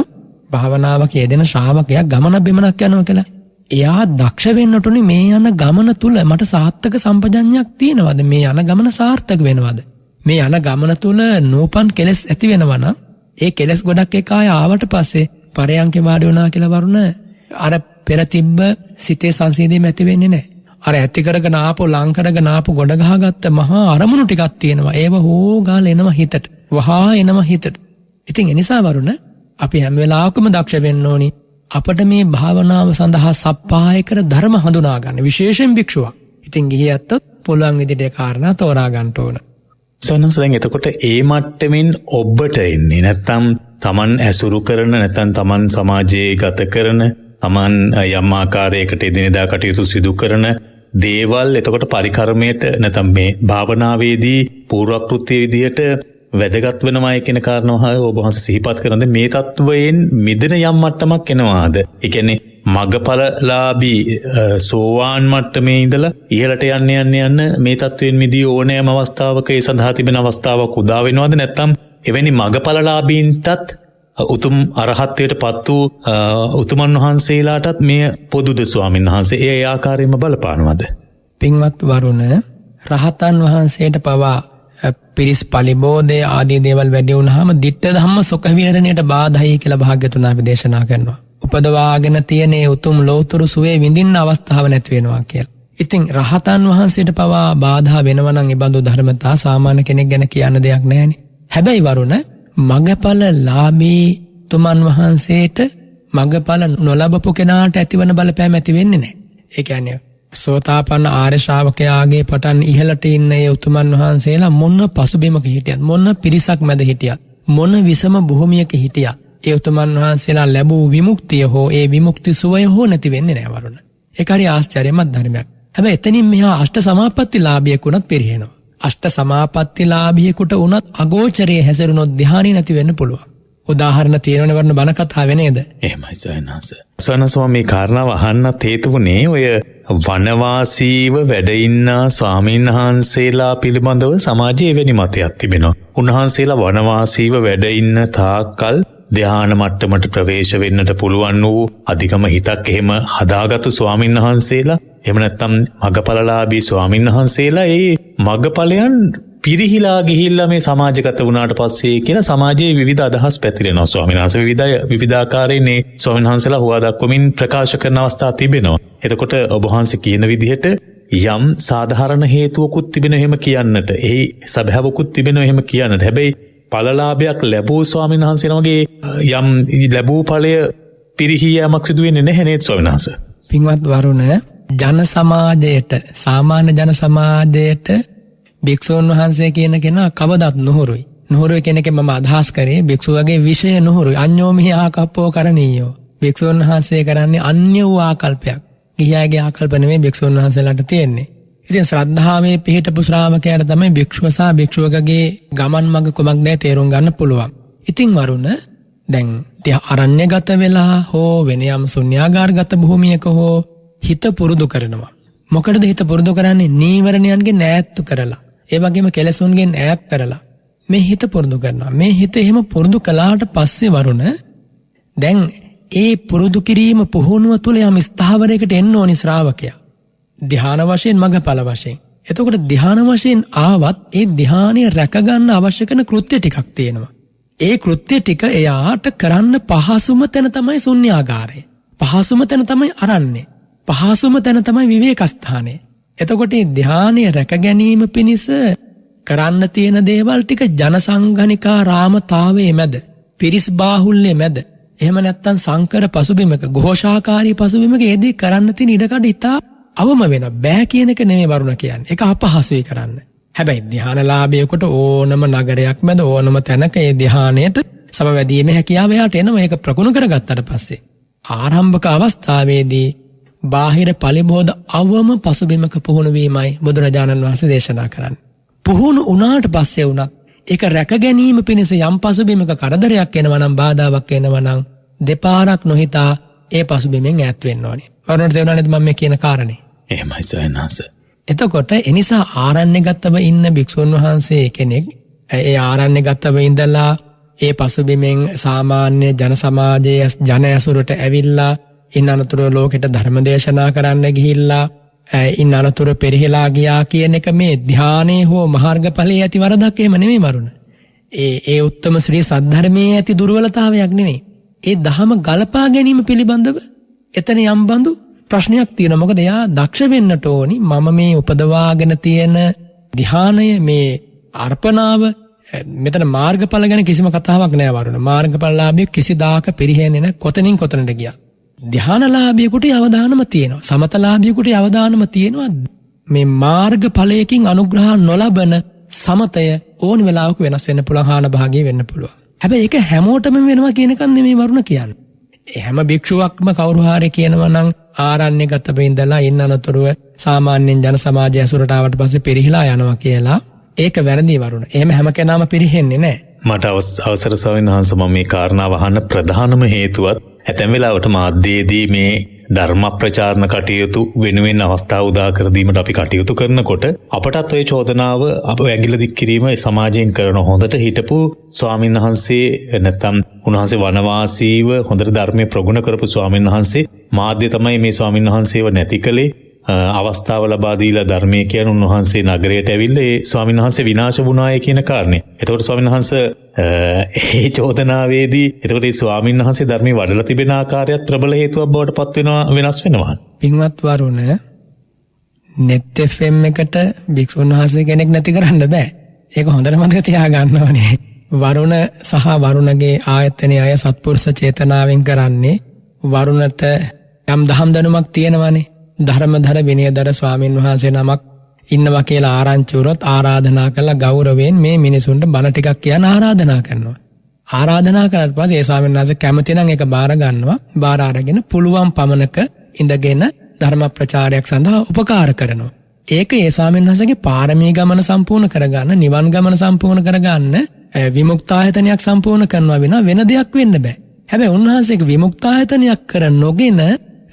භාවනාවක යෙදෙන ශ්‍රාවකයා ගමන බිමනක් යනවා කියලා. එයා දක්ෂ වෙන්නට උනේ මේ යන ගමන තුල මට සාර්ථක සම්පජඤ්ඤයක් තියෙනවද? මේ යන ගමන සාර්ථක වෙනවද? මේ යන ගමන තුල නූපන් කෙලස් ඇති වෙනවා නම් ඒ කෙලස් ගොඩක් එක ආය ආවට පස්සේ පරයන්කේ වාඩි වුණා කියලා වරුණ අර පෙර තිබ්බ සිතේ සංසිඳීම ඇති වෙන්නේ නැහැ. අර ඇති කරගෙන ආපු ලං කරගෙන ආපු ගොඩ ගහගත්ත මහා අරමුණු ටිකක් තියෙනවා. ඒව හොගාල එනවා හිතට. වහා එනවා හිතට. ඉතින් ඒ නිසා වරුණ අපි හැම වෙලාවකම දක්ෂ වෙන්න ඕනි. අපට මේ භාවනාව සඳහා සප්පාය කර ධර්ම හඳුනා ගන්න විශේෂයෙන් භික්ෂුවක්. ඉතින් ගිහියත් පුළුවන් විදිහට කාරණා තෝරා ගන්න ඕන. සොනස් දැන් එතකොට ඒ මට්ටමින් ඔබට එන්නේ නැත්තම් Taman ඇසුරු කරන නැත්තම් Taman සමාජයේ ගත කරන Taman යම් ආකාරයකට එදිනෙදා කටයුතු සිදු කරන දේවල් එතකොට පරිකර්මයට නැත්තම් මේ භාවනාවේදී පූර්වක්‍ෘත්‍ය විදියට වැදගත් වෙනමයි කියන කාරණාව ඔබ වහන්සේ සිහිපත් කරනද මේ තත්වයෙන් මිදෙන යම් මට්ටමක් එනවාද? ඒ කියන්නේ මගපලලාභී සෝවාන් මට්ටමේ ඉඳලා ඉහළට යන්න මේ තත්වයෙන් මිදී ඕනෑම අවස්ථාවක ඒ සඳහා තිබෙන අවස්ථාවක් උදා වෙනවද? නැත්නම් එවැනි මගපලලාභීන්ටත් උතුම් අරහත්ත්වයට පත් වූ උතුමන් වහන්සේලාටත් මේ පොදුද ස්වාමීන් වහන්සේ ඒ ආකාරයෙන්ම බලපානවද? පින්වත් වරුණ රහතන් වහන්සේට පවා පිරිස් පලිබෝධය ආදී දේවල් වැඩි වුණාම ditta ධම්ම සුඛ විහරණයට බාධායි කියලා භාග්‍යතුන් වහන්සේ දේශනා කරනවා. උපදවාගෙන තියෙන උතුම් ලෝතුරු සුවේ විඳින්න අවස්ථාවක් නැති වෙනවා කියලා. ඉතින් රහතන් වහන්සේට පවා බාධා වෙනවා නම් ඒ බඳු ධර්මතා සාමාන්‍ය කෙනෙක් ගැන කියන්න දෙයක් නැහැනේ. හැබැයි වරුණ මගපල ලාභී තුමන් වහන්සේට මගපල නොලබපු කෙනාට ඇතිවන බලපෑම ඇති වෙන්නේ නැහැ. ඒ කියන්නේ සෝතාපන්න ආර්ය ශ්‍රාවකයාගේ පටන් ඉහළට ඉන්න ඒ උතුමන් වහන්සේලා මොන පසුබිමක හිටියත් මොන පිරිසක් මැද හිටියත් මොන විසම භූමියක හිටියත් ඒ උතුමන් වහන්සේලා ලැබූ විමුක්තිය හෝ ඒ විමුක්ති සුවය හෝ නැති වෙන්නේ නැහැ වරුණ. ඒක හරි ආශ්චර්යමත් ධර්මයක්. හැබැයි එතනින් මෙහා අෂ්ට සමාපatti ලාභියෙකුණත් පිරිහෙනවා. අෂ්ට සමාපatti ලාභියෙකුට උනත් අගෝචරයේ හැසිරුණොත් ධ්‍යානෙ නැති වෙන්න පුළුවන්. උදාහරණ තියෙනවනේ වරණ බණ කතාවේ නේද? එහෙමයි සයන්හස. සයන්හස මේ කාරණාව අහන්නත් හේතු වුණේ ඔය වනවාසීව වැඩ ඉන්න ස්වාමීන් වහන්සේලා පිළිබඳව සමාජයේ එවැනි මතයක් තිබෙනවා. උන්වහන්සේලා වනවාසීව වැඩ ඉන්න තාක්කල් ධ්‍යාන මට්ටමට ප්‍රවේශ වෙන්නට පුළුවන් වූ අධිකම හිතක් එහෙම හදාගත්තු ස්වාමීන් වහන්සේලා එහෙම නැත්නම් මගපලලාභී ස්වාමීන් වහන්සේලා ඒ මගපලයන් පිරිහිලා ගිහිල්ලා මේ සමාජගත වුණාට පස්සේ කියන සමාජයේ විවිධ අදහස් පැතිරෙනවා ස්වාමීන් වහන්සේ විවිධාකාරයෙන් මේ ස්වාමීන් වහන්සේලා හුවා දක්වමින් ප්‍රකාශ කරන අවස්ථා තිබෙනවා. එතකොට ඔබ වහන්සේ කියන විදිහට යම් සාධාරණ හේතුවකුත් තිබෙන එහෙම කියන්නට, එහි සබහැවකුත් තිබෙන එහෙම කියන්නට. හැබැයි ඵලලාභයක් ලැබූ ස්වාමීන් වහන්සේලා වගේ යම් ලැබූ ඵලය පිරිහියමක් සිදු වෙන්නේ නැහැ නේද ස්වාමීන් වහන්සේ? පින්වත් වරුණ ජන සමාජයට සාමාන්‍ය ජන සමාජයට භික්ෂුන් වහන්සේ කියන කෙනා කවදත් නුහුරුයි. නුහුරුයි කියන එකෙන් මම අදහස් කරේ භික්ෂුවගේ විෂය නුහුරුයි. අඤ්ඤෝ මෙහි ආකප්පෝ කරණීයෝ. භික්ෂුන් වහන්සේ කරන්නේ අන්‍ය වූ ආකල්පයක්. ගිහියාගේ ආකල්ප නෙමෙයි භික්ෂුන් වහන්සේලාට තියෙන්නේ. ඉතින් ශ්‍රද්ධාවේ පිහිටපු ශ්‍රාවකයාට තමයි භික්ෂුව සහ භික්ෂුවකගේ ගමන් මඟ කුමක්ද තේරුම් ගන්න පුළුවන්. ඉතින් වරුණ දැන් අරණ්‍යගත වෙලා හෝ වෙන යම් ශුන්‍යාගාරගත භූමියක හෝ හිත පුරුදු කරනවා. මොකටද හිත පුරුදු කරන්නේ? නීවරණයන්ගෙන් ඈත් කරලා. ඒ වගේම කෙලෙසුන්ගෙන් ඈත් කරලා මේ හිත පුරුදු කරනවා. මේ හිත එහෙම පුරුදු කළාට පස්සේ වරුණ දැන් ඒ පුරුදු කිරීම පුහුණුව තුළ යම් ස්ථාවරයකට එන්න ඕනි ශ්‍රාවකයා. ධ්‍යාන වශයෙන් මගඵල වශයෙන්. එතකොට ධ්‍යාන වශයෙන් ආවත් ඒ ධ්‍යානය රැකගන්න අවශ්‍ය කරන කෘත්‍ය ටිකක් තියෙනවා. ඒ කෘත්‍ය ටික එයාට කරන්න පහසුම තැන තමයි ශුන්‍යාගාරය. පහසුම තැන තමයි අරන්නේ. පහසුම තැන තමයි විවේකස්ථානය. එතකොට මේ ධ්‍යානය රැක ගැනීම පිණිස කරන්න තියෙන දේවල් ටික ජනසංගනිකා රාමතාවයේ මැද, පිරිස් බාහුල්‍යයේ මැද, එහෙම නැත්තම් සංකර පසුබිමක, ഘോഷාකාරී පසුබිමක ඒදී කරන්න තියෙන ඉඩකඩ ඉතා අවම වෙන බෑ කියන එක නෙමෙයි වරුණ කියන්නේ. ඒක අපහසුයි කරන්න. හැබැයි ධ්‍යානලාභියෙකුට ඕනම නගරයක් මැද ඕනම තැනක ඒ ධ්‍යානයට සමවැදීමේ හැකියාව එයාට එනවා. ඒක ප්‍රගුණ කරගත්තට පස්සේ ආරම්භක අවස්ථාවේදී බාහිර පලිබෝධ අවම පසුබිමක පුහුණු වීමයි බුදුරජාණන් වහන්සේ දේශනා කරන්නේ. පුහුණු වුණාට පස්සේ වුණත් ඒක රැක ගැනීම පිණිස යම් පසුබිමක කරදරයක් එනවා නම්, බාධාවක් එනවා නම් දෙපාරක් නොහිතා ඒ පසුබිමෙන් ඈත් වෙන්න ඕනේ. වරුණට තේරුණා නේද මම මේ කියන කාරණේ? එහෙමයි සයන්හස. එතකොට එනිසා ආරණ්‍යගතව ඉන්න භික්ෂුන් වහන්සේ කෙනෙක් ඒ ආරණ්‍යගතව ඉඳලා ඒ පසුබිමෙන් සාමාන්‍ය ජන සමාජයේ ජන ඇසුරට ඇවිල්ලා ඉන්න අනතුරු ලෝකෙට ධර්ම දේශනා කරන්න ගිහිල්ලා ඉන්න අනතුරු පෙරහිලා ගියා කියන එක මේ ධානයේ හෝ මාර්ගඵලයේ ඇති වරදක් එහෙම නෙමෙයි මරුණ. ඒ උත්තම ශ්‍රී සද්ධර්මයේ ඇති දුර්වලතාවයක් නෙමෙයි. ඒ දහම ගලපා ගැනීම පිළිබඳව එතන යම් බඳු ප්‍රශ්නයක් තියෙනවා. මොකද එයා දක්ෂ වෙන්නට ඕනි. මම මේ උපදවාගෙන තියෙන ධ්‍යානය, මේ අර්පණාව, මෙතන මාර්ගඵල ගැන කිසිම කතාවක් නෑ වරුණ. මාර්ගඵලලාභිය කිසිදාක පිරිහෙන්නේ නැහැ. කොතනින් කොතනට ගියා. ධ්‍යානලාභියෙකුට අවදානම තියෙනවා. සමතලාභියෙකුට අවදානම තියෙනවා. මේ මාර්ගඵලයකින් අනුග්‍රහ නොලබන සමතය ඕන වෙලාවක වෙනස් වෙන්න පුළුවන්, හාන භාගී වෙන්න පුළුවන්. හැබැයි ඒක හැමෝටම වෙනවා කියන එකක් නෙමෙයි වරුණ කියන්නේ. හැම භික්ෂුවක්ම කවුරු හරි කියනවා නම් ආරණ්‍යගතව ඉඳලා ඉන්න අනතුරුව සාමාන්‍යයෙන් ජන සමාජය ඇසුරට ආවට පස්සේ පිරිහිලා යනවා කියලා, ඒක වැරදි වරුණ. එහෙම හැම කෙනාම පිරිහෙන්නේ නැහැ. මට අවසර ස්වාමීන් වහන්සේ, මම මේ කාරණාව අහන්න ප්‍රධානම හේතුවත් ඇතැම් වෙලාවට මාධ්‍යයේදී මේ ධර්ම ප්‍රචාරණ කටයුතු වෙනුවෙන් අවස්ථාව උදා කර දීමට අපි කටයුතු කරනකොට අපටත් ওই චෝදනාව අප ඇගිල්ල දික් කිරීම සමාජයෙන් කරන හොඳට හිටපු ස්වාමීන් වහන්සේ නැත්නම් උන්වහන්සේ වනවාසීව හොඳට ධර්මයේ ප්‍රගුණ කරපු ස්වාමීන් වහන්සේ මාධ්‍ය තමයි මේ ස්වාමීන් වහන්සේව නැති කළේ. අවස්ථාව ලබා දීලා ධර්මයේ කියන උන්වහන්සේ නගරයට ඇවිල්ලා ඒ ස්වාමීන් වහන්සේ විනාශ වුණාය කියන කාරණේ. එතකොට ස්වාමීන් වහන්සේ ඒ චෝදනාවේදී එතකොට මේ ස්වාමීන් වහන්සේ ධර්මයේ වඩලා තිබෙන ආකාරයත් ප්‍රබල හේතුවක් බවට පත් වෙනවා, වෙනස් වෙනවා. පින්වත් වරුණ, net fm එකට භික්ෂුන් වහන්සේ කෙනෙක් නැති කරන්න බෑ. ඒක හොඳට මතක තියාගන්න ඕනේ. වරුණ සහ වරුණගේ ආයතනයේ අය සත්පුරුෂ චේතනාවෙන් කරන්නේ වරුණට යම් දහම් දැනුමක් තියෙනවානේ. ධර්මධර විනයදර ස්වාමීන් වහන්සේ නමක් ඉන්නවා කියලා ආරංචි වුණොත් ආරාධනා කළා ගෞරවයෙන් මේ මිනිසුන්ට බණ ටිකක් කියන ආරාධනා කරනවා. ආරාධනා කරලා පස්සේ ඒ ස්වාමීන් වහන්සේ කැමති නම් ඒක බාර ගන්නවා. බාර අරගෙන පුළුවන් පමණක ඉඳගෙන ධර්ම ප්‍රචාරයක් සඳහා උපකාර කරනවා. ඒක ඒ ස්වාමීන් වහන්සේගේ පාරමී ගමන සම්පූර්ණ කරගන්න, නිවන් ගමන සම්පූර්ණ කරගන්න, විමුක්තායතනයක් සම්පූර්ණ කරනවා වෙන දෙයක් වෙන්න බෑ. හැබැයි උන්වහන්සේගේ විමුක්තායතනයක් කර නොගෙන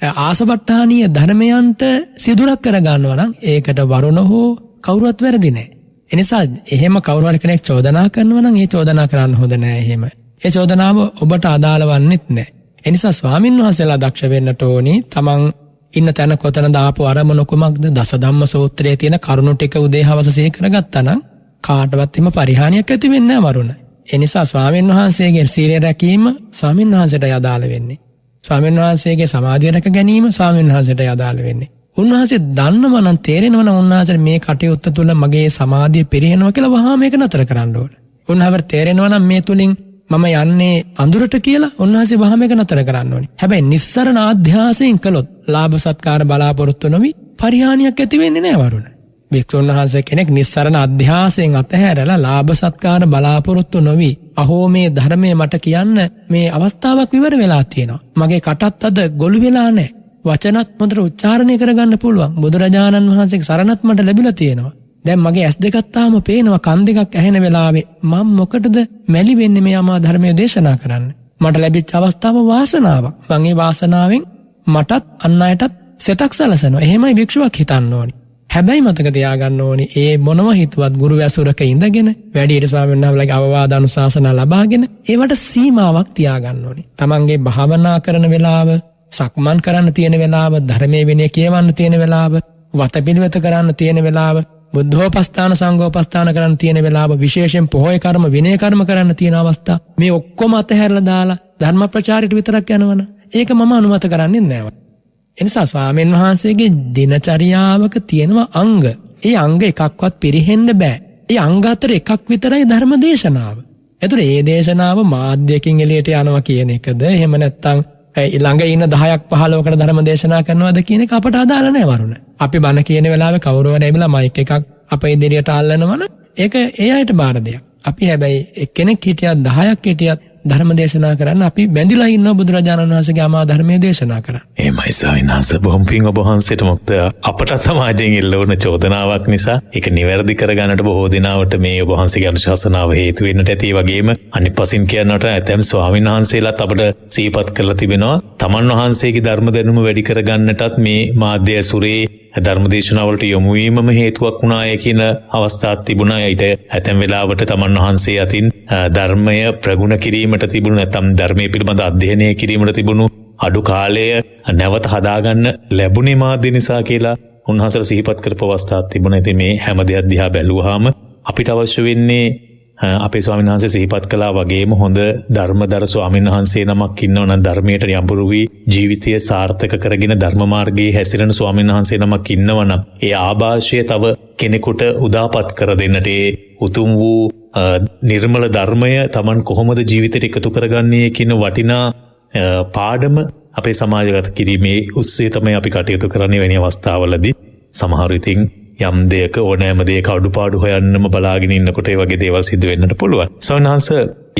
ආසවට්ටානීය ධර්මයන්ට සිදුරක් කරගන්නවා නම් ඒකට වරුණ හෝ කවුරුවත් වැරදි නැහැ. එනිසා එහෙම කවුරු හරි කෙනෙක් චෝදනා කරනවා නම් ඒ චෝදනා කරන්න හොඳ නැහැ. එහෙම ඒ චෝදනාව ඔබට අදාළ වන්නේත් නැහැ. එනිසා ස්වාමින් වහන්සේලා දක්ෂ වෙන්නට ඕනි. තමන් ඉන්න තැන කොතනද ආපු අරමුණ කුමක්ද, දසධම්ම සූත්‍රයේ තියෙන කරුණු ටික උදේ හවස සිහි කරගත්තා නම් කාටවත් එම පරිහානියක් ඇති වෙන්නේ නැහැ වරුණ. එනිසා ස්වාමින් වහන්සේගේ සීලය රැකීම ස්වාමින් වහන්සේට අදාළ වෙන්නේ. ස්වාමීන් වහන්සේගේ සමාධිය රැක ගැනීම ස්වාමීන් වහන්සේට අදාළ වෙන්නේ. උන්වහන්සේ දන්නවා නම්, තේරෙනවා නම් උන්වහන්සේ මේ කටයුත්ත තුළ මගේ සමාධිය පිරිනවනවා කියලා වහාම මේක නතර කරන්න ඕන. උන්වහන්සේ තේරෙනවා නම් මේ තුලින් මම යන්නේ අඳුරට කියලා උන්වහන්සේ වහාම මේක නතර කරන්න ඕනේ. හැබැයි නිස්සරණ ආධ්‍යාසයෙන් කළොත් ලාභ සත්කාර බලාපොරොත්තු නොවි පරිහානියක් ඇති වෙන්නේ නැහැ වරුණ. භික්ෂුන් වහන්සේ කෙනෙක් නිස්සරණ අධ්‍යාසයෙන් අතහැරලා ලාභ සත්කාර බලාපොරොත්තු නොවි, අහෝ මේ ධර්මයේ මට කියන්න මේ අවස්ථාවක් විවර වෙලා තියෙනවා, මගේ කටත් අද ගොළු වෙලා නැහැ, වචනත් හොඳට උච්චාරණය කරගන්න පුළුවන්, බුදුරජාණන් වහන්සේගේ සරණත් මට ලැබිලා තියෙනවා, දැන් මගේ ඇස් දෙකක් තාම පේනවා, කන් දෙකක් ඇහෙන වෙලාවේ මම මොකටද මැලි වෙන්නේ මේ අමා ධර්මයේ දේශනා කරන්න? මට ලැබිච්ච අවස්ථාව වාසනාවක්. මම ඒ වාසනාවෙන් මටත් අන් අයටත් සෙතක් සැලසනවා. එහෙමයි භික්ෂුවක් හිතන්න ඕනි. හැබැයි මතක තියාගන්න ඕනේ ඒ මොනම හිතුවත් ගුරු ඇසුරක ඉඳගෙන වැඩිහිටි ස්වාමීන් වහන්සේලාගේ අවවාද අනුශාසනා ලබාගෙන ඒවට සීමාවක් තියාගන්න ඕනේ. තමන්ගේ භාවනා කරන වෙලාව, සක්මන් කරන්න තියෙන වෙලාව, ධර්මයේ විනය කියවන්න තියෙන වෙලාව, වතපිළිවෙත කරන්න තියෙන වෙලාව, බුද්ධෝපස්ථාන සංඝෝපස්ථාන කරන්න තියෙන වෙලාව, විශේෂයෙන් පොහොය කර්ම, විනය කර්ම කරන්න තියෙන අවස්ථා මේ ඔක්කොම අතහැරලා දාලා ධර්ම ප්‍රචාරයට විතරක් යනවන ඒක මම අනුමත කරන්නේ නැහැ. එනිසා ස්වාමීන් වහන්සේගේ දිනචරියාවක තියෙනවා අංග. ඒ අංග එකක්වත් පිරිහෙන්න බෑ. ඒ අංග අතර එකක් විතරයි ධර්ම දේශනාව. එතකොට මේ දේශනාව මාධ්‍යකින් එළියට යනවා කියන එකද එහෙම නැත්නම් ළඟ ඉන්න 10ක් 15කට ධර්ම දේශනා කරනවාද කියන එක අපට අදාළ නැහැ වරුණ. අපි බණ කියන වෙලාවේ කවුරු හරි ඇවිල්ලා මයික් එකක් අප ඉදිරියට අල්ලනවනම් ඒක ඒ අයට බාර දෙයක්. අපි හැබැයි එක්කෙනෙක් හිටියත් 10ක් හිටියත් ධර්ම දේශනා කරන්න අපි බැඳිලා ඉන්න බුදුරජාණන් වහන්සේගේ අමා ධර්මයේ දේශනා කරන්න. එහෙමයි ස්වාමීන් වහන්සේ බොහොම පිං ඔබ වහන්සේට මොකද අපට සමාජයෙන් එල්ලවන චෝදනාවක් නිසා ඒක නිවැරදි කරගන්නට බොහෝ දිනාවට මේ ඔබ වහන්සේගේ අනුශාසනාව හේතු වෙන්නට ඇති. ඒ වගේම අනිත් පසින් කියනට ඇතැම් ස්වාමීන් වහන්සේලාත් අපට සිහිපත් කරලා තිබෙනවා තමන් වහන්සේගේ ධර්ම දැනුම වැඩි කරගන්නටත් මේ මාධ්‍ය ඇසුරේ ධර්මදේශනාවලට යොමු වීමම හේතුවක් වුණාය කියන අවස්ථාවක් තිබුණා. ඊට ඇතැම් වෙලාවට තමන් වහන්සේ අතින් ධර්මය ප්‍රගුණ කිරීමට තිබුණු නැත්නම් ධර්මයේ පිළිබඳ අධ්‍යයනය කිරීමට තිබුණු අඩු කාලය නැවත හදාගන්න ලැබුණේ මාධ්‍ය නිසා කියලා උන්වහන්සේලා සිහිපත් කරපු අවස්ථාවක් තිබුණා. ඉතින් මේ හැම දෙයක් දිහා බැලුවාම අපිට අවශ්‍ය වෙන්නේ අපේ ස්වාමීන් වහන්සේ සිහිපත් කළා වගේම හොඳ ධර්මදර ස්වාමීන් වහන්සේ නමක් ඉන්නවා නම් ධර්මයට යඹුරු වී ජීවිතය සාර්ථක කරගෙන ධර්ම මාර්ගයේ හැසිරෙන ස්වාමීන් වහන්සේ නමක් ඉන්නවා නම් ඒ ආభాෂය තව කෙනෙකුට උදාපත් කර දෙන්නට ඒ උතුම් වූ නිර්මල ධර්මය Taman කොහොමද ජීවිතයට එකතු කරගන්නේ කියන වටිනා පාඩම අපේ සමාජගත කිරීමේ උත්සාහය තමයි අපි කටයුතු කරන්නේ වෙන අවස්ථාවලදී. සමහර ඉතින් යම් දෙයක ඕනෑම දෙයක අඩුපාඩු හොයන්නම බලාගෙන ඉන්නකොට ඒ වගේ දේවල් සිදු වෙන්නට පුළුවන්. සවනහස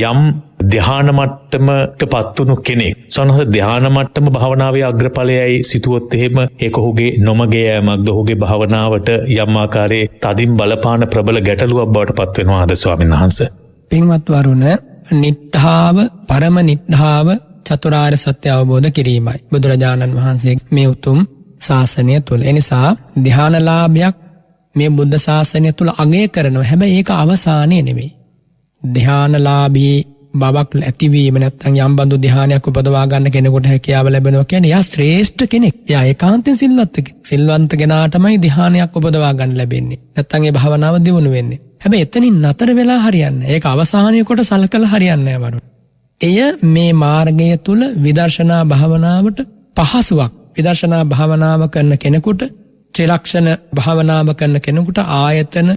යම් ධ්‍යාන මට්ටමටපත් වුණු කෙනෙක් සවනහස ධ්‍යාන මට්ටම භාවනාවේ අග්‍රඵලයයි සිතුවොත් එහෙම ඒක ඔහුගේ නොමගේ යෑමක්ද ඔහුගේ භාවනාවට යම් ආකාරයේ තදින් බලපාන ප්‍රබල ගැටලුවක් බවට පත් වෙනවා ආද ස්වාමීන් වහන්සේ. පින්වත් වරුණ නිට්ඨාව පරම නිට්ඨාව චතුරාර්ය සත්‍ය අවබෝධ කිරීමයි බුදුරජාණන් වහන්සේ මේ උතුම් ශාසනය තුළ. එනිසා ධ්‍යානලාභයක් මේ බුද්ධ ශාසනය තුළ අගය කරනවා. හැබැයි ඒක අවසානයේ නෙමෙයි. ධ්‍යානලාභී බවක් ඇතිවීම නැත්නම් යම් බඳු ධ්‍යානයක් උපදවා ගන්න කෙනෙකුට හැකියාව ලැබෙනවා කියන්නේ එයා ශ්‍රේෂ්ඨ කෙනෙක්. එයා ඒකාන්තයෙන් සිල්වත් කෙනෙක්. සිල්වන්ත කෙනාටමයි ධ්‍යානයක් උපදවා ගන්න ලැබෙන්නේ. නැත්නම් ඒ භාවනාව දියුණු වෙන්නේ. හැබැයි එතනින් නතර වෙලා හරියන්නේ නැහැ. ඒක අවසානයේ කොට සලකලා හරියන්නේ නැහැ වරුන්. එය මේ මාර්ගය තුළ විදර්ශනා භාවනාවට පහසුවක්. විදර්ශනා භාවනාව කරන කෙනෙකුට ත්‍රිලක්ෂණ භාවනාව කරන කෙනෙකුට ආයතන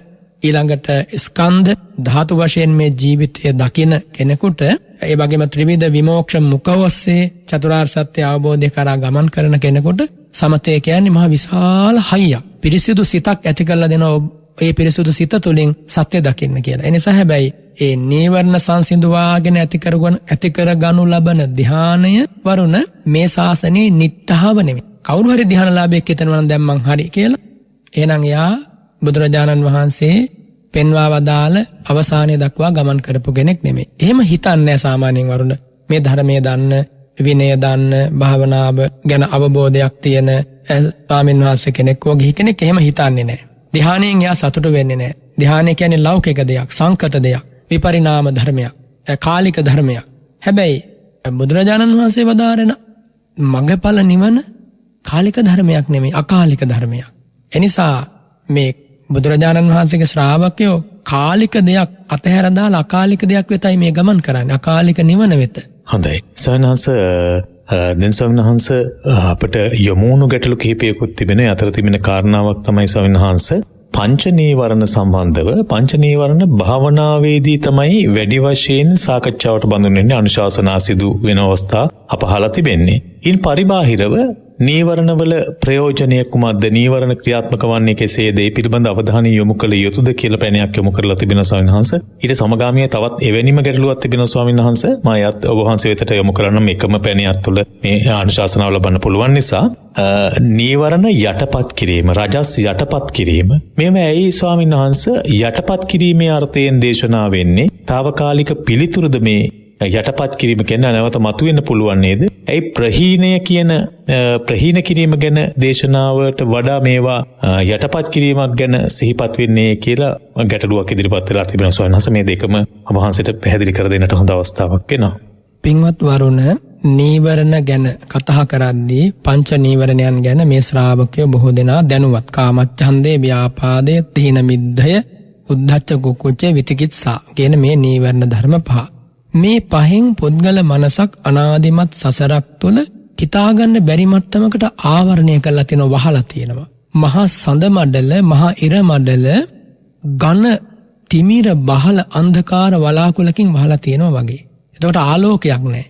ඊළඟට ස්කන්ධ ධාතු වශයෙන් මේ ජීවිතය දකින කෙනෙකුට ඒ වගේම ත්‍රිවිධ විමෝක්ෂ මුඛ ඔස්සේ චතුරාර්ය සත්‍ය අවබෝධය කරා ගමන් කරන කෙනෙකුට සමතය කියන්නේ මහ විශාල හයියක්. පිරිසිදු සිතක් ඇති කරලා දෙනවා. ඒ පිරිසිදු සිත තුළින් සත්‍ය දකින්න කියලා. ඒ නිසා හැබැයි ඒ නීවරණ සංසිඳුවාගෙන ඇති කරගනු ලබන ධ්‍යානය වරුණ මේ ශාසනයේ නිට්ඨාව නෙමෙයි. කවුරු හරි ධ්‍යානලාභයක් හිතනවා නම් දැන් මං හරි කියලා. එහෙනම් එයා බුදුරජාණන් වහන්සේ පෙන්වා වදාළ අවසානයේ දක්වා ගමන් කරපු කෙනෙක් නෙමෙයි. එහෙම හිතන්නේ සාමාන්‍යයෙන් වරුණ මේ ධර්මයේ දන්න, විනය දන්න, භාවනාව ගැන අවබෝධයක් තියෙන ස්වාමීන් වහන්සේ කෙනෙක් වගේ කෙනෙක් එහෙම හිතන්නේ නැහැ. ධ්‍යානයෙන් එයා සතුට වෙන්නේ නැහැ. ධ්‍යානය කියන්නේ ලෞකික දෙයක්, සංකත දෙයක්, විපරිණාම ධර්මයක්, කාලික ධර්මයක්. හැබැයි බුදුරජාණන් වහන්සේ වදාරන මඟඵල නිවන කාලික ධර්මයක් නෙමෙයි, අකාලික ධර්මයක්. එනිසා මේ බුදුරජාණන් වහන්සේගේ ශ්‍රාවකයෝ කාලික දෙයක් අතහැර දාලා අකාලික දෙයක් වෙතයි මේ ගමන් කරන්නේ, අකාලික නිවන වෙත. හොඳයි. සවනහස දැන් ස්වාමීන් වහන්සේ අපට යොමුණු ගැටලු කිහිපයකුත් තිබෙන අතර තිබෙන කාරණාවක් තමයි ස්වාමීන් වහන්සේ පංච නීවරණ සම්බන්ධව පංච නීවරණ භාවනාවේදී තමයි වැඩි වශයෙන් සාකච්ඡාවට බඳුන් වෙන්නේ අනුශාසනා සිදු වෙන අවස්ථා අප අහලා තිබෙන්නේ. ඉන් පරිබාහිරව නීවරණවල ප්‍රයෝජනය කුමක්ද? නීවරණ ක්‍රියාත්මක වන්නේ කෙසේද? ඒ පිළිබඳ අවධානය යොමු කළ යුතුද කියලා පැනයක් යොමු කරලා තිබෙනවා ස්වාමීන් වහන්සේ. ඊට සමගාමීව තවත් එවැනිම ගැටලුවක් තිබෙනවා ස්වාමීන් වහන්සේ. මා යත් ඔබ වහන්සේ වෙතට යොමු කරන්න මේකම පැනයක් තුළ මේ අනුශාසනාව ලබන්න පුළුවන් නිසා නීවරණ යටපත් කිරීම, රජස් යටපත් කිරීම මේව ඇයි ස්වාමීන් වහන්සේ යටපත් කිරීමේ අර්ථයෙන් දේශනා වෙන්නේ? తాවකාලික පිළිතුරුද මේ යටපත් කිරීම කියන්නේ නැවත මතුවෙන්න පුළුවන් නේද? ඒ ප්‍රහීනය කියන ප්‍රහීන කිරීම ගැන දේශනාවට වඩා මේවා යටපත් කිරීමක් ගැන සිහිපත් වෙන්නේ කියලා ගැටලුවක් ඉදිරිපත් වෙලා තිබෙනවා ස්වාමීන් වහන්සේ. මේ දෙකම වහන්සේට පැහැදිලි කර දෙන්නට හොඳ අවස්ථාවක් වෙනවා. පින්වත් වරුණ, නීවරණ ගැන කතා කරද්දී පංච නීවරණයන් ගැන මේ ශ්‍රාවකයෝ බොහෝ දෙනා දැනුවත්. කාමච්ඡන්දේ, ව්‍යාපාදේ, තීන මිද්ධය, උද්ධච්ච කුක්කුච්ච, විතිකිච්ඡා කියන මේ නීවරණ ධර්ම පහ. මේ පහෙන් පුද්ගල මනසක් අනාදිමත් සසරක් තුළ හිතාගන්න බැරි මට්ටමකට ආවරණය කරලා තියෙනවා, වහලා තියෙනවා. මහා සඳ මඩල, මහා ඉර මඩල ඝන තිමිර බහල අන්ධකාර වලාකුලකින් වහලා තියෙනවා වගේ. එතකොට ආලෝකයක් නැහැ.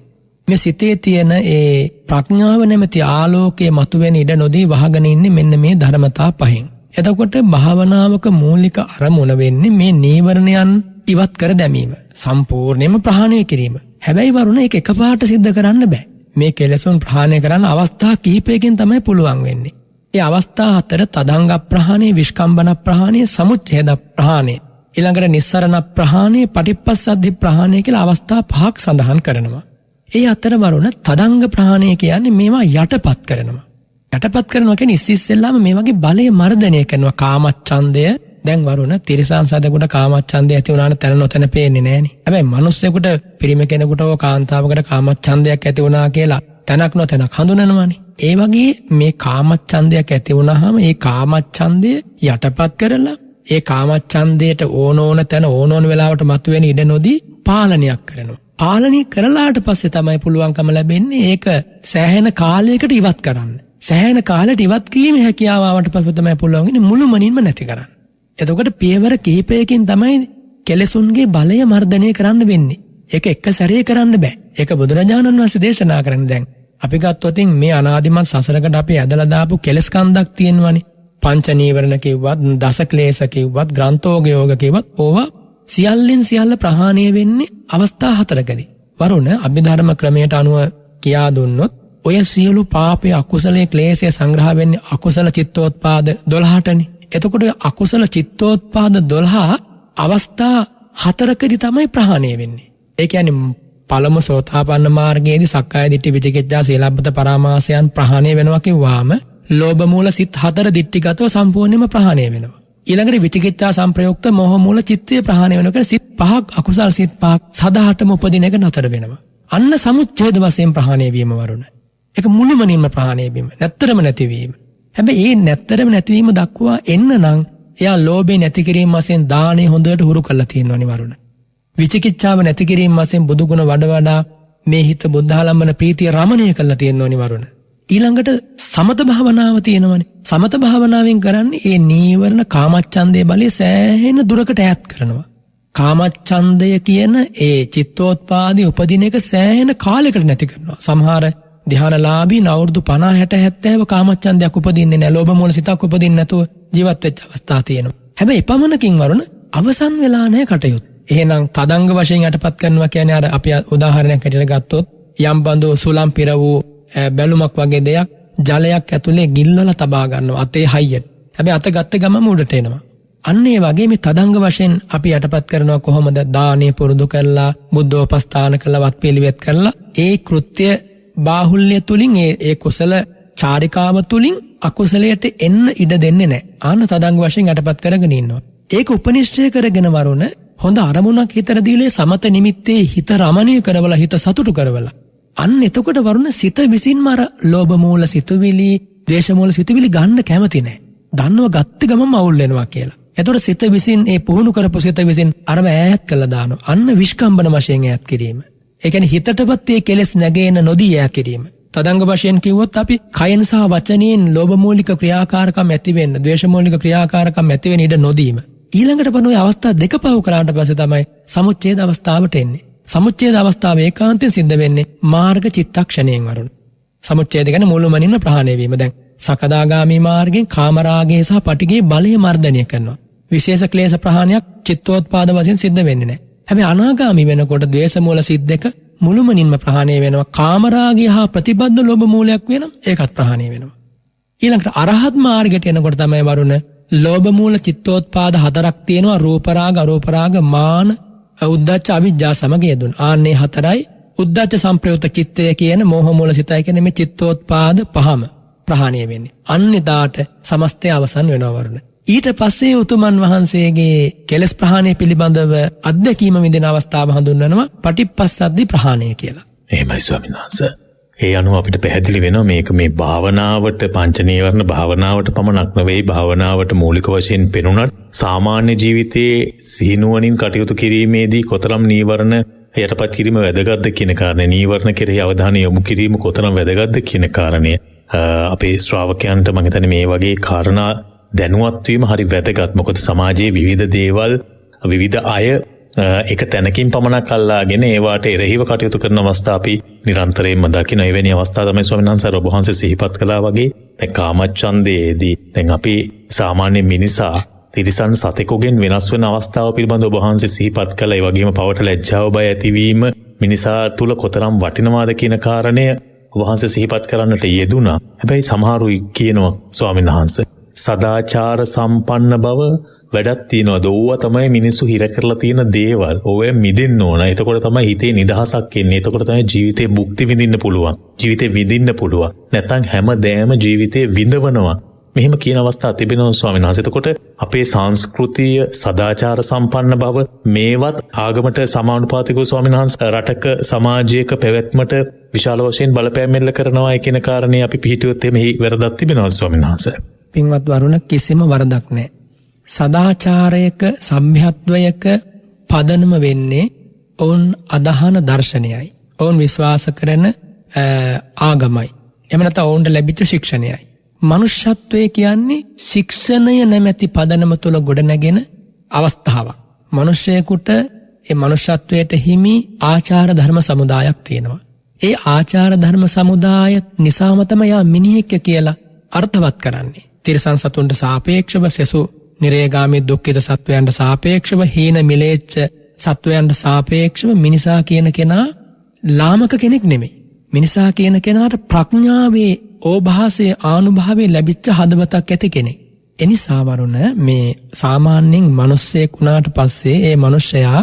මේ සිතේ තියෙන ඒ ප්‍රඥාව නැමැති ආලෝකයේ මතුවෙන ඉඩ නොදී වහගෙන ඉන්නේ මෙන්න මේ ධර්මතා පහෙන්. එතකොට භාවනාවක මූලික අරමුණ වෙන්නේ මේ නීවරණයන් ඉවත් කර දැමීම, සම්පූර්ණයෙන්ම ප්‍රහාණය කිරීම. හැබැයි වරුණ ඒක එකපාරට සිද්ධ කරන්න බෑ. මේ කෙලෙසුන් ප්‍රහාණය කරන්න අවස්ථා කිහිපයකින් තමයි පුළුවන් වෙන්නේ. ඒ අවස්ථා හතර තදංග ප්‍රහාණය, විස්කම්බන ප්‍රහාණය, සමුච්ඡේද ප්‍රහාණය, ඊළඟට නිස්සරණ ප්‍රහාණය, පටිපස්සද්ධි ප්‍රහාණය කියලා අවස්ථා පහක් සඳහන් කරනවා. ඒ අතර වරුණ තදංග ප්‍රහාණය කියන්නේ මේවා යටපත් කරනවා. යටපත් කරනවා කියන්නේ ඉස්සෙල්ලාම මේ වගේ බලය මර්ධනය කරනවා. කාමච්ඡන්දය, දැන් වරුණ තිරිසන් සතෙකුට කාමච්ඡන්දය ඇති වුණාට තැන නොතැන පේන්නේ නැහනේ. හැබැයි මිනිස්සෙකුට, පිරිමි කෙනෙකුට හෝ කාන්තාවකට කාමච්ඡන්දයක් ඇති වුණා කියලා තැනක් නොතැනක් හඳුනනවානේ. ඒ වගේ මේ කාමච්ඡන්දයක් ඇති වුණාම ඒ කාමච්ඡන්දය යටපත් කරලා ඒ කාමච්ඡන්දයට ඕන තැන ඕන වෙලාවට මතුවෙන ඉඩ නොදී පාලනයක් කරනවා. පාලනය කරලාට පස්සේ තමයි පුළුවන්කම ලැබෙන්නේ ඒක සෑහෙන කාලයකට ඉවත් කරන්න. සෑහෙන කාලයට ඉවත් කිරීමේ හැකියාව ආවට පස්සේ තමයි පුළුවන් ඉන්නේ මුළුමනින්ම නැති කරන්න. එතකොට පියවර කිහිපයකින් තමයි කෙලෙසුන්ගේ බලය මර්ධනය කරන්න වෙන්නේ. ඒක එක සැරේ කරන්න බෑ. ඒක බුදුරජාණන් වහන්සේ දේශනා කරන්නේ. දැන් අපි ගත්තොත් මේ අනාදිමත් සසරකට අපි ඇදලා දාපු කෙලස් කන්දක් තියෙනවානේ. පංච නීවරණ කිව්වත්, දස ක්ලේශ කිව්වත්, ග්‍රන්ථෝගයෝග කිව්වත් ඕවා සියල්ලෙන් සියල්ල ප්‍රහාණය වෙන්නේ අවස්ථා හතරකදී. වරුණ අභිධර්ම ක්‍රමයට අනුව කියා දුන්නොත් ඔය සියලු පාපේ, අකුසලයේ, ක්ලේශයේ සංග්‍රහ වෙන්නේ අකුසල චිත්තෝත්පාද 12ටනේ. එතකොට අකුසල චිත්තෝත්පාද 12 අවස්ථා හතරකදී තමයි ප්‍රහාණය වෙන්නේ. ඒ කියන්නේ පළමු සෝතාපන්න මාර්ගයේදී සක්කාය දිට්ඨි, විචිකිච්ඡා, සීලබ්බත පරාමාසයන් ප්‍රහාණය වෙනවා කිව්වාම ලෝභ මූල සිත් 4 දිට්ඨිගතව සම්පූර්ණයෙන්ම ප්‍රහාණය වෙනවා. ඊළඟට විචිකිච්ඡා සංප්‍රයුක්ත මොහ මූල චිත්තය ප්‍රහාණය වෙනකොට සිත් 5ක්, අකුසල් සිත් 5ක් සදාහටම උපදින එක නතර වෙනවා. අන්න සමුච්ඡේද වශයෙන් ප්‍රහාණය වීම වරුණ. ඒක මුළුමනින්ම ප්‍රහාණය වීම, නැත්තරම නැතිවීම. හැබැයි මේ නැත්තරම නැතිවීම දක්වා එන්න නම් එයා ලෝභය නැති කිරීම වශයෙන් දාණය හොඳට හුරු කරලා තියෙනවනේ වරුණ. විචිකිච්ඡාව නැති කිරීම වශයෙන් බුදු ගුණ වඩා මේ හිත බුද්ධාලම්බන ප්‍රීතිය රමණය කරලා තියෙනවනේ වරුණ. ඊළඟට සමත භාවනාව තියෙනවනේ. සමත භාවනාවෙන් කරන්නේ මේ නීවරණ කාමච්ඡන්දේ බලය සෑහෙන දුරකට ඈත් කරනවා. කාමච්ඡන්දය කියන ඒ චිත්තෝත්පාදී උපදින එක සෑහෙන කාලයකට නැති කරනවා. සමහර ධ්‍යානලාභී අවුරුදු 50 60 70 කාමච්ඡන්දයක් උපදින්නේ නැහැ. ලෝභ මූල සිතක් උපදින්නේ නැතුව ජීවත් වෙච්ච අවස්ථා තියෙනවා. හැබැයි එපමණකින් වරුණ අවසන් වෙලා නැහැ කටයුතු. එහෙනම් තදංග වශයෙන් යටපත් කරනවා කියන්නේ අර අපි උදාහරණයක් හැටියට ගත්තොත් යම් බඳු සුලම් පිර වූ බැලුමක් වගේ දෙයක් ජලයක් ඇතුලේ ගිල්වලා තබා ගන්නවා අතේ හයියට. හැබැයි අත ගත්ත ගමම උඩට එනවා. අන්න ඒ වගේ මේ තදංග වශයෙන් අපි යටපත් කරනවා කොහොමද? දානේ පුරුදු කරලා, බුද්ධෝපස්ථාන කරලා, වත් පිළිවෙත් කරලා ඒ කෘත්‍ය බාහුල්‍ය තුලින් ඒ කුසල චාරිකාව තුලින් අකුසලයට එන්න ඉඩ දෙන්නේ නැහැ. ආන තදංග වශයෙන් යටපත් කරගෙන ඉන්නවා. ඒක උපනිශ්චය කරගෙන වරුණ හොඳ අරමුණක් හිතට දීලා සමත නිමිත්තේ හිත රමණීය කරවලා, හිත සතුටු කරවලා අන්න එතකොට වරුණ සිත විසින්ම අර ලෝභ මූල සිතුවිලි, ද්වේෂ මූල සිතුවිලි ගන්න කැමති නැහැ. දන්නව ගත්ත ගමම අවුල් වෙනවා කියලා. එතකොට සිත විසින් ඒ පුහුණු කරපු සිත විසින් අරම ඈත් කළා දානවා. අන්න විස්කම්බන වශයෙන් ඈත් කිරීම. ඒ කියන්නේ හිතටවත් ඒ කෙලෙස් නැගෙන නොදී ඈත් කිරීම. තදංග වශයෙන් කිව්වොත් අපි කයෙන් සහ වචනයෙන් ලෝභ මූලික ක්‍රියාකාරකම් ඇති වෙන්න, ද්වේෂ මූලික ක්‍රියාකාරකම් ඇති වෙන්න ඉඩ නොදීම. ඊළඟට පනෝයි අවස්ථා දෙක පව කරාට පස්සේ තමයි සමුච්ඡේද අවස්ථාවට එන්නේ. සමුච්ඡේද අවස්ථාව ඒකාන්තයෙන් සිද්ධ වෙන්නේ මාර්ග චිත්තක්ෂණයෙන් වරුණ. සමුච්ඡේද කියන්නේ මුළුමනින්ම ප්‍රහාණය වීම. දැන් සකදාගාමී මාර්ගයෙන් කාමරාගයේ සහ පටිඝයේ බලය මර්ධනය කරනවා. විශේෂ ක්ලේශ ප්‍රහාණයක් චිත්තෝත්පාද වශයෙන් සිද්ධ වෙන්නේ නැහැ. හැබැයි අනාගාමී වෙනකොට ද්වේෂ මූල සිත් දෙක මුළුමනින්ම ප්‍රහාණය වෙනවා. කාමරාගය හා ප්‍රතිබද්ධ ලෝභ මූලයක් වෙනම් ඒකත් ප්‍රහාණය වෙනවා. ඊළඟට අරහත් මාර්ගයට එනකොට තමයි වරුණ ලෝභ මූල චිත්තෝත්පාද 4ක් තියෙනවා. රූප රාග, අරූප රාග, මාන, උද්දච්ච අවිජ්ජා සමග යෙදුණු. ආන්නේ හතරයි උද්දච්ච සම්ප්‍රයුක්ත චිත්තය කියන මෝහ මූල සිතයි කියන මේ චිත්තෝත්පාද පහම ප්‍රහාණය වෙන්නේ. අන්නිදාට සමස්තය අවසන් වෙනවා වරුණ. ඊට පස්සේ උතුමන් වහන්සේගේ කෙලස් ප්‍රහාණය පිළිබඳව අත්දැකීම විඳින අවස්ථාව හඳුන්වනවා පටිපස්සද්ධි ප්‍රහාණය කියලා. එහෙමයි ස්වාමීන් වහන්සේ. ඒ අනුව අපිට පැහැදිලි වෙනවා මේක මේ භාවනාවට පංච නීවරණ භාවනාවට පමණක් නෙවෙයි භාවනාවට මූලික වශයෙන් පෙනුනත් සාමාන්‍ය ජීවිතයේ සිහිනුවණින් කටයුතු කිරීමේදී කොතරම් නීවරණ යටපත් කිරීම වැදගත්ද කියන කාරණේ නීවරණ කෙරෙහි අවධානය යොමු කිරීම කොතරම් වැදගත්ද කියන කාරණය අපේ ශ්‍රාවකයන්ට මම හිතන්නේ මේ වගේ කාරණා දැනුවත් වීම හරි වැදගත්. මොකද සමාජයේ විවිධ දේවල් විවිධ අය එක තැනකින් පමණක් අල්ලාගෙන ඒවාට එරෙහිව කටයුතු කරන අවස්ථා අපි නිරන්තරයෙන්ම දකින එවැනි අවස්ථා තමයි ස්වාමීන් වහන්සේ ඔබ වහන්සේ සිහිපත් කළා වගේ දැන් කාමච්ඡන්දයේදී දැන් අපි සාමාන්‍ය මිනිසා තිරිසන් සතෙකුගෙන් වෙනස් වෙන අවස්ථාව පිළිබඳව ඔබ වහන්සේ සිහිපත් කළා. ඒ වගේම පවට ලැජ්ජාව බය ඇතිවීම මිනිසා තුල කොතරම් වටිනවාද කියන කාරණය ඔබ වහන්සේ සිහිපත් කරන්නට යෙදුණා. හැබැයි සමහරුයි කියනවා ස්වාමීන් වහන්සේ සදාචාර සම්පන්න බව වැඩක් තියනවාද? ඕවා තමයි මිනිස්සු හිර කරලා තියෙන දේවල්. ඕවෙන් මිදෙන්න ඕන. එතකොට තමයි හිතේ නිදහසක් එන්නේ. එතකොට තමයි ජීවිතේ භුක්ති විඳින්න පුළුවන්. ජීවිතේ විඳින්න පුළුවන්. නැත්නම් හැමදේම ජීවිතේ විඳවනවා. මෙහෙම කියන අවස්ථා තිබෙනවා ස්වාමීන් වහන්සේ. එතකොට අපේ සංස්කෘතිය සදාචාර සම්පන්න බව මේවත් ආගමට සමානුපාතිකව ස්වාමීන් වහන්සේ රටක සමාජයක පැවැත්මට විශාල වශයෙන් බලපෑම් එල්ල කරනවා කියන කාරණේ අපි පිළිහිටියොත් එමෙහි වැරදක් තිබෙනවා ස්වාමීන් වහන්සේ. පින්වත් වරුණ කිසිම වරදක් නැහැ. සදාචාරයක සભ્યත්වයක පදනම වෙන්නේ ඔවුන් අදහන දර්ශනයයි. ඔවුන් විශ්වාස කරන ආගමයි. එහෙම නැත්නම් ඔවුන්ට ලැබිච්ච ශික්ෂණයයි. මනුෂ්‍යත්වය කියන්නේ ශික්ෂණය නැමැති පදනම තුල ගොඩනැගෙන අවස්ථාවක්. මිනිසෙකුට ඒ මනුෂ්‍යත්වයට හිමි ආචාර ධර්ම සමුදායක් තියෙනවා. ඒ ආචාර ධර්ම සමුදාය නිසාම තමයි යා මිනිහෙක් කියලා අර්ථවත් කරන්නේ. තිරසන් සතුන්ට සාපේක්ෂව සෙසු නිරේගාමී දුක්ඛිත සත්වයන්ට සාපේක්ෂව හීන මිලේච්ඡ සත්වයන්ට සාපේක්ෂව මිනිසා කියන කෙනා ලාමක කෙනෙක් නෙමෙයි. මිනිසා කියන කෙනාට ප්‍රඥාවේ ඕභාසයේ ආනුභාවයේ ලැබිච්ච හදවතක් ඇති කෙනෙක්. එනිසා වරුණ මේ සාමාන්‍යයෙන් මිනිස්සෙක් වුණාට පස්සේ ඒ මිනිසයා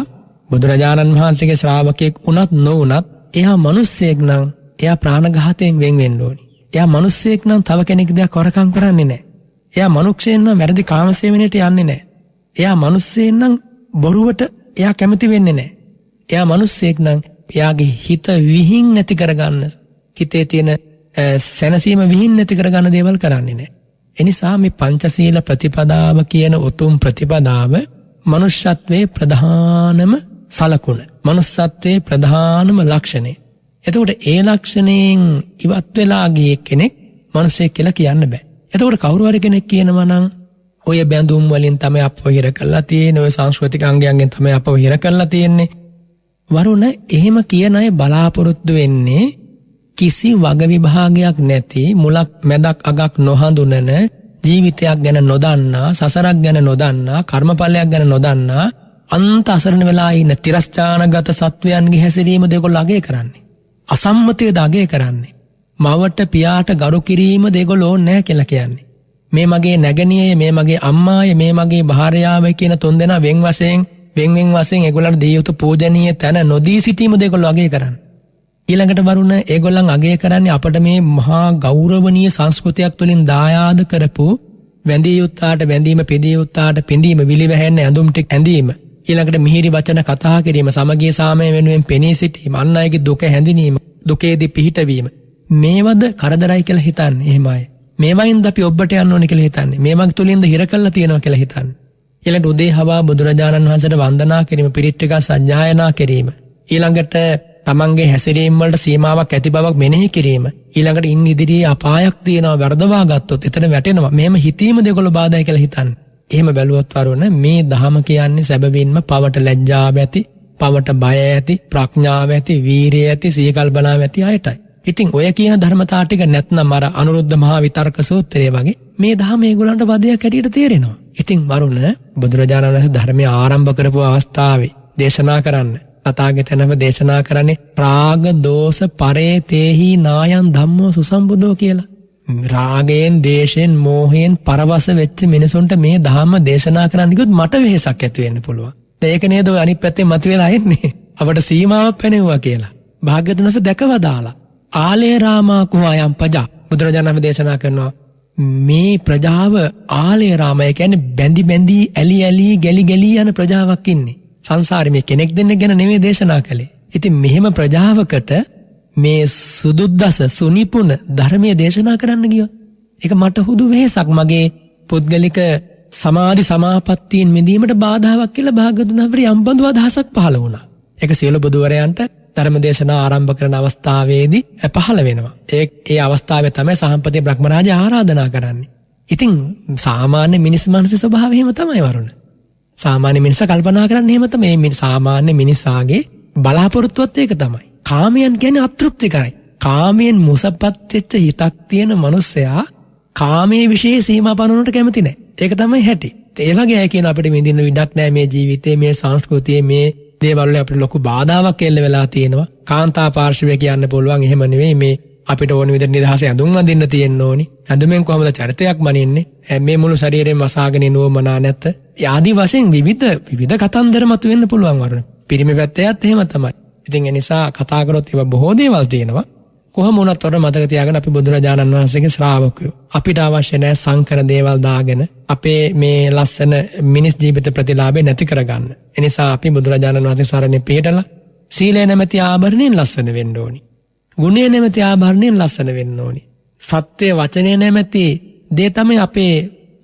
බුදුරජාණන් වහන්සේගේ ශ්‍රාවකයෙක් වුණත් නොවුණත් එයා මිනිස්සෙක් නම් එයා ප්‍රාණඝාතයෙන් වෙන් වෙන්න ඕනි. එයා මිනිස්සෙක් නම් තව කෙනෙක් දෙයක් කරකම් කරන්නේ නැහැ. එයා මනුක්ෂයෙන් නම් වැරදි කාමසේවනයට යන්නේ නැහැ. එයා මිනිස්සෙන් නම් බොරුවට එයා කැමති වෙන්නේ නැහැ. එයා මිනිස්සෙක් නම් එයාගේ හිත විහිං නැති කරගන්න හිතේ තියෙන සැනසීම විහිං නැති කරගන්න දේවල් කරන්නේ නැහැ. එනිසා මේ පංචශීල ප්‍රතිපදාව කියන උතුම් ප්‍රතිපදාව මනුෂ්‍යත්වයේ ප්‍රධානම සලකුණ. මනුෂ්‍යත්වයේ ප්‍රධානම ලක්ෂණය. එතකොට ඒ ලක්ෂණයෙන් ඉවත් වෙලා ගිය කෙනෙක් මිනිසෙක් කියලා කියන්න බෑ. එතකොට කවුරු හරි කෙනෙක් කියනවා නම් ඔය බැඳුම් වලින් තමයි අපව හිර කරලා තියෙන්නේ, ඔය සංස්කෘතික අංගයන්ගෙන් තමයි අපව හිර කරලා තියෙන්නේ. වරුණ එහෙම කියන අය බලාපොරොත්තු වෙන්නේ කිසි වග විභාගයක් නැති මුලක් මැදක් අගක් නොහඳුනන ජීවිතයක් ගැන නොදන්නා, සසරක් ගැන නොදන්නා, කර්මඵලයක් ගැන නොදන්නා අන්ත අසරණ වෙලා ඉන්න තිරස්චානගත සත්වයන්ගේ හැසිරීම දෙකොල්ල අගය කරන්නේ. අසම්මතයද අගය කරන්නේ. මවට පියාට ගරු කිරීම දෙකොල්ලෝ නැහැ කියලා කියන්නේ. මේ මගේ නැගණියේ, මේ මගේ අම්මායේ, මේ මගේ භාර්යාවයි කියන තුන්දෙනා වෙන් වශයෙන් ඒගොල්ලන්ට දී යුතු පූජනීය තැන නොදී සිටීම දෙකොල්ලෝ අගය කරන්නේ. ඊළඟට වරුණ ඒගොල්ලන් අගය කරන්නේ අපට මේ මහා ගෞරවනීය සංස්කෘතියක් තුළින් දායාද කරපු වැඳිය යුත්තාට වැඳීම, පිළිය යුත්තාට පිඳීම, විලිවැහෙන්න ඇඳුම් ටික ඇඳීම, ඊළඟට මිහිරි වචන කතා කිරීම, සමගිය සාමය වෙනුවෙන් පෙනී සිටීම, අන් අයගේ දුක හැඳිනීම, දුකේදී පිහිටවීම, මේවද කරදරයි කියලා හිතන්නේ. එහෙමයි. මේවයින්ද අපි ඔබට යන්න ඕනේ කියලා හිතන්නේ. මේවක් තුලින්ද හිර කරලා තියෙනවා කියලා හිතන්නේ. ඊළඟට උදේ හවා බුදුරජාණන් වහන්සේට වන්දනා කිරීම, පිරිත් සජ්ජායනා කිරීම, ඊළඟට තමන්ගේ හැසිරීම වලට සීමාවක් ඇති බවක් මෙනෙහි කිරීම, ඊළඟට ඉන් ඉදිරියේ අපායක් තියෙනවා වර්ධවා ගත්තොත් එතන වැටෙනවා, මෙහෙම හිතීම දෙකොළ බාධායි කියලා හිතන්නේ. එහෙම බැලුවොත් වරුණ මේ දහම කියන්නේ සැබවින්ම පවට ලැජ්ජාව ඇති, පවට බය ඇති, ප්‍රඥාව ඇති, වීරිය ඇති, සිහිකල්පනාව ඇති අයටයි. ඉතින් ඔය කියන ධර්මතා ටික නැත්නම් අර අනුරුද්ධ මහා විතර්ක සූත්‍රය වගේ මේ දහම ඒගොල්ලන්ට වදයක් ඇටියට තේරෙනවා. ඉතින් වරුණ බුදුරජාණන් වහන්සේ ධර්මය ආරම්භ කරපු අවස්ථාවේ දේශනා කරන්න තථාගතයන්ව දේශනා කරන්නේ රාග දෝෂ පරේතේහි නායන් ධම්මෝ සුසම්බුදෝ කියලා. රාගයෙන්, දේශයෙන්, මෝහයෙන් පරවස වෙච්ච මිනිසුන්ට මේ ධර්ම දේශනා කරන්න කිව්වොත් මට වෙහෙසක් ඇති වෙන්න පුළුවන්. ඒක නේද ඔය අනිත් පැත්තේ මතුවලා එන්නේ. අපට සීමාවක් පැනෙවුවා කියලා. භාග්‍යවතුන් වහන්සේ දැකවදාලා. ආලේ රාමා කුහායම් පජා. බුදුරජාණන් වහන්සේ දේශනා කරනවා මේ ප්‍රජාව ආලේ රාමය කියන්නේ බැඳි බැඳි ඇලි ඇලි ගැලි ගැලි යන ප්‍රජාවක් ඉන්නේ. සංසාරේ මේ කෙනෙක් දෙන්න ගැන නෙමෙයි දේශනා කළේ. ඉතින් මෙහෙම ප්‍රජාවකට මේ සුදුද්දස සුනිපුන ධර්මයේ දේශනා කරන්න ගියොත් ඒක මට හුදු වෙහසක්, මගේ පුද්ගලික සමාධි සමාපත්තීන් මිදීමට බාධාවක් කියලා භාග්‍යවතුන් වහන්සේ යම්බඳු අදහසක් පහළ වුණා. ඒක සියලු බුදුවරයන්ට ධර්ම දේශනා ආරම්භ කරන අවස්ථාවේදී පහළ වෙනවා. ඒ අවස්ථාවේ තමයි සහම්පති බ්‍රහ්මරාජා ආරාධනා කරන්නේ. ඉතින් සාමාන්‍ය මිනිස් මනසේ ස්වභාවය එහෙම තමයි වරුණ. සාමාන්‍ය මිනිසා කල්පනා කරන්නේ එහෙම තමයි. මේ සාමාන්‍ය මිනිසාගේ බලාපොරොත්තුවත් ඒක තමයි. කාමයන් කියන්නේ අතෘප්තිකරයි. කාමයෙන් මුසපත් වෙච්ච හිතක් තියෙන මිනිසයා කාමයේ විශේෂ සීමා පනවන්නට කැමති නැහැ. ඒක තමයි හැටි. ඒ වගේ අය කියන අපිට විඳින්න විඩක් නැහැ මේ ජීවිතේ, මේ සංස්කෘතියේ, මේ දේවල් වල අපිට ලොකු බාධාවක් එල්ල වෙලා තියෙනවා. කාන්තා පාර්ශවය කියන්න පුළුවන් එහෙම නෙවෙයි. මේ අපිට ඕන විදිහට නිදහස ඇඳුම් අඳින්න තියෙන්න ඕනි. ඇඳුමෙන් කොහොමද චරිතයක් මනින්නේ? මේ මුළු ශරීරයෙන් මසාගෙන නුවමනා නැත. ආදී වශයෙන් විවිධ කතන්දර මතුවෙන්න පුළුවන් වරුණ. පිරිමි පැත්තයත් එහෙම තමයි. ඉතින් ඒ නිසා කතා කරොත් ඒවා බොහෝ දේවල් තියෙනවා. කොහොම වුණත් ඔර මතක තියාගන්න අපි බුදුරජාණන් වහන්සේගේ ශ්‍රාවකයෝ. අපිට අවශ්‍ය නැහැ සංකර දේවල් දාගෙන අපේ මේ ලස්සන මිනිස් ජීවිත ප්‍රතිලාභේ නැති කරගන්න. ඒ නිසා අපි බුදුරජාණන් වහන්සේ සරණේ පිහිටලා සීලය නැමැති ආභරණයෙන් ලස්සන වෙන්න ඕනි. ගුණය නැමැති ආභරණයෙන් ලස්සන වෙන්න ඕනි. සත්‍ය වචනය නැමැති දේ තමයි අපේ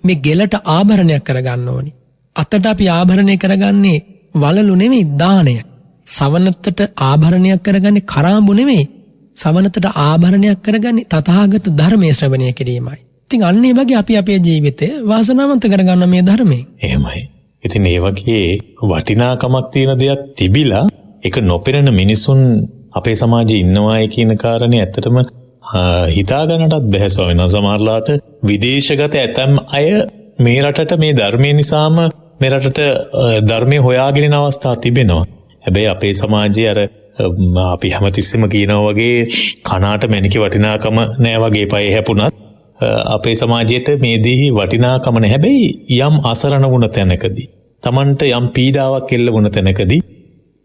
මේ ගෙලට ආභරණයක් කරගන්න ඕනි. අතට අපි ආභරණය කරගන්නේ වලලු නෙමෙයි, දාණය. සවනතට ආභරණයක් කරගන්නේ කරාඹු නෙමෙයි. සවනතට ආභරණයක් කරගන්නේ තථාගත ධර්මයේ ශ්‍රවණය කිරීමයි. ඉතින් අන්න ඒ වගේ අපි අපේ ජීවිතය වාසනාවන්ත කරගන්න මේ ධර්මයෙන්. එහෙමයි. ඉතින් ඒ වගේ වටිනාකමක් තියෙන දෙයක් තිබිලා ඒක නොපෙනෙන මිනිසුන් අපේ සමාජයේ ඉන්නවායි කියන කාරණේ ඇත්තටම හිතාගන්නටත් බැහැ ස්වාමීන් වහන්සේ. සමහරලාට විදේශගත ඇතම් අය මේ රටට මේ ධර්මය නිසාම මේ රටට ධර්මය හොයාගෙන යන අවස්ථා තිබෙනවා. හැබැයි අපේ සමාජයේ අර අපි හැමතිස්සෙම කියනවා වගේ කනාට මැණිකේ වටිනාකම නෑ වගේ පය හැපුණත් අපේ සමාජයට මේ දෙහි වටිනාකම නැහැ. හැබැයි යම් අසරණ වුණ තැනකදී, Tamanට යම් පීඩාවක් එල්ල වුණ තැනකදී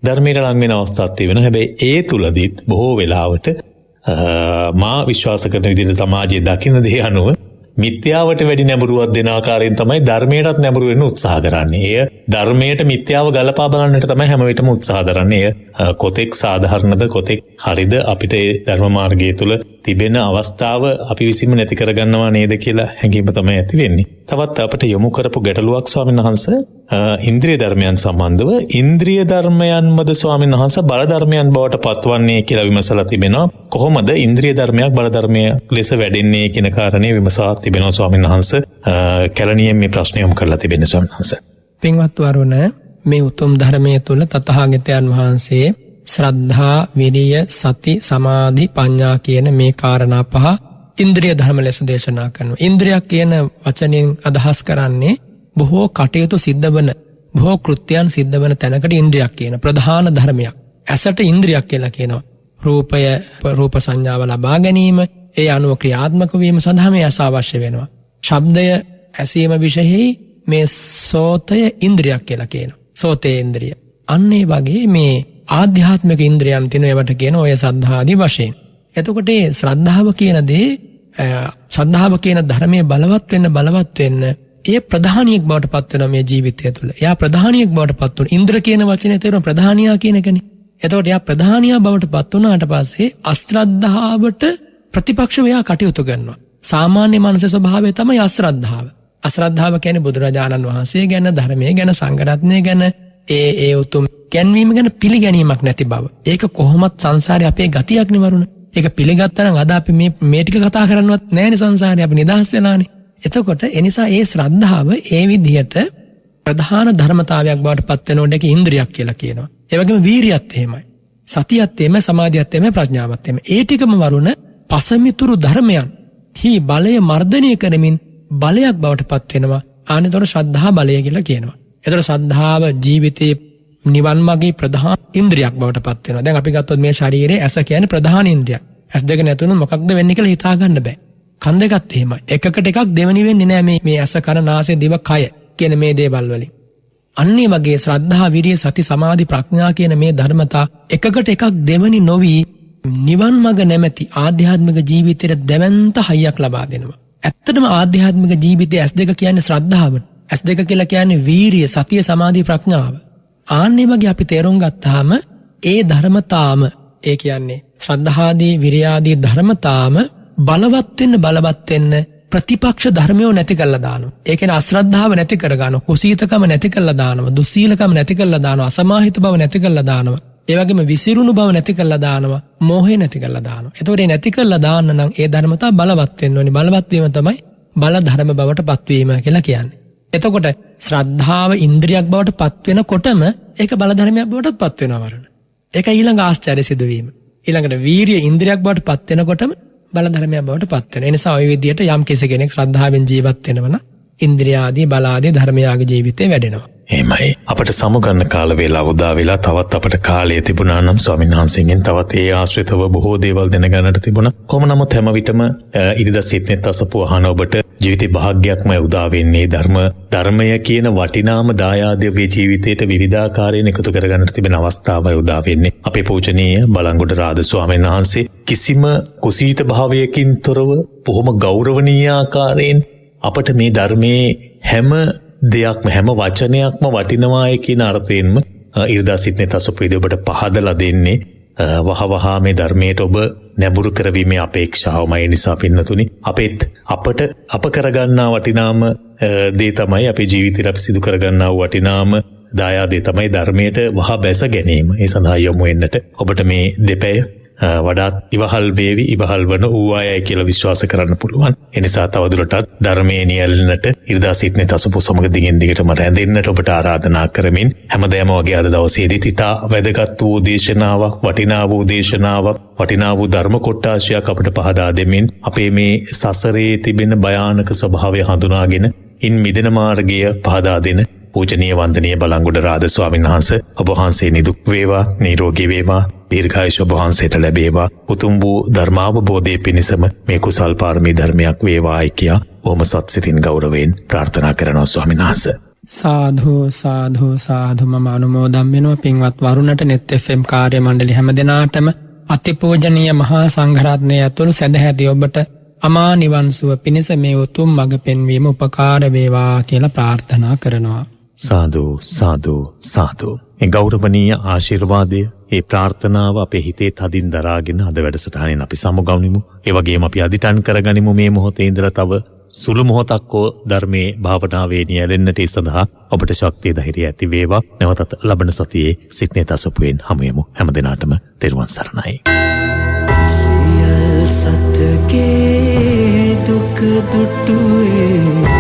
ධර්මයට ලං වෙන අවස්ථාවක් තියෙනවා. හැබැයි ඒ තුලදීත් බොහෝ වෙලාවට මා විශ්වාස කරන විදිහට සමාජයේ දකින්න දේ අනුව මිත්‍යාවට වැඩි නැඹුරුවක් දෙන ආකාරයෙන් තමයි ධර්මයටත් නැඹුරු වෙන්න උත්සාහ කරන්නේ. එය ධර්මයට මිත්‍යාව ගලපා බලන්නට තමයි හැම විටම උත්සාහ කරන්නේ. එය කොතෙක් සාධාරණද, කොතෙක් හරිද, අපිට ඒ ධර්ම මාර්ගය තුල තිබෙන අවස්ථාව අපි විසින්ම නැති කරගන්නවා නේද කියලා හැඟීම තමයි ඇති වෙන්නේ. තවත් අපිට යොමු කරපු ගැටලුවක් ස්වාමීන් වහන්සේ ඉන්ද්‍රිය ධර්මයන් සම්බන්ධව, ඉන්ද්‍රිය ධර්මයන්මද ස්වාමීන් වහන්සේ බල ධර්මයන් බවට පත්වන්නේ කියලා විමසලා තිබෙනවා. කොහොමද ඉන්ද්‍රිය ධර්මයක් බල ධර්මයක් ලෙස වැඩෙන්නේ කියන කාරණේ විමසා තිබෙනවා ස්වාමීන් වහන්සේ. කැලණියෙන් මේ ප්‍රශ්නය යොමු කරලා තිබෙනවා ස්වාමීන් වහන්සේ. පින්වත් වරුණ, මේ උතුම් ධර්මයේ තුල තථාගතයන් වහන්සේ ශ්‍රද්ධා, විරිය, සති, සමාධි, ප්‍රඥා කියන මේ කාරණා පහ ඉන්ද්‍රිය ධර්ම ලෙස දේශනා කරනවා. ඉන්ද්‍රියක් කියන වචනයෙන් අදහස් කරන්නේ බොහෝ කටයුතු සිද්ධ වන, බොහෝ කෘත්‍යයන් සිද්ධ වන තැනකට ඉන්ද්‍රියක් කියන ප්‍රධාන ධර්මයක්. ඇසට ඉන්ද්‍රියක් කියලා කියනවා. රූප සංඥාව ලබා ගැනීම, ඒ අනුව ක්‍රියාත්මක වීම සඳහා මේ ඇස අවශ්‍ය වෙනවා. ශබ්දය ඇසීම විශේෂයි මේ සෝතය ඉන්ද්‍රියක් කියලා කියනවා. සෝතේ ඉන්ද්‍රිය. අන්න ඒ වගේ මේ ආධ්‍යාත්මික ඉන්ද්‍රියන් තියෙන ඒවට කියන ඔය සද්ධාදී වශයෙන්. එතකොට මේ ශ්‍රද්ධාව කියන දේ, ශ්‍රද්ධාව කියන ධර්මයේ බලවත් වෙන්න ඒ ප්‍රධානියෙක් බවට පත් වෙනවා මේ ජීවිතය තුළ. එයා ප්‍රධානියෙක් බවට පත් වුණා. ඉන්ද්‍ර කියන වචනේ තේරුම ප්‍රධානියා කියන එකනේ. එතකොට එයා ප්‍රධානියා බවට පත් වුණාට පස්සේ අශ්‍රද්ධාවට ප්‍රතිපක්ෂව එයා කටයුතු කරනවා. සාමාන්‍ය මනසේ ස්වභාවය තමයි අශ්‍රද්ධාව. අශ්‍රද්ධාව කියන්නේ බුදුරජාණන් වහන්සේ ගැන, ධර්මයේ ගැන, සංඝ රත්නය ගැන, ඒ උතුම් ගැන්වීම ගැන පිළිගැනීමක් නැති බව. ඒක කොහොමත් සංසාරේ අපේ ගතියක් නෙවරුණ. ඒක පිළිගත්තා නම් අද අපි මේ ටික කතා කරන්නවත් නැහැනේ සංසාරේ. අපි නිදහස් වෙලානේ. එතකොට එනිසා ඒ ශ්‍රද්ධාව ඒ විදිහට ප්‍රධාන ධර්මතාවයක් බවට පත් වෙනකොට ඒක ඉන්ද්‍රියක් කියලා කියනවා. ඒ වගේම වීරියත් එහෙමයි. සතියත් එහෙමයි, සමාධියත් එහෙමයි, ප්‍රඥාවත් එහෙමයි. ඒ ටිකම වරුණ පසමිතුරු ධර්මයන් හි බලය මර්ධනය කරමින් බලයක් බවට පත් වෙනවා. ආනතර ශ්‍රද්ධා බලය කියලා කියනවා. එතකොට ශ්‍රද්ධාව ජීවිතේ නිවන් මාර්ගයේ ප්‍රධාන ඉන්ද්‍රියක් බවට පත් වෙනවා. දැන් අපි ගත්තොත් මේ ශරීරයේ ඇස කියන්නේ ප්‍රධාන ඉන්ද්‍රියක්. ඇස් දෙක නැතුනොත් මොකක්ද වෙන්නේ කියලා හිතා ගන්න බෑ. කන් දෙකත් එහෙමයි. එකකට එකක් දෙවෙනි වෙන්නේ නෑ මේ ඇස, කන, නාසය, දිව, කය කියන මේ දේවල් වලින්. අන්නේ වගේ ශ්‍රද්ධා විරිය සති සමාධි ප්‍රඥා කියන මේ ධර්මතා එකකට එකක් දෙවනි නොවි නිවන් මඟ නැමැති ආධ්‍යාත්මික ජීවිතයට දැවැන්ත හයියක් ලබා දෙනවා. ඇත්තටම ආධ්‍යාත්මික ජීවිතයේ S2 කියන්නේ ශ්‍රද්ධාවට. S2 කියලා කියන්නේ වීරිය සතිය සමාධි ප්‍රඥාව. ආන්නේ වගේ අපි තේරුම් ගත්තාම ඒ ධර්මතාවම ඒ කියන්නේ ශ්‍රද්ධාදී විරියාදී ධර්මතාවම බලවත් වෙන්න ප්‍රතිපක්ෂ ධර්මයෝ නැති කරලා දානවා. ඒ කියන්නේ අශ්‍රද්ධාව නැති කර ගන්නවා, කුසීතකම නැති කරලා දානවා, දුස්සීලකම නැති කරලා දානවා, අසමාහිත බව නැති කරලා දානවා. ඒ වගේම විසිරුණු බව නැති කරලා දානවා, මෝහය නැති කරලා දානවා. ඒතකොට මේ නැති කරලා දාන්න නම් ඒ ධර්මතාව බලවත් වෙන්න ඕනි. බලවත් වීම තමයි බල ධර්ම බවට පත්වීම කියලා කියන්නේ. එතකොට ශ්‍රද්ධාව ඉන්ද්‍රියක් බවට පත් වෙනකොටම ඒක බල ධර්මයක් බවට පත් වෙනවා වරණ. ඒක ඊළඟ ආශ්චර්ය සිදුවීම. ඊළඟට වීරිය ඉන්ද්‍රියක් බවට පත් වෙනකොටම බල ධර්මයක් බවට පත් වෙනවා. ඒ නිසා ওই විදිහට යම් කෙනෙක් ශ්‍රද්ධාවෙන් ජීවත් වෙනවනම් ඉන්ද්‍රියාදී බලාදී ධර්මයාගේ ජීවිතේ වැඩෙනවා. එහෙමයි. අපට සමුගන්න කාල වේලාව උදා වෙලා තවත් අපට කාලය තිබුණා නම් ස්වාමීන් වහන්සේගෙන් තවත් ඒ ආශ්‍රිතව බොහෝ දේවල් දැනගන්නට තිබුණා. කොහොම නමුත් හැම විටම ඉරිදා සිත්නෙත් අසපුව අහන ඔබට ජීවිතේ භාග්‍යයක්ම උදා වෙන්නේ ධර්මය කියන වටිනාම දායාදය වේ ජීවිතයට විවිධාකාරයෙන් එකතු කරගන්නට තිබෙන අවස්ථාවයි උදා වෙන්නේ. අපේ පූජනීය බලංගොඩ රාද ස්වාමීන් වහන්සේ කිසිම කුසීත භාවයකින් තොරව බොහොම ගෞරවනීය ආකාරයෙන් අපට මේ ධර්මයේ හැම දෙයක්ම හැම වචනයක්ම වටිනවාය කියන අර්ථයෙන්ම ඉරිදා සිත්නෙත් අසපුවේදී ඔබට පහදලා දෙන්නේ වහවහා මේ ධර්මයට ඔබ නැඹුරු කරවීමේ අපේක්ෂාවමයි. නිසා පින්නතුනි අප කරගන්නා වටිනාම දේ තමයි අපේ ජීවිතේට අපි සිදු කරගන්නා වටිනාම දායාදේ තමයි ධර්මයට වහා බැස ගැනීම. ඒ සඳහා යොමු වෙන්නට ඔබට මේ දෙපැය වඩාත් ඉවහල් වේවි, ඉවහල් වන ඌවායයි කියලා විශ්වාස කරන්න පුළුවන්. එනිසා තවදුරටත් ධර්මයේ නියැලෙන්නට ඉරිදා සිත්නෙත් අසපුව සමග දිගින් දිගටම රැඳෙන්නට ඔබට ආරාධනා කරමින් හැමදේම වගේ අද දවසේදී තිතා වැදගත් වූ දේශනාවක්, වටිනා වූ දේශනාවක්, වටිනා වූ ධර්ම කොටාශයක් අපට පහදා දෙමින් අපේ මේ සසරේ තිබෙන භයානක ස්වභාවය හඳුනාගෙන ඉන් මිදෙන මාර්ගය පහදා දෙන පූජනීය වන්දනීය බලංගොඩ රාද ස්වාමීන් වහන්සේ ඔබ වහන්සේ නිදුක් වේවා, නිරෝගී වේවා, දීර්ඝායුෂ ඔබ වහන්සේට ලැබේවා. උතුම් වූ ධර්මාවබෝධය පිණිසම මේ කුසල් පාරමී ධර්මයක් වේවායි කියා ඔහොම සත්සිතින් ගෞරවයෙන් ප්‍රාර්ථනා කරනවා ස්වාමීන් වහන්සේ. සාධු සාධු සාධු. මම අනුමෝදන් වෙනවා පින්වත් වරුණට නෙත් FM කාර්ය මණ්ඩලය හැම දෙනාටම අතිපූජනීය මහා සංඝරත්නය ඇතුළු සදැහැති ඔබට අමා නිවන් සුව පිණිස මේ උතුම් මඟ පෙන්වීම උපකාර වේවා කියලා ප්‍රාර්ථනා කරනවා. සාදු සාදු සාදු. ඒ ගෞරවනීය ආශිර්වාදය, ඒ ප්‍රාර්ථනාව අපේ හිතේ තදින් දරාගෙන අද වැඩසටහනෙන් අපි සමුගනිමු. ඒ වගේම අපි අදිටන් කරගනිමු මේ මොහොතේ ඉඳලා තව සුළු මොහොතක් හෝ ධර්මයේ භාවනාවේ නියැලෙන්නට ඒ සඳහා ඔබට ශක්තිය ධෛර්යය ඇති වේවා. නැවතත් ලබන සතියේ සිත්නෙත් අසපුවෙන් හමු වෙමු. හැම දිනාටම තෙරුවන් සරණයි. සතගේ දුක දුටුවේ